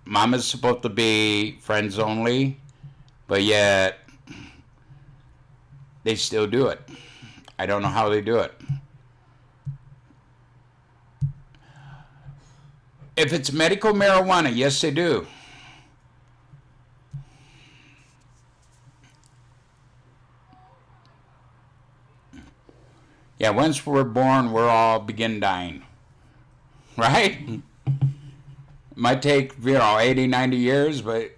Mama's supposed to be friends only, but yet they still do it. I don't know how they do it. If it's medical marijuana, yes, they do. Yeah, once we're born, we're all begin dying. Right? Might take, 80, 90 years, but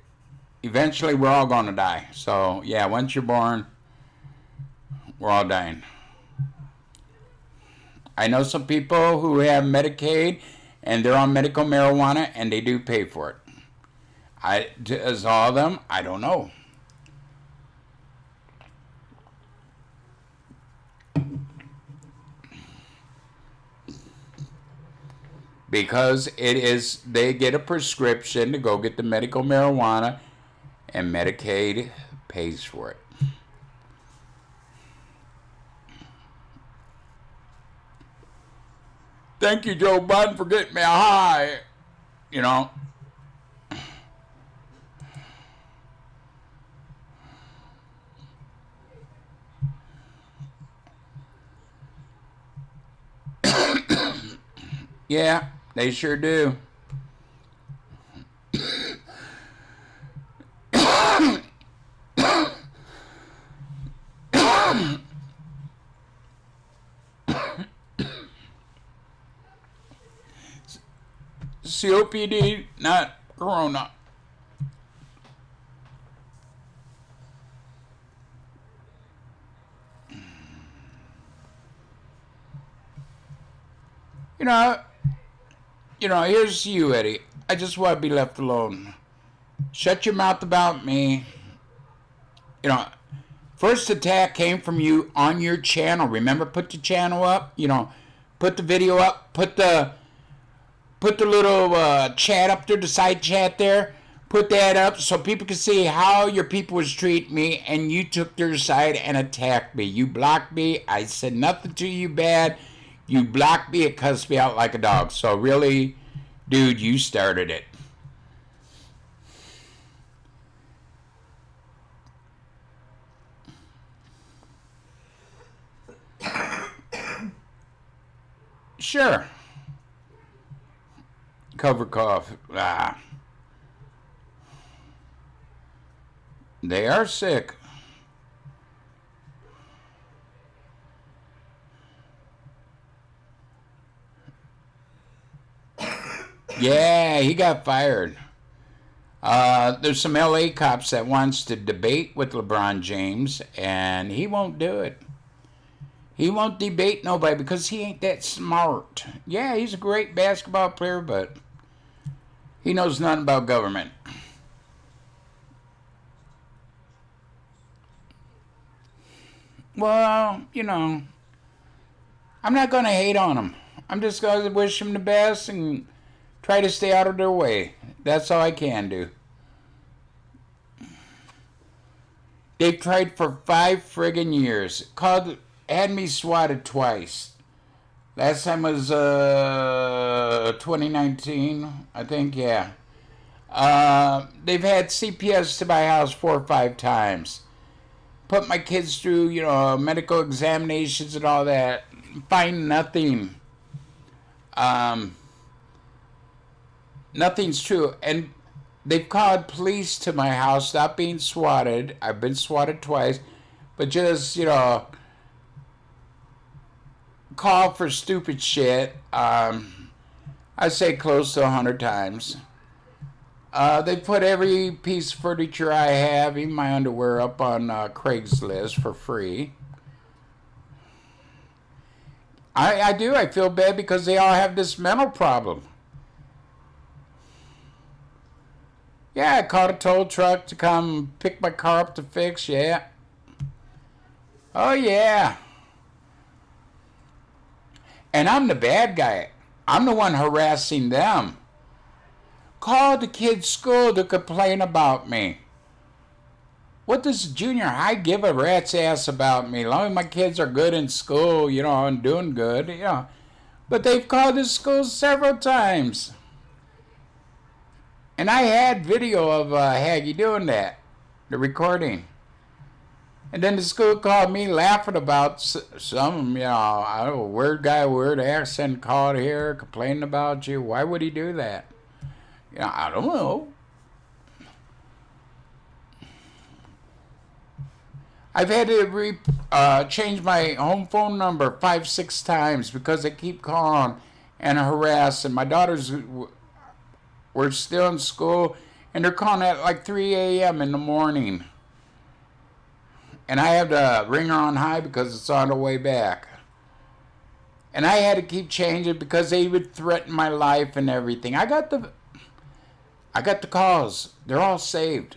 eventually we're all going to die. So, yeah, once you're born, we're all dying. I know some people who have Medicaid and they're on medical marijuana and they do pay for it. Does all of them? I don't know. Because they get a prescription to go get the medical marijuana and Medicaid pays for it. Thank you, Joe Biden, for getting me high. You know. Yeah, they sure do. COPD, not corona. You know, here's you, Eddie. I just want to be left alone. Shut your mouth about me. You know, first attack came from you on your channel. Remember, put the channel up. You know, put the video up. Put the little chat up there, the side chat there. Put that up so people can see how your people was treating me, and you took their side and attacked me. You blocked me. I said nothing to you bad. You blocked me and cussed me out like a dog. So really, dude, you started it. Sure. Cover cough. They are sick. Yeah, he got fired. There's some LA cops that wants to debate with LeBron James, and he won't do it. He won't debate nobody because he ain't that smart. Yeah, he's a great basketball player, but he knows nothing about government. Well, you know, I'm not going to hate on him. I'm just going to wish him the best and try to stay out of their way. That's all I can do. They've tried for 5 friggin' years. Had me swatted twice. Last time was 2019, I think, yeah. They've had CPS to my house 4 or 5 times. Put my kids through, you know, medical examinations and all that. Find nothing. Nothing's true. And they've called police to my house. Stop being swatted. I've been swatted twice. But just, you know, call for stupid shit. I say close to 100 times. They put every piece of furniture I have, even my underwear, up on Craigslist for free. I do. I feel bad because they all have this mental problem. Yeah, I called a tow truck to come pick my car up to fix. Yeah. Oh, yeah. And I'm the bad guy. I'm the one harassing them. Called the kids' school to complain about me. What does junior high give a rat's ass about me? As long as my kids are good in school, you know, and doing good, you know. But they've called the school several times. And I had video of Haggy doing that, the recording. And then the school called me laughing about some, you know, I don't know, weird guy, weird accent called here, complaining about you. Why would he do that? You know, I don't know. I've had to change my home phone number 5-6 times because they keep calling and harassing. My daughters were still in school, and they're calling at like 3 a.m. in the morning. And I have to ring her on high because it's on the way back. And I had to keep changing because they would threaten my life and everything. I got the calls. They're all saved.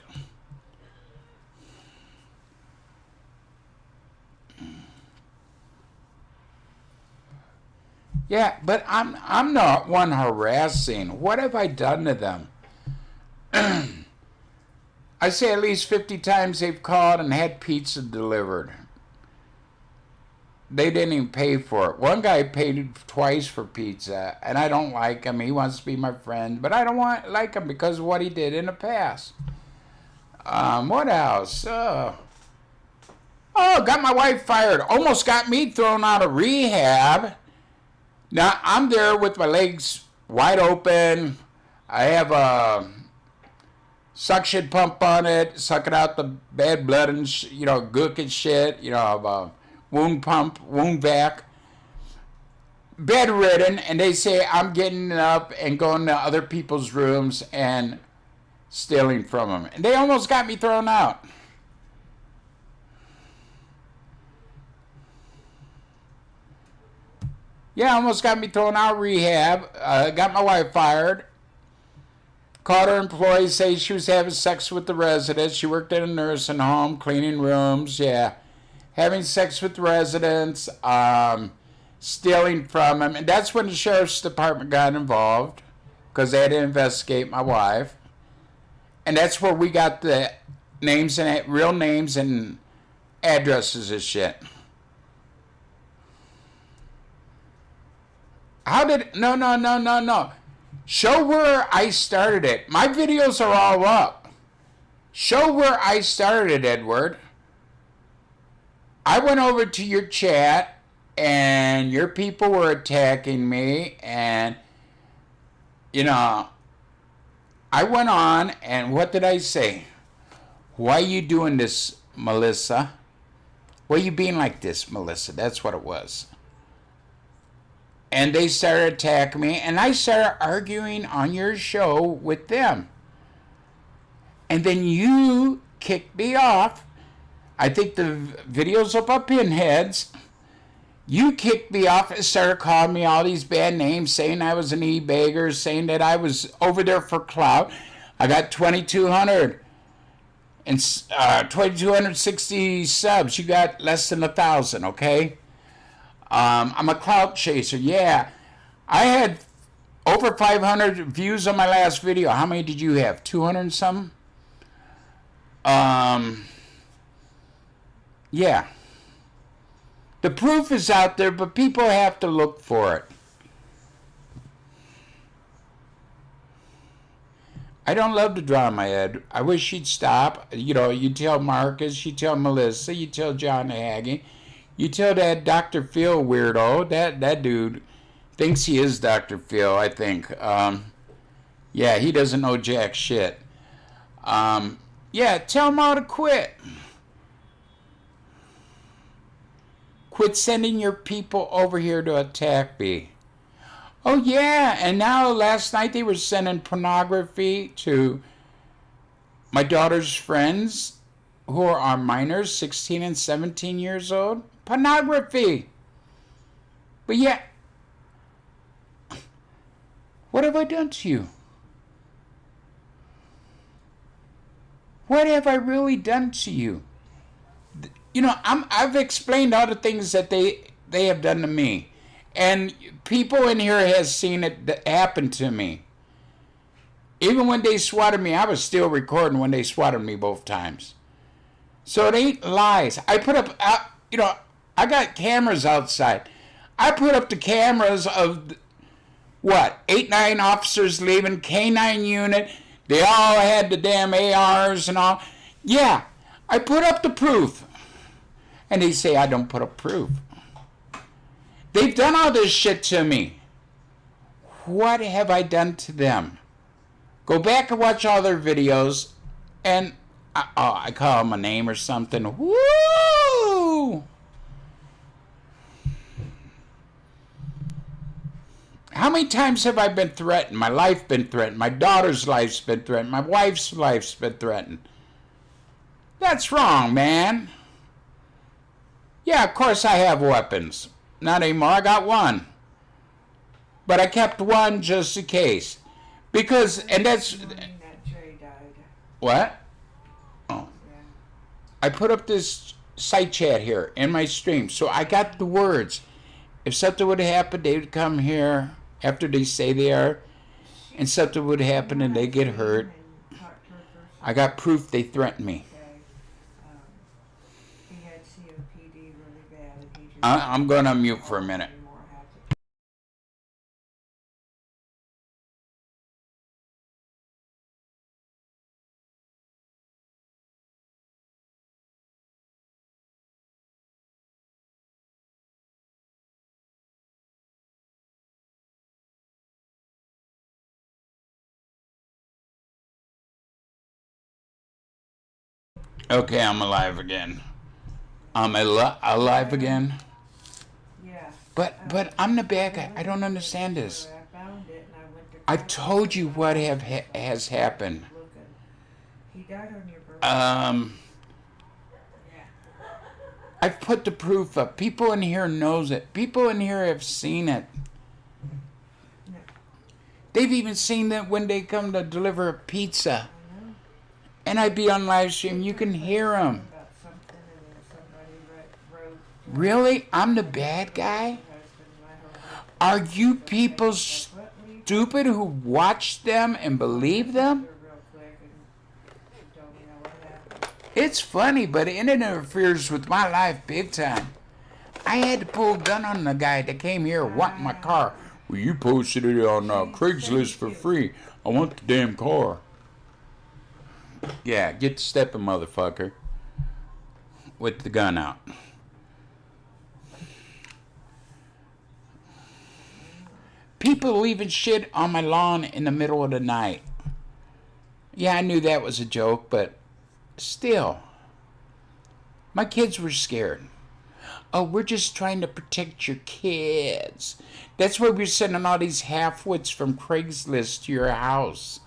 Yeah, but I'm not one harassing. What have I done to them? I say at least 50 times they've called and had pizza delivered. They didn't even pay for it. One guy paid twice for pizza, and I don't like him. He wants to be my friend, but I don't like him because of what he did in the past. What else? Got my wife fired. Almost got me thrown out of rehab. Now, I'm there with my legs wide open. I have a suction pump on it, sucking out the bad blood and, gook and shit. A wound pump, wound vac. Bedridden, and they say I'm getting up and going to other people's rooms and stealing from them. And they almost got me thrown out. Yeah, almost got me thrown out of rehab. Got my wife fired. Caught her employees say she was having sex with the residents. She worked in a nursing home, cleaning rooms, yeah. Having sex with residents, stealing from them. And that's when the sheriff's department got involved because they had to investigate my wife. And that's where we got the names and real names and addresses and shit. No. Show where I started it. My videos are all up. Show where I started, Edward. I went over to your chat, and your people were attacking me, and, I went on, and what did I say? Why are you doing this, Melissa? Why are you being like this, Melissa? That's what it was. And they started attacking me, and I started arguing on your show with them. And then you kicked me off. I think the video's up on Pinheads. You kicked me off and started calling me all these bad names, saying I was an e-bagger, saying that I was over there for clout. I got 2,200 and 2,260 subs. You got less than 1,000, okay? I'm a clout chaser, yeah. I had over 500 views on my last video. How many did you have? 200 and something? Yeah. The proof is out there, but people have to look for it. I don't love to draw my head. I wish she'd stop. You tell Marcus, you tell Melissa, you tell John Hagee. You tell that Dr. Phil weirdo, that dude thinks he is Dr. Phil, I think. Yeah, he doesn't know jack shit. Yeah, tell him all to quit. Quit sending your people over here to attack me. Oh, yeah. And now last night they were sending pornography to my daughter's friends who are minors, 16 and 17 years old. Pornography. But yeah, what have I done to you? What have I really done to you? You know, I've explained all the things that they have done to me. And people in here has seen it happen to me. Even when they swatted me, I was still recording when they swatted me both times. So it ain't lies. I put up, you know, I got cameras outside. I put up the cameras of, what, 8, 9 officers leaving, K9 unit. They all had the damn ARs and all. Yeah, I put up the proof. And they say I don't put up proof. They've done all this shit to me. What have I done to them? Go back and watch all their videos. And, I call them a name or something. Woo! How many times have I been threatened? My life been threatened. My daughter's life's been threatened. My wife's life's been threatened. That's wrong, man. Yeah, of course I have weapons. Not anymore. I got one. But I kept one just in case. Because, and that's... That Jay died. What? Oh. Yeah. I put up this site chat here in my stream. So I got the words. If something would happen, they would come here after they say they are. And something would happen and they get hurt. I got proof they threatened me. He had COPD really bad, and he just I'm going to mute for a minute. Okay, I'm alive again. I'm alive again. Yeah. But I'm the bad guy. I don't understand this. I found it and I went to I've told you what has happened. He died on your birthday. I've put the proof up. People in here knows it. People in here have seen it. No. They've even seen that when they come to deliver a pizza. And I'd be on live stream. You can hear them. About something and then somebody wrote Really? I'm the bad guy? Are you people stupid who watch them and believe them? real quick and told me what happened. It's funny, but it interferes with my life big time. I had to pull a gun on the guy that came here wanting my car. Well, you posted it on Craigslist for free. I want the damn car. Yeah, get to stepping, motherfucker. With the gun out. People leaving shit on my lawn in the middle of the night. Yeah, I knew that was a joke, but still. My kids were scared. Oh, we're just trying to protect your kids. That's why we're sending all these half-wits from Craigslist to your house.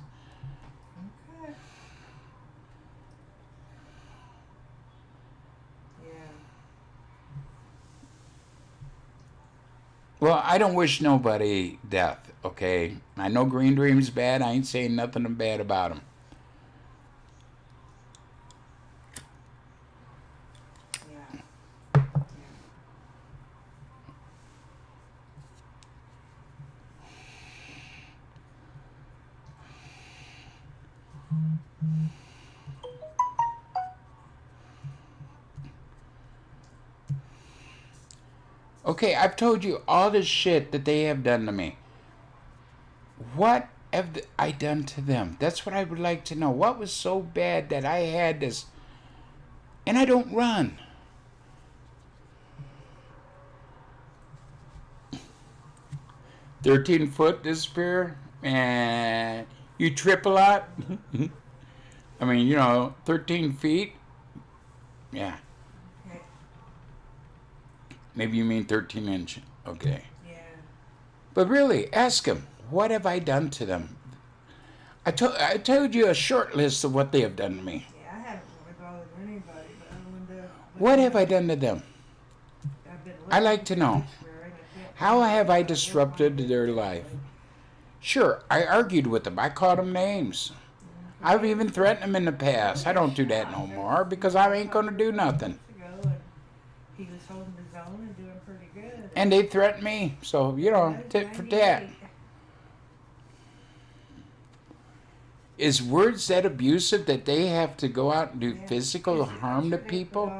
Okay. Yeah. Well, I don't wish nobody death, okay? I know Green Dream's bad. I ain't saying nothing bad about him. Yeah. Okay, I've told you all this shit that they have done to me. What have I done to them? That's what I would like to know. What was so bad that I had this... And I don't run. "13-foot disappear? And you trip a lot?" I mean, 13 feet? Yeah. Okay. Maybe you mean 13 inch. Okay. Yeah. But really, ask them, what have I done to them? I told you a short list of what they have done to me. Yeah, I haven't really bothered anybody, but I wonder What have I done to them? I like to know. How have I disrupted their life? Sure, I argued with them. I called them names. I've even threatened them in the past. I don't do that no more because I ain't going to do nothing. He was holding his own and doing pretty good. And they threatened me. So, you know, tit for tat. Is words that abusive that they have to go out and do physical harm to people?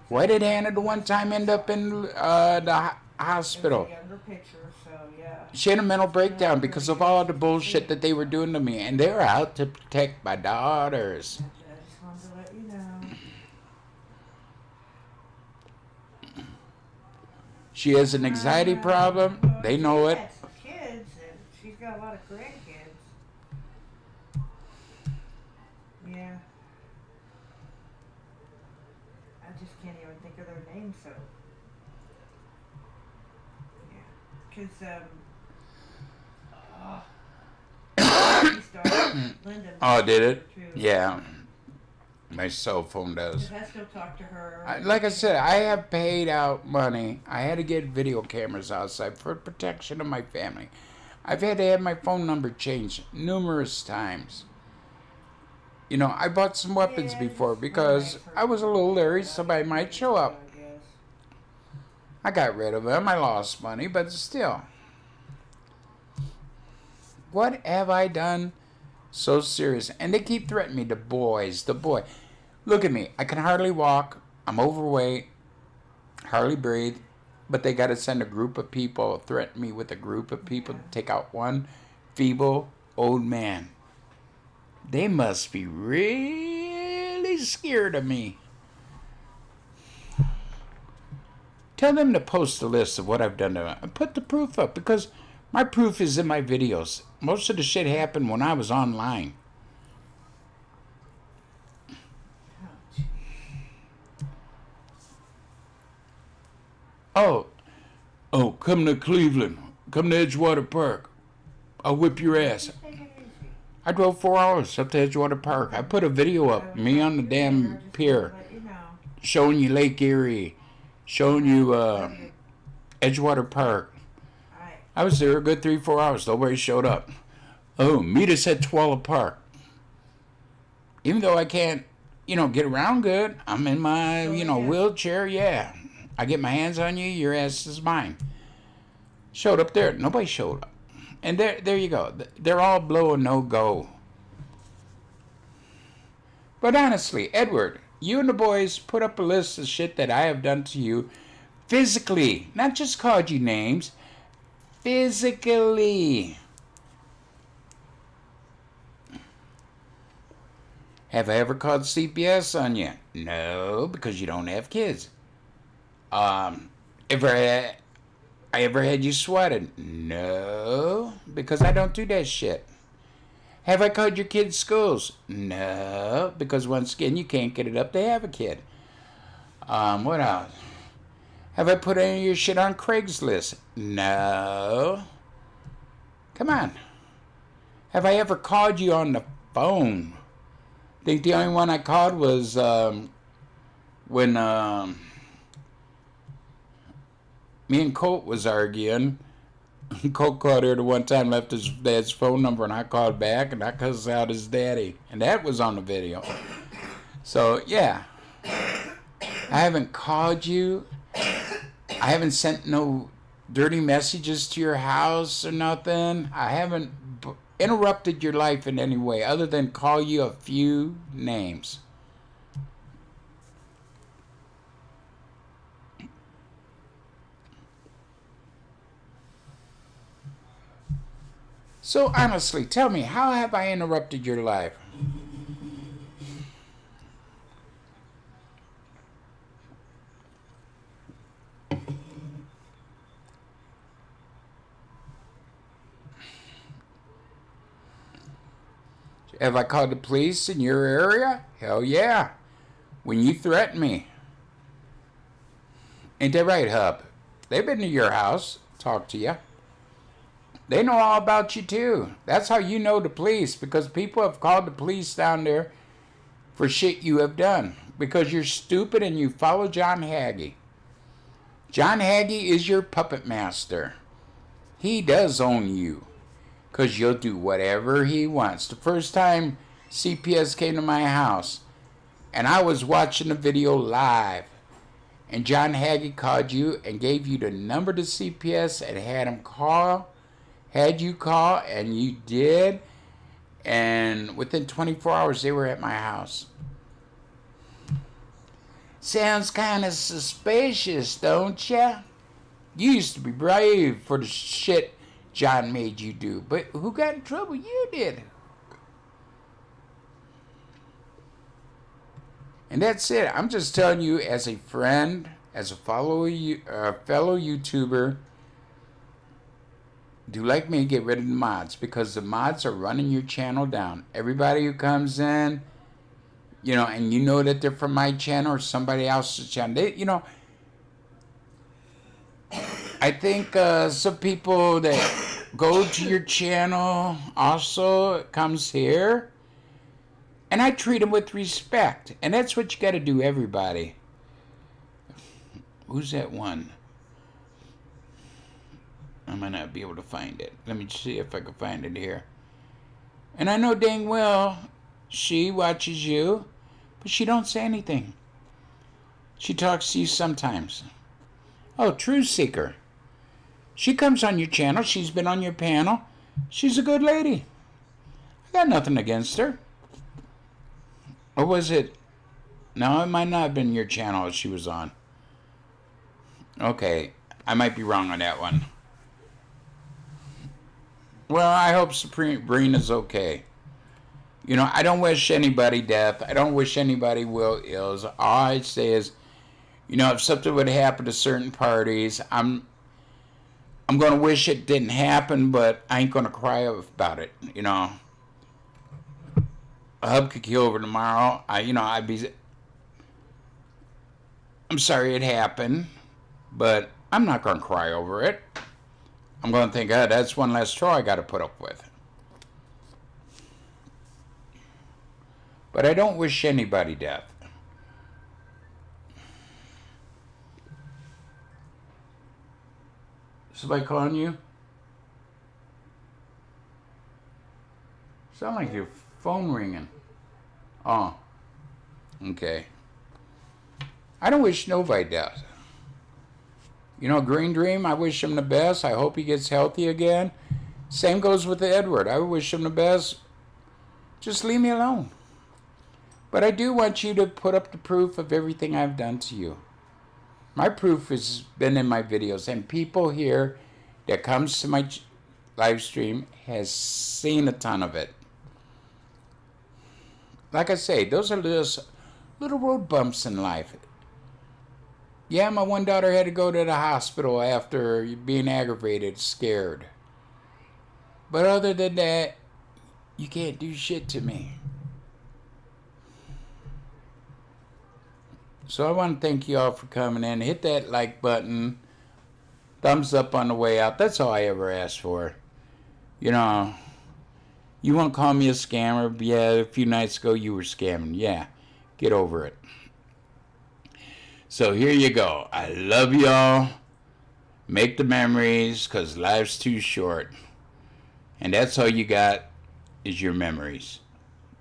Why did Hannah the one time end up in the hospital? She had a mental breakdown because of all the bullshit that they were doing to me. And they were out to protect my daughters. I just wanted to let you know. She has an anxiety problem. They know it. Kids, and she's got a lot of grandkids. Yeah. I just can't even think of their names, so. Yeah. Because, Linda. Oh, did it? Too. Yeah. My cell phone does. I still talk to her. Like I said, I have paid out money. I had to get video cameras outside for protection of my family. I've had to have my phone number changed numerous times. You know, I bought some weapons before because I was a little leery somebody might show up. I got rid of them. I lost money, but still. What have I done so serious? And they keep threatening me, the boys. Look at me. I can hardly walk. I'm overweight. Hardly breathe. But they got to send a group of people, threaten me with a group of people to take out one feeble old man. They must be really scared of me. Tell them to post a list of what I've done to them. And put the proof up because my proof is in my videos. Most of the shit happened when I was online. Oh, come to Cleveland. Come to Edgewater Park. I'll whip your ass. I drove 4 hours up to Edgewater Park. I put a video up, me on the damn pier, showing you Lake Erie, showing you Edgewater Park. I was there a good 3-4 hours. Nobody showed up. Oh, meet us at Twala Park. Even though I can't, get around good, I'm in my, wheelchair, yeah. I get my hands on you, your ass is mine. Showed up there. Nobody showed up. And there you go. They're all blow a no-go. But honestly, Edward, you and the boys put up a list of shit that I have done to you physically. Not just called you names. Physically. Have I ever called CPS on you? No, because you don't have kids. I ever had you swatted? No, because I don't do that shit. Have I called your kids' schools? No, because once again, you can't get it up to have a kid. What else? Have I put any of your shit on Craigslist? No. Come on. Have I ever called you on the phone? I think the only one I called was when me and Colt was arguing. Colt called here the one time, left his dad's phone number, and I called back, and I cussed out his daddy. And that was on the video. So, yeah. I haven't called you. I haven't sent no dirty messages to your house or nothing. I haven't interrupted your life in any way other than call you a few names. So honestly, tell me, how have I interrupted your life? Have I called the police in your area? Hell yeah. When you threatened me. Ain't that right, Hub? They've been to your house, talked to you. They know all about you too. That's how you know the police, because people have called the police down there for shit you have done. Because you're stupid and you follow John Hagee. John Hagee is your puppet master. He does own you. Because you'll do whatever he wants. The first time CPS came to my house, and I was watching the video live, and John Hagee called you and gave you the number to CPS and had you call, and you did, and within 24 hours they were at my house. Sounds kind of suspicious, don't ya? You used to be brave for the shit John made you do, but who got in trouble? You did. And that's it. I'm just telling you, as a friend, as a fellow YouTuber, do like me, get rid of the mods, because the mods are running your channel down. Everybody who comes in, you know, and you know that they're from my channel or somebody else's channel, they, you know, I think some people that go to your channel also comes here, and I treat them with respect, and that's what you got to do, everybody. Who's that one? I might not be able to find it. Let me see if I can find it here. And I know dang well she watches you, but she don't say anything. She talks to you sometimes. Oh, Truth Seeker. She comes on your channel. She's been on your panel. She's a good lady. I got nothing against her. Or was it? No, it might not have been your channel she was on. Okay, I might be wrong on that one. Well, I hope Sabrina's okay. You know, I don't wish anybody death. I don't wish anybody will ills. All I say is, you know, if something would happen to certain parties, I'm going to wish it didn't happen, but I ain't going to cry about it, you know. A hub could kill over tomorrow. I'm sorry it happened, but I'm not going to cry over it. I'm going to think, oh, that's one less straw I got to put up with. But I don't wish anybody death. Somebody calling you? Sound like your phone ringing. Oh, okay. I don't wish nobody death. You know, Green Dream, I wish him the best. I hope he gets healthy again. Same goes with Edward. I wish him the best. Just leave me alone. But I do want you to put up the proof of everything I've done to you. My proof has been in my videos, and people here that comes to my live stream has seen a ton of it. Like I say, those are just little road bumps in life. Yeah, my one daughter had to go to the hospital after being aggravated, scared. But other than that, you can't do shit to me. So I want to thank you all for coming in. Hit that like button. Thumbs up on the way out. That's all I ever asked for. You know, you want to call me a scammer? Yeah, a few nights ago you were scamming. Yeah, get over it. So here you go. I love y'all. Make the memories, because life's too short. And that's all you got is your memories.